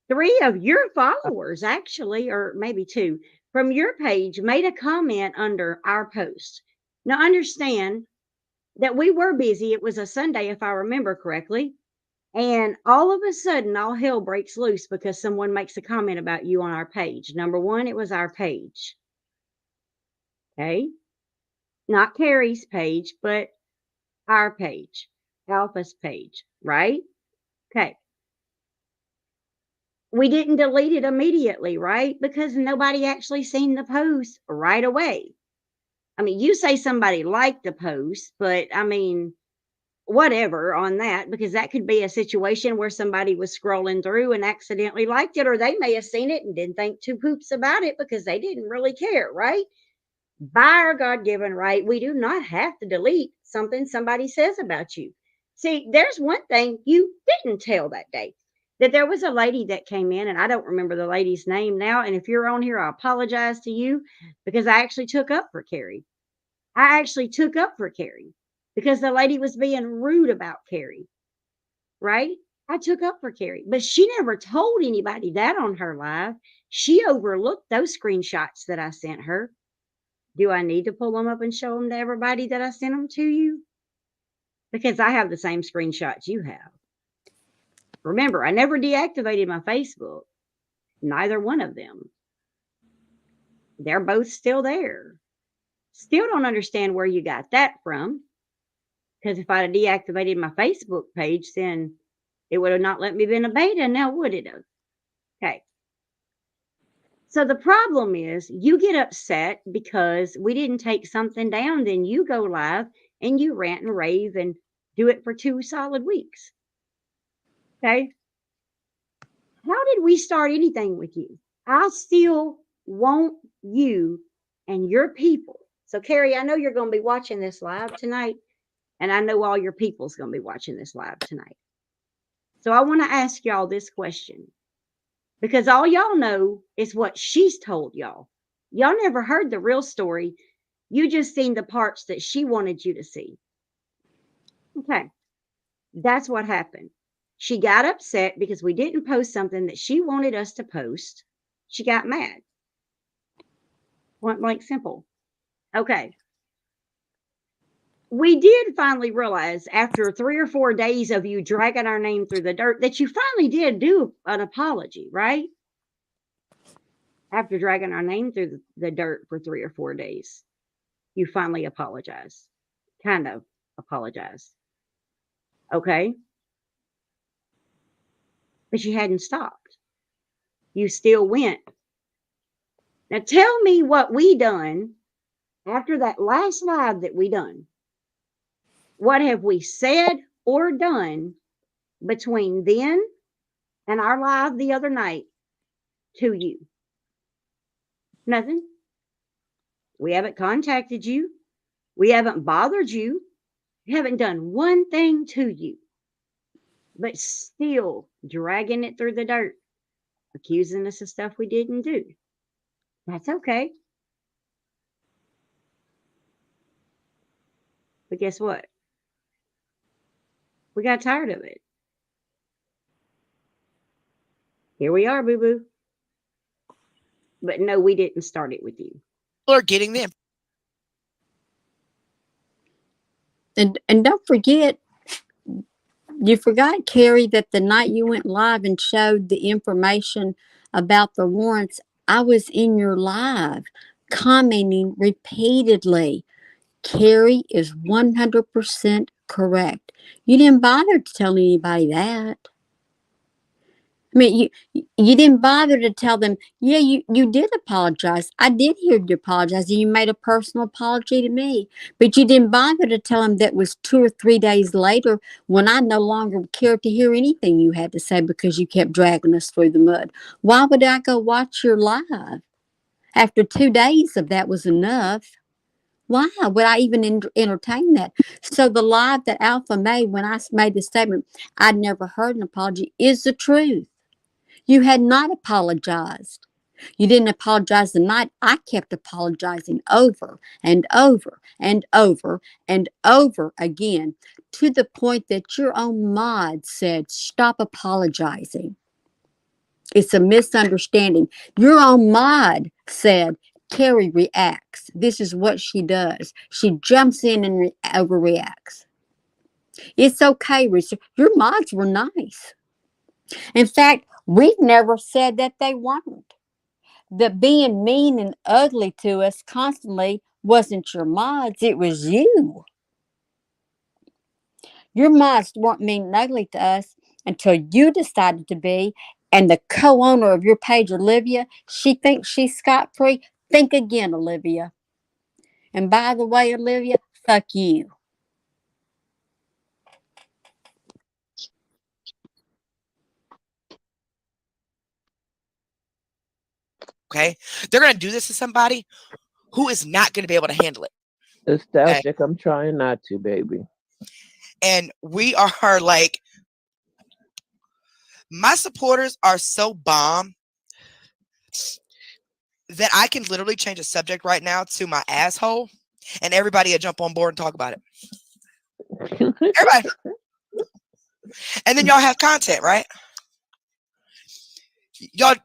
I: 3 of your followers, actually, or maybe 2, from your page made a comment under our post. Now, understand that we were busy. It was a Sunday, if I remember correctly. And all of a sudden, all hell breaks loose because someone makes a comment about you on our page. Number one, it was our page. Okay. Not Carrie's page, but our page, Alpha's page, right? Okay. We didn't delete it immediately, right? Because nobody actually seen the post right away. I mean, you say somebody liked the post, but I mean, whatever on that, because that could be a situation where somebody was scrolling through and accidentally liked it, or they may have seen it and didn't think two poops about it because they didn't really care, right? By our God-given right, we do not have to delete something somebody says about you. See, there's one thing you didn't tell that day, that there was a lady that came in, and I don't remember the lady's name now, and if you're on here, I apologize to you because I actually took up for Carrie. Because the lady was being rude about Carrie, right? I took up for Carrie, but she never told anybody that on her live. She overlooked those screenshots that I sent her. Do I need to pull them up and show them to everybody that I sent them to you? Because I have the same screenshots you have. Remember, I never deactivated my Facebook. Neither one of them. They're both still there. Still don't understand where you got that from. Because if I'd have deactivated my Facebook page, then it would have not let me be in a beta now, would it have? Okay. So the problem is you get upset because we didn't take something down. Then you go live and you rant and rave and do it for 2 solid weeks. Okay. How did we start anything with you? I still want you and your people. So, Carrie, I know you're going to be watching this live tonight, and I know all your people's going to be watching this live tonight. So, I want to ask y'all this question because all y'all know is what she's told y'all. Y'all never heard the real story. You just seen the parts that she wanted you to see. Okay. That's what happened. She got upset because we didn't post something that she wanted us to post. She got mad. Point blank simple. Okay. We did finally realize after 3 or 4 days of you dragging our name through the dirt that you finally did do an apology, right? After dragging our name through the dirt for 3 or 4 days, you finally apologized. Kind of apologized. Okay. But you hadn't stopped. You still went. Now tell me what we done after that last live that we done. What have we said or done between then and our live the other night to you? Nothing. We haven't contacted you. We haven't bothered you. We haven't done one thing to you, but still dragging it through the dirt, accusing us of stuff we didn't do. That's okay. But guess what? We got tired of it. Here we are, boo boo. But no, we didn't start it with you.
E: People are getting them.
F: And don't forget, you forgot, Carrie, that the night you went live and showed the information about the warrants, I was in your live commenting repeatedly. Carrie is 100% correct. You didn't bother to tell anybody that. I mean, you didn't bother to tell them, yeah, you did apologize. I did hear you apologize, and you made a personal apology to me. But you didn't bother to tell them that was 2 or 3 days later when I no longer cared to hear anything you had to say because you kept dragging us through the mud. Why would I go watch your live? After 2 days of that was enough. Why would I even entertain that? So the live that Alpha made when I made the statement, I'd never heard an apology, is the truth. You had not apologized. You didn't apologize the night. I kept apologizing over and over and over and over again to the point that your own mod said, stop apologizing. It's a misunderstanding. Your own mod said, Carrie reacts. This is what she does. She jumps in and overreacts. It's okay, Richard. Your mods were nice. In fact, we've never said that they weren't. The being mean and ugly to us constantly wasn't your mods, it was you. Your mods weren't mean and ugly to us until you decided to be. And the co-owner of your page, Olivia, she thinks she's scot-free. Think again, Olivia. And by the way, Olivia, fuck you.
E: Okay, they're going to do this to somebody who is not going to be able to handle it.
J: Nostalgic. Okay. I'm trying not to, baby.
E: And we are like, my supporters are so bomb that I can literally change a subject right now to my asshole, and everybody will jump on board and talk about it. Everybody. And then y'all have content, right? Y'all.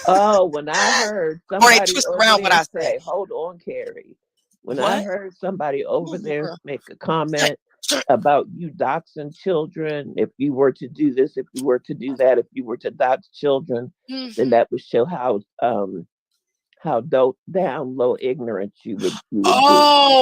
J: Oh, when I heard somebody
E: twist around what I
J: say, hold on, Carrie. When I heard somebody over there make a comment about you doxing children, if you were to do this, if you were to do that, if you were to dox children, then that would show how down low ignorant you would
E: be.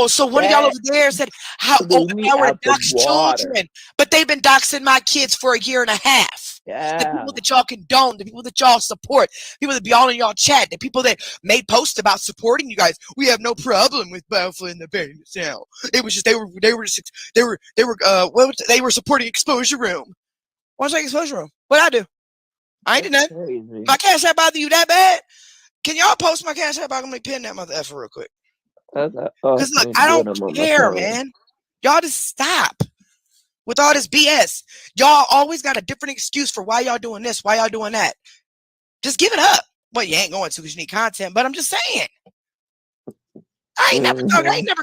E: So one of y'all over there said how I would dox children, but they've been doxing my kids for a year and a half. Yeah. The people that y'all condone, the people that y'all support, people that be all in y'all chat, the people that made posts about supporting you guys. We have no problem with Battlefield in the Band Sound. It was just they were supporting Exposure Room. What's like Exposure Room? What I do? I ain't did nothing. My cash app bother you that bad? Can y'all post my cash app? I'm gonna pin that mother effer real quick. Because look, I don't care, man. Y'all just stop with all this BS. Y'all always got a different excuse for why y'all doing this, why y'all doing that. Just give it up. Well, you ain't going to because you need content, but I'm just saying. I ain't never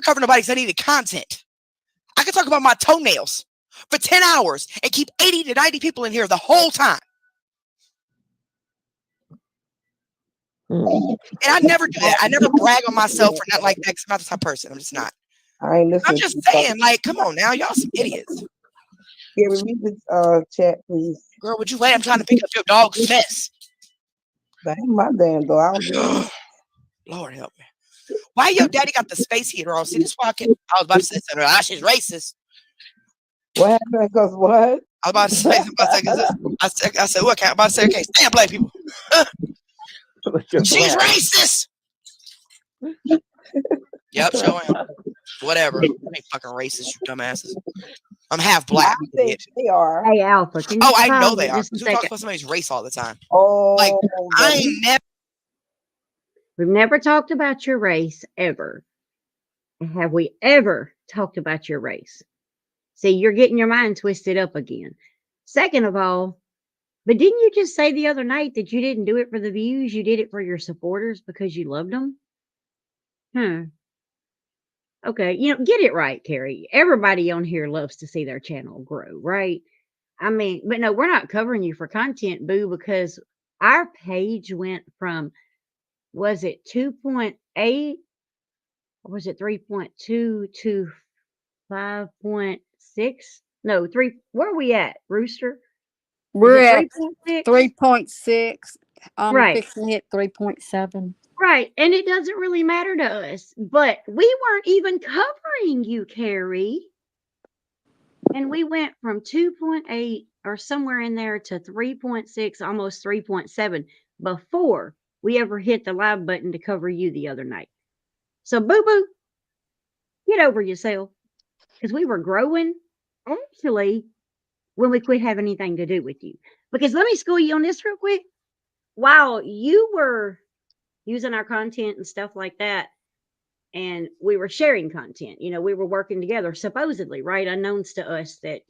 E: covered nobody because I needed content. I could talk about my toenails for 10 hours and keep 80 to 90 people in here the whole time. And I never do that. I never brag on myself or nothing like that because I'm not the type of person. I'm just not. I'm just saying, like, come on now. Y'all some idiots.
K: Yeah, read the chat, please.
E: Girl, would you wait? I'm trying to pick up your dog's mess.
K: That ain't my damn dog.
E: Lord help me. Why your daddy got the space heater on? See, this is why I was about to say something. She's racist.
K: What happened? Because what?
E: I was about to say, I said, what? I'm about to say, okay, stand black people. She's racist. Yep, show him. Whatever. I ain't fucking racist, you dumbasses. I'm half black.
K: I think they are.
I: Hey, Alpha, can you
E: Oh, I know
I: pause
E: they
I: it
E: are.
I: just a
E: Who talks
I: second?
E: about somebody's race all the time?
K: Oh,
E: I ain't never.
I: We've never talked about your race ever. Have we ever talked about your race? See, you're getting your mind twisted up again. Second of all, but didn't you just say the other night that you didn't do it for the views? You did it for your supporters because you loved them? Okay, get it right, Carrie. Everybody on here loves to see their channel grow, right? I mean, but no, we're not covering you for content, boo, because our page went from, was it 2.8 or was it 3.2 to 5.6? No, 3. Where are we at, Rooster?
F: We're
I: Is
F: at
I: it 3.6?
F: 3.6. I'm
I: Right.
F: fixing to hit 3.7.
I: Right. And it doesn't really matter to us, but we weren't even covering you, Carrie. And we went from 2.8 or somewhere in there to 3.6, almost 3.7 before we ever hit the live button to cover you the other night. So, boo boo, get over yourself because we were growing actually when we quit having anything to do with you. Because let me school you on this real quick. While you were using our content and stuff like that, and we were sharing content, we were working together, supposedly, right? Unknowns to us that,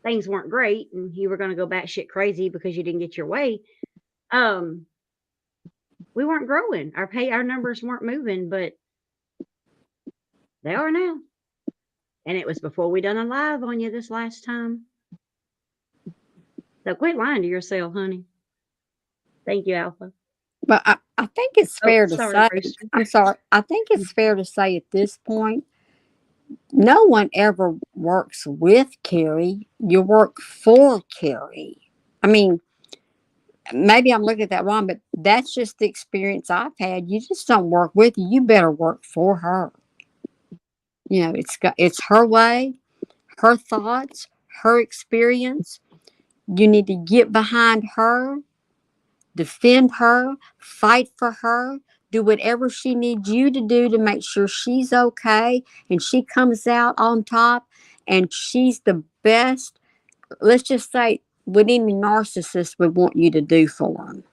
I: things weren't great and you were going to go batshit crazy because you didn't get your way. We weren't growing. Our numbers weren't moving, but they are now. And it was before we done a live on you this last time. So quit lying to yourself, honey. Thank you, Alpha.
F: But I think it's fair to
I: sorry,
F: say,
I: Rooster.
F: I'm sorry, I think it's fair to say at this point, no one ever works with Carrie. You work for Carrie. I mean, maybe I'm looking at that wrong, but that's just the experience I've had. You just don't work with you. You better work for her. It's her way, her thoughts, her experience. You need to get behind her, defend her, fight for her, do whatever she needs you to do to make sure she's okay and she comes out on top and she's the best. Let's just say what any narcissist would want you to do for them.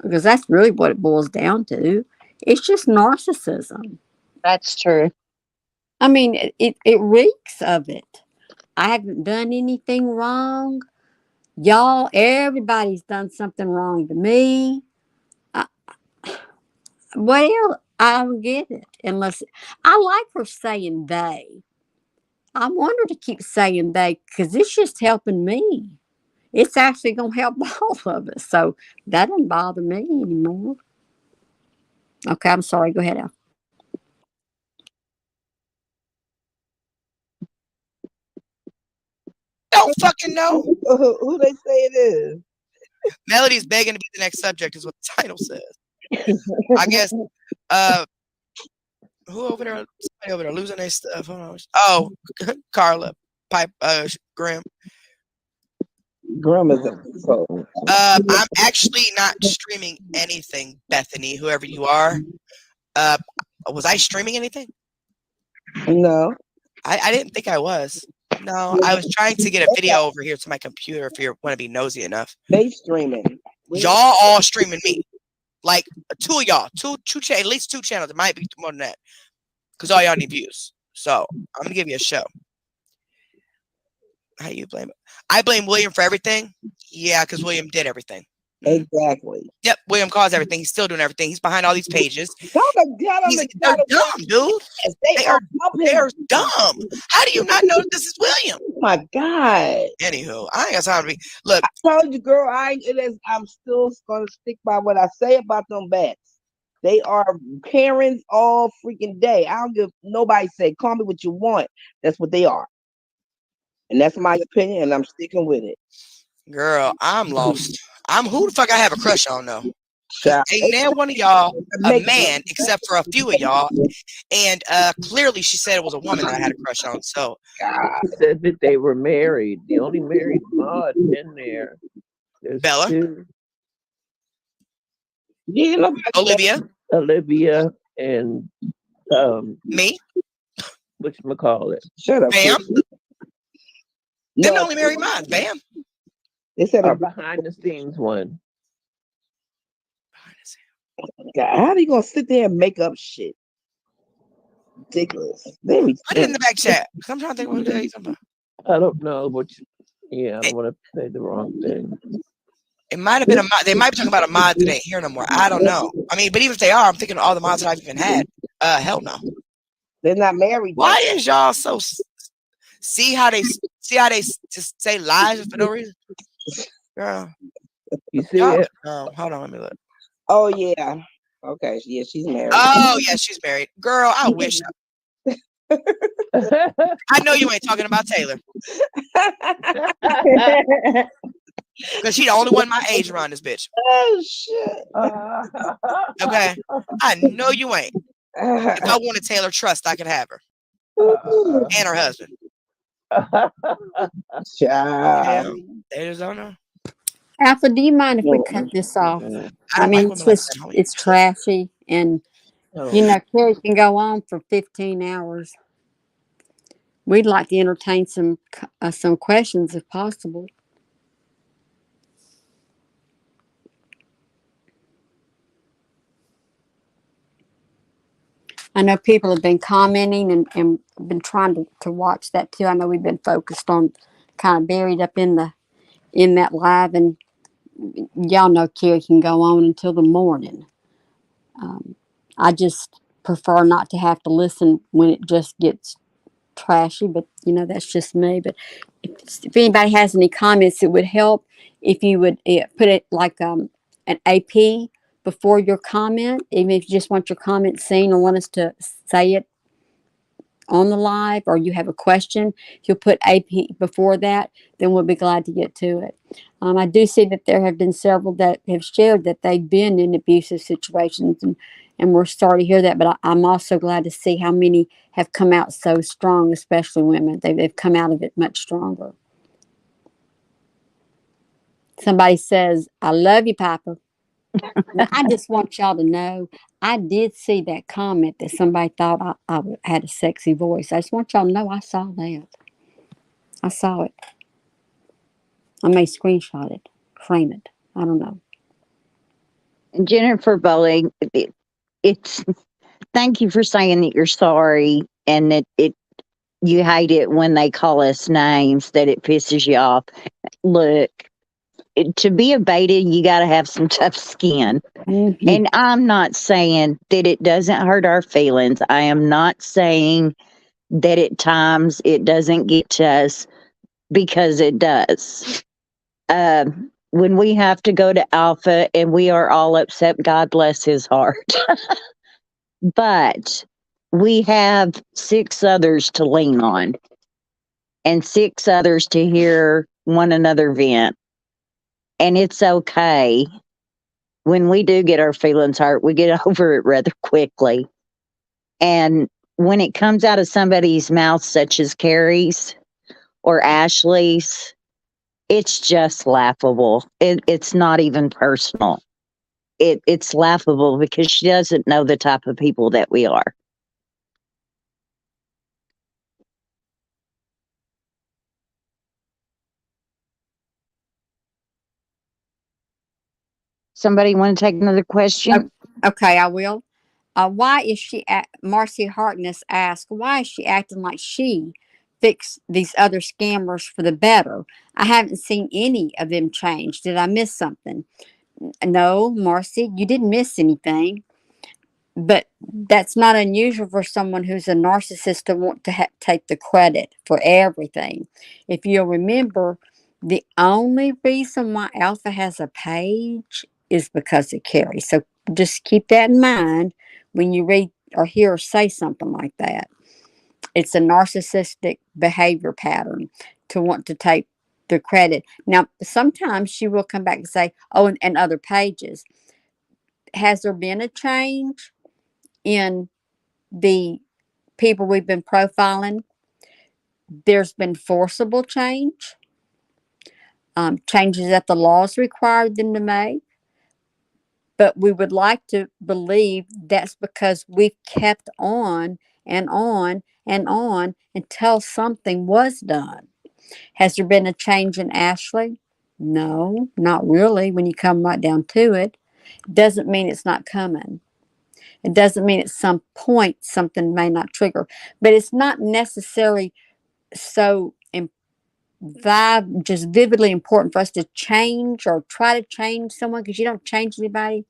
F: Because that's really what it boils down to. It's just narcissism.
H: That's true.
F: I mean, it reeks of it. I haven't done anything wrong. Y'all, everybody's done something wrong to me. Well, I don't get it. Unless I like her saying they. I want her to keep saying they because it's just helping me. It's actually going to help all of us. So that doesn't bother me anymore. Okay, I'm sorry. Go ahead, Al.
E: Don't fucking know.
K: Who they say it is?
E: Melody's begging to be the next subject, is what the title says. I guess. Who over there? Somebody over there losing their stuff. Hold on. Oh, Carla, Graham.
K: Grum is a
E: I'm actually not streaming anything, Bethany. Whoever you are. Was I streaming anything?
K: No.
E: I didn't think I was. No, I was trying to get a video over here to my computer if you want to be nosy enough.
K: They streaming.
E: Y'all all streaming me. Like two of y'all. At least two channels. It might be more than that. Because all y'all need views. So I'm gonna give you a show. How you blame it? I blame William for everything. Yeah, because William did everything.
K: Exactly.
E: Yep, William caused everything. He's still doing everything. He's behind all these pages. They're dumb, dude. They're dumb. How do you not know that this is William?
K: Oh my God.
E: Anywho, I ain't got time to be. Look,
K: I told you, girl. I'm still gonna stick by what I say about them bats. They are Karens all freaking day. I don't give nobody say. Call me what you want. That's what they are, and that's my opinion, and I'm sticking with it.
E: Girl, I'm lost. Who the fuck I have a crush on though?
K: Child.
E: Ain't now one of y'all a man except for a few of y'all. And clearly she said it was a woman that I had a crush on. So
J: God said that they were married. The only married mod in there. There's
E: Bella.
J: two.
K: Yeah, nobody
E: Olivia,
J: Olivia and
E: me,
J: whatchamacallit.
K: shut up,
E: Bam.
K: Chris.
E: Them
K: No,
E: only married mine. Bam.
K: they said
J: Our
K: a
J: behind the scenes one.
K: God, how they gonna sit there and make up shit? Ridiculous. They be
E: Put it in the back chat. Cause I'm trying to think what the hell you talking about.
J: I don't know what yeah, I don't want to say the wrong thing.
E: It might have been a mod. They might be talking about a mod that ain't here no more. I don't know. I mean, but even if they are, I'm thinking of all the mods that I've even had. Hell no.
K: They're not married.
E: Why is y'all so? See how they just say lies for no reason, girl.
J: You see
E: Y'all,
J: it?
E: hold on, let me look.
K: Oh yeah. Okay. Yeah, she's married.
E: Oh yeah, she's married. Girl, I wish. I know you ain't talking about Taylor, because she the only one my age around this bitch.
K: Oh shit.
E: Okay, I know you ain't. If I wanted Taylor Trust, I could have her and her husband.
K: Child.
E: They just don't know.
F: Alpha, do you mind if we cut this off?
E: I don't like
F: It's
E: women like
F: just,
E: that, homie.
F: it's trashy, and you know, Carrie can go on for 15 hours. We'd like to entertain some questions if possible. I know people have been commenting and been trying to watch that too. I know we've been focused on kind of buried up in that live, and y'all know Carrie can go on until the morning. I just prefer not to have to listen when it just gets trashy, but you know, that's just me. But if anybody has any comments, it would help if you would put it like an AP before your comment, even if you just want your comment seen or want us to say it on the live, or you have a question, if you'll put AP before that, then we'll be glad to get to it. I do see that there have been several that have shared that they've been in abusive situations, and we're sorry to hear that, but I'm also glad to see how many have come out so strong, especially women. They've come out of it much stronger. Somebody says, I love you, Papa. Now, I just want y'all to know, I did see that comment that somebody thought I had a sexy voice. I just want y'all to know I saw that. I saw it. I may screenshot it, frame it. I don't know.
H: Jennifer Bowling, it's thank you for saying that you're sorry and that you hate it when they call us names, that it pisses you off. Look, to be a beta, you got to have some tough skin.
F: Mm-hmm.
H: And I'm not saying that it doesn't hurt our feelings. I am not saying that at times it doesn't get to us, because it does. When we have to go to Alpha and we are all upset, God bless his heart. But we have 6 others to lean on and 6 others to hear one another vent. And it's okay. When we do get our feelings hurt, we get over it rather quickly. And when it comes out of somebody's mouth, such as Carrie's or Ashley's, it's just laughable. It's not even personal. It's laughable because she doesn't know the type of people that we are. Somebody want to take another question?
F: Okay, I will. Why is Marcy Harkness asked, why is she acting like she fixed these other scammers for the better? I haven't seen any of them change. Did I miss something? No, Marcy, you didn't miss anything. But that's not unusual for someone who's a narcissist to want to take the credit for everything. If you'll remember, the only reason why Alpha has a page is because of Carrie. So just keep that in mind when you read or hear her say something like that. It's a narcissistic behavior pattern to want to take the credit. Now, sometimes she will come back and say, oh, and other pages. Has there been a change in the people we've been profiling? There's been forcible change, changes that the laws required them to make. But we would like to believe that's because we've kept on and on and on until something was done. Has there been a change in Ashley? No, not really when you come right down to it. Doesn't mean it's not coming. It doesn't mean at some point something may not trigger, but it's not necessarily so just vividly important for us to change or try to change someone, because you don't change anybody.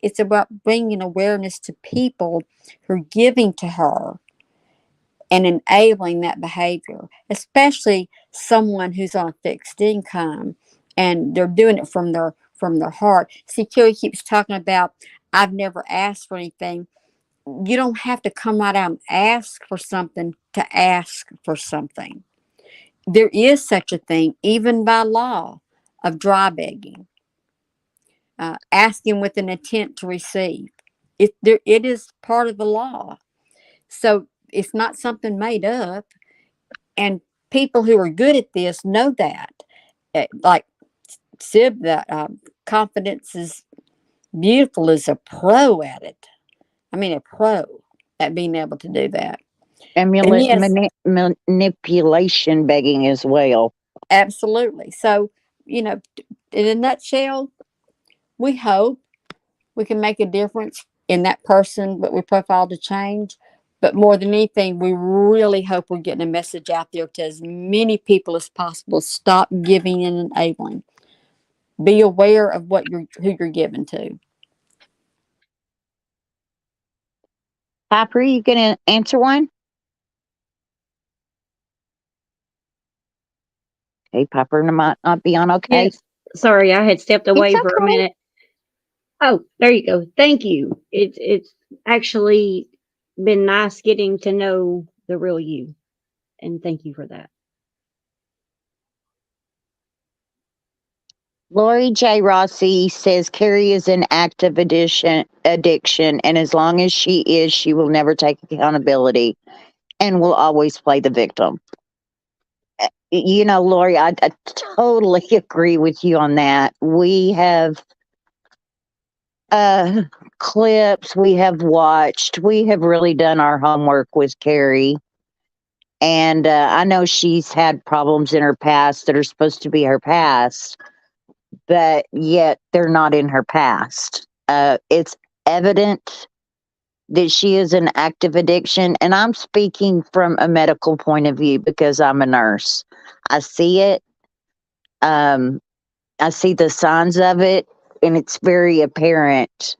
F: It's about bringing awareness to people who are giving to her and enabling that behavior, especially someone who's on a fixed income and they're doing it from their heart. See, Carrie keeps talking about, I've never asked for anything. You don't have to come right out and ask for something to ask for something. There is such a thing, even by law, of dry begging, asking with an intent to receive. It is part of the law. So it's not something made up. And people who are good at this know that. Like Sib, that Confidence is Beautiful is a pro at it. I mean, a pro at being able to do that. And yes,
H: Manipulation begging as well.
F: absolutely. So, in a nutshell, we hope we can make a difference in that person that we profile to change. But more than anything, we really hope we're getting a message out there to as many people as possible. Stop giving and enabling. Be aware of who you're giving to.
H: Piper, you gonna answer one? Okay, Piper might not be on. Okay,
I: Yes. Sorry, I had stepped
H: it's
I: away for a
H: okay.
I: minute. Oh, there you go. Thank you. It's actually been nice getting to know the real you, and thank you for that.
H: Lori J. Rossi says Carrie is an active addiction, and as long as she is, she will never take accountability and will always play the victim. Lori, I totally agree with you on that. We have uh, clips we have watched. We have really done our homework with Carrie. And I know she's had problems in her past that are supposed to be her past, but yet they're not in her past. It's evident that she is an active addiction. And I'm speaking from a medical point of view because I'm a nurse. I see it. I see the signs of it, and it's very apparent.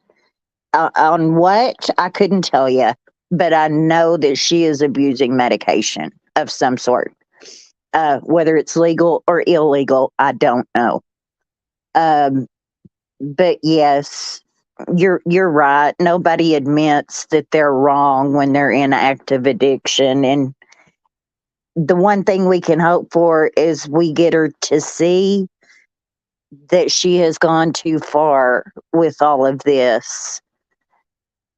H: On what? I couldn't tell you, but I know that she is abusing medication of some sort. Whether it's legal or illegal, I don't know. Um, but yes, you're right. Nobody admits that they're wrong when they're in active addiction, and the one thing we can hope for is we get her to see that she has gone too far with all of this,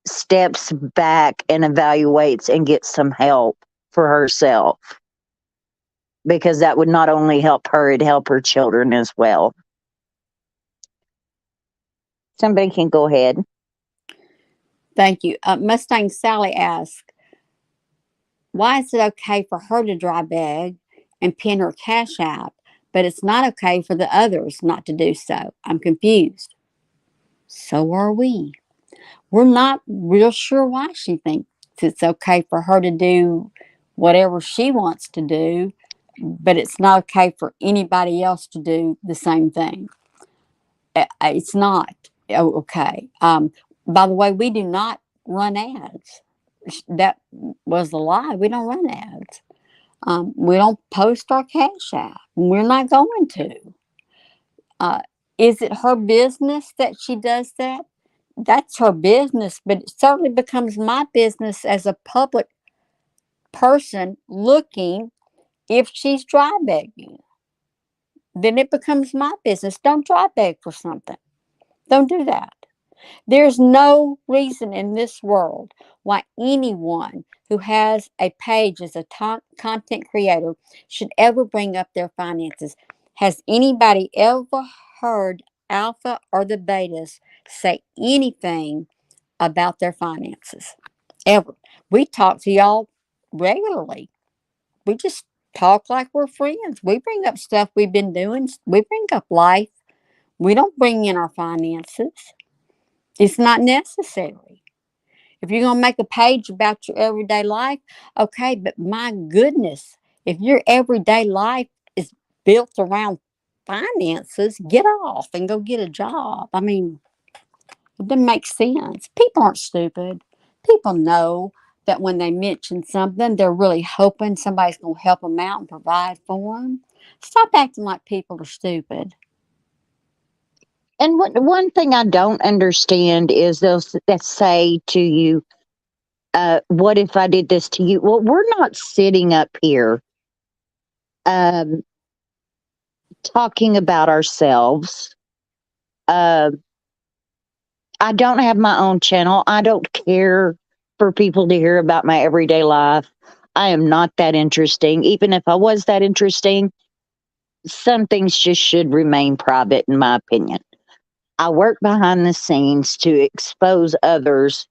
H: steps back and evaluates and gets some help for herself, because that would not only help her, it'd help her children as well. Somebody can go ahead.
F: Thank you. Mustang Sally asked, why is it okay for her to dry beg and pin her cash app, but it's not okay for the others not to do so? I'm confused. So are we. We're not real sure why she thinks it's okay for her to do whatever she wants to do, but it's not okay for anybody else to do the same thing. It's not okay. By the way, we do not run ads. That was a lie. We don't run ads. We don't post our cash app. We're not going to. Uh, is it her business that she does that? That's her business, but it certainly becomes my business as a public person looking. If she's dry begging, then it becomes my business. Don't dry beg for something. Don't do that. There's no reason in this world why anyone who has a page as a content creator should ever bring up their finances. Has anybody ever heard Alpha or the Betas say anything about their finances ever. We talk to y'all regularly. We just talk like we're friends. We bring up stuff we've been doing. We bring up life. We don't bring in our finances. It's not necessary. If you're going to make a page about your everyday life, okay, but my goodness, if your everyday life is built around finances, get off and go get a job. I mean, it doesn't make sense. People aren't stupid. People know that when they mention something, they're really hoping somebody's going to help them out and provide for them. Stop acting like people are stupid.
H: And one thing I don't understand is they'll say to you, what if I did this to you? Well, we're not sitting up here um, talking about ourselves. Uh, I don't have my own channel. I don't care for people to hear about my everyday life. I am not that interesting. Even if I was that interesting, some things just should remain private, in my opinion. I work behind the scenes to expose others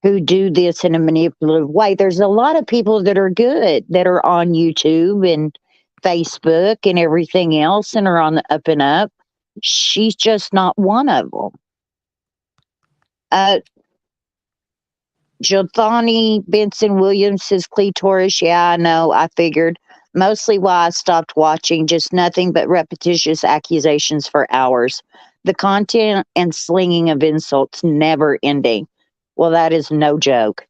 H: who do this in a manipulative way. There's a lot of people that are good that are on YouTube and Facebook and everything else and are on the up and up. She's just not one of them. Jothani Benson Williams says clitoris. Yeah, I know. I figured. Mostly why I stopped watching, just nothing but repetitious accusations for hours. The content and slinging of insults never ending. Well, that is no joke.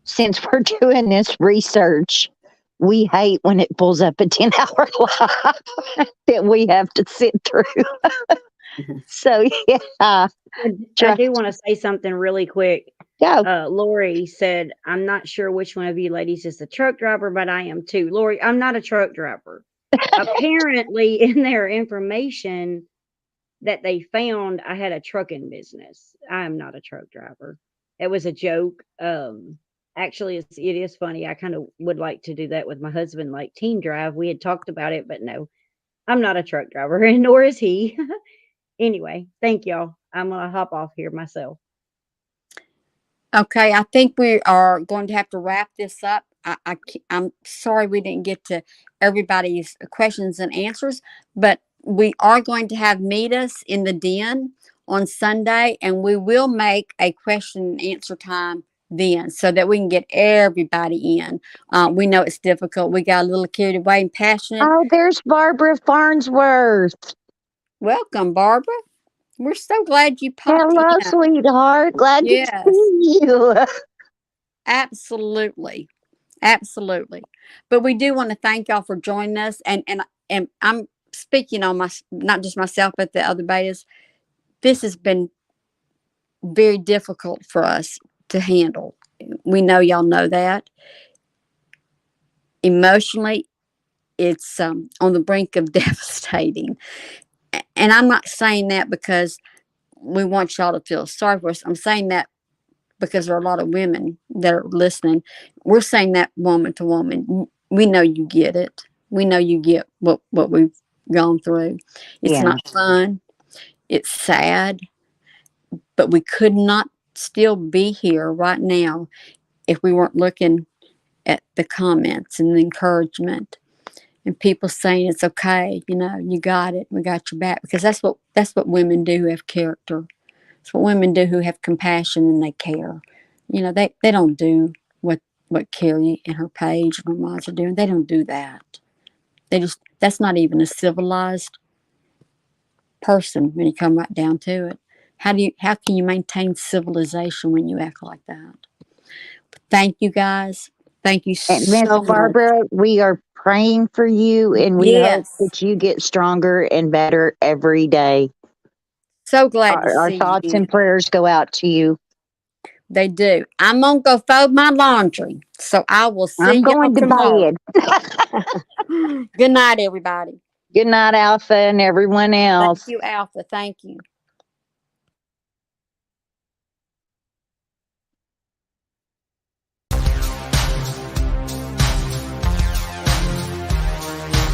H: Since we're doing this research, we hate when it pulls up a 10-hour live that we have to sit through. So, yeah.
I: I do want to say something really quick.
H: Yeah.
I: Lori said, I'm not sure which one of you ladies is a truck driver, but I am too. Lori, I'm not a truck driver. Apparently, in their information that they found, I had a trucking business. I am not a truck driver. It was a joke. Actually, it is funny. I kind of would like to do that with my husband, like team drive. We had talked about it, but no, I'm not a truck driver, and nor is he. Anyway, thank y'all. I'm going to hop off here myself.
F: Okay, I think we are going to have to wrap this up. I'm sorry we didn't get to everybody's questions and answers, but we are going to have meet us in the den on Sunday, and we will make a question and answer time then so that we can get everybody in. We know it's difficult. We got a little carried away and passionate.
H: Oh, there's Barbara Farnsworth.
F: Welcome, Barbara. We're so glad you popped
H: Hello,
F: in.
H: sweetheart. Glad to see you.
F: Absolutely. Absolutely. But we do want to thank y'all for joining us. And I'm speaking on not just myself, but the other betas. This has been very difficult for us to handle. We know y'all know that. Emotionally, it's on the brink of devastating. And I'm not saying that because we want y'all to feel sorry for us. I'm saying that because there are a lot of women that are listening. We're saying that woman to woman. We know you get it. We know you get what we've gone through. It's not fun. It's sad. But we could not still be here right now if we weren't looking at the comments and the encouragement and people saying it's okay, you got it. We got your back. Because that's what women do who have character. It's what women do who have compassion and they care. They don't do what Carrie and her page and her mods are doing. They don't do that. That's not even a civilized person when you come right down to it. How can you maintain civilization when you act like that? Thank you guys. Thank you
H: And Miss
F: so much.
H: Barbara, we are praying for you and we hope that you get stronger and better every day.
F: So glad to
H: Our
F: see
H: thoughts
F: you.
H: and prayers go out to you.
F: They do. I'm going to go fold my laundry. So I will see
H: I'm
F: y'all
H: going to
F: tomorrow.
H: bed.
F: Good night, everybody.
H: Good night, Alpha and everyone else.
F: Thank you, Alpha. Thank you.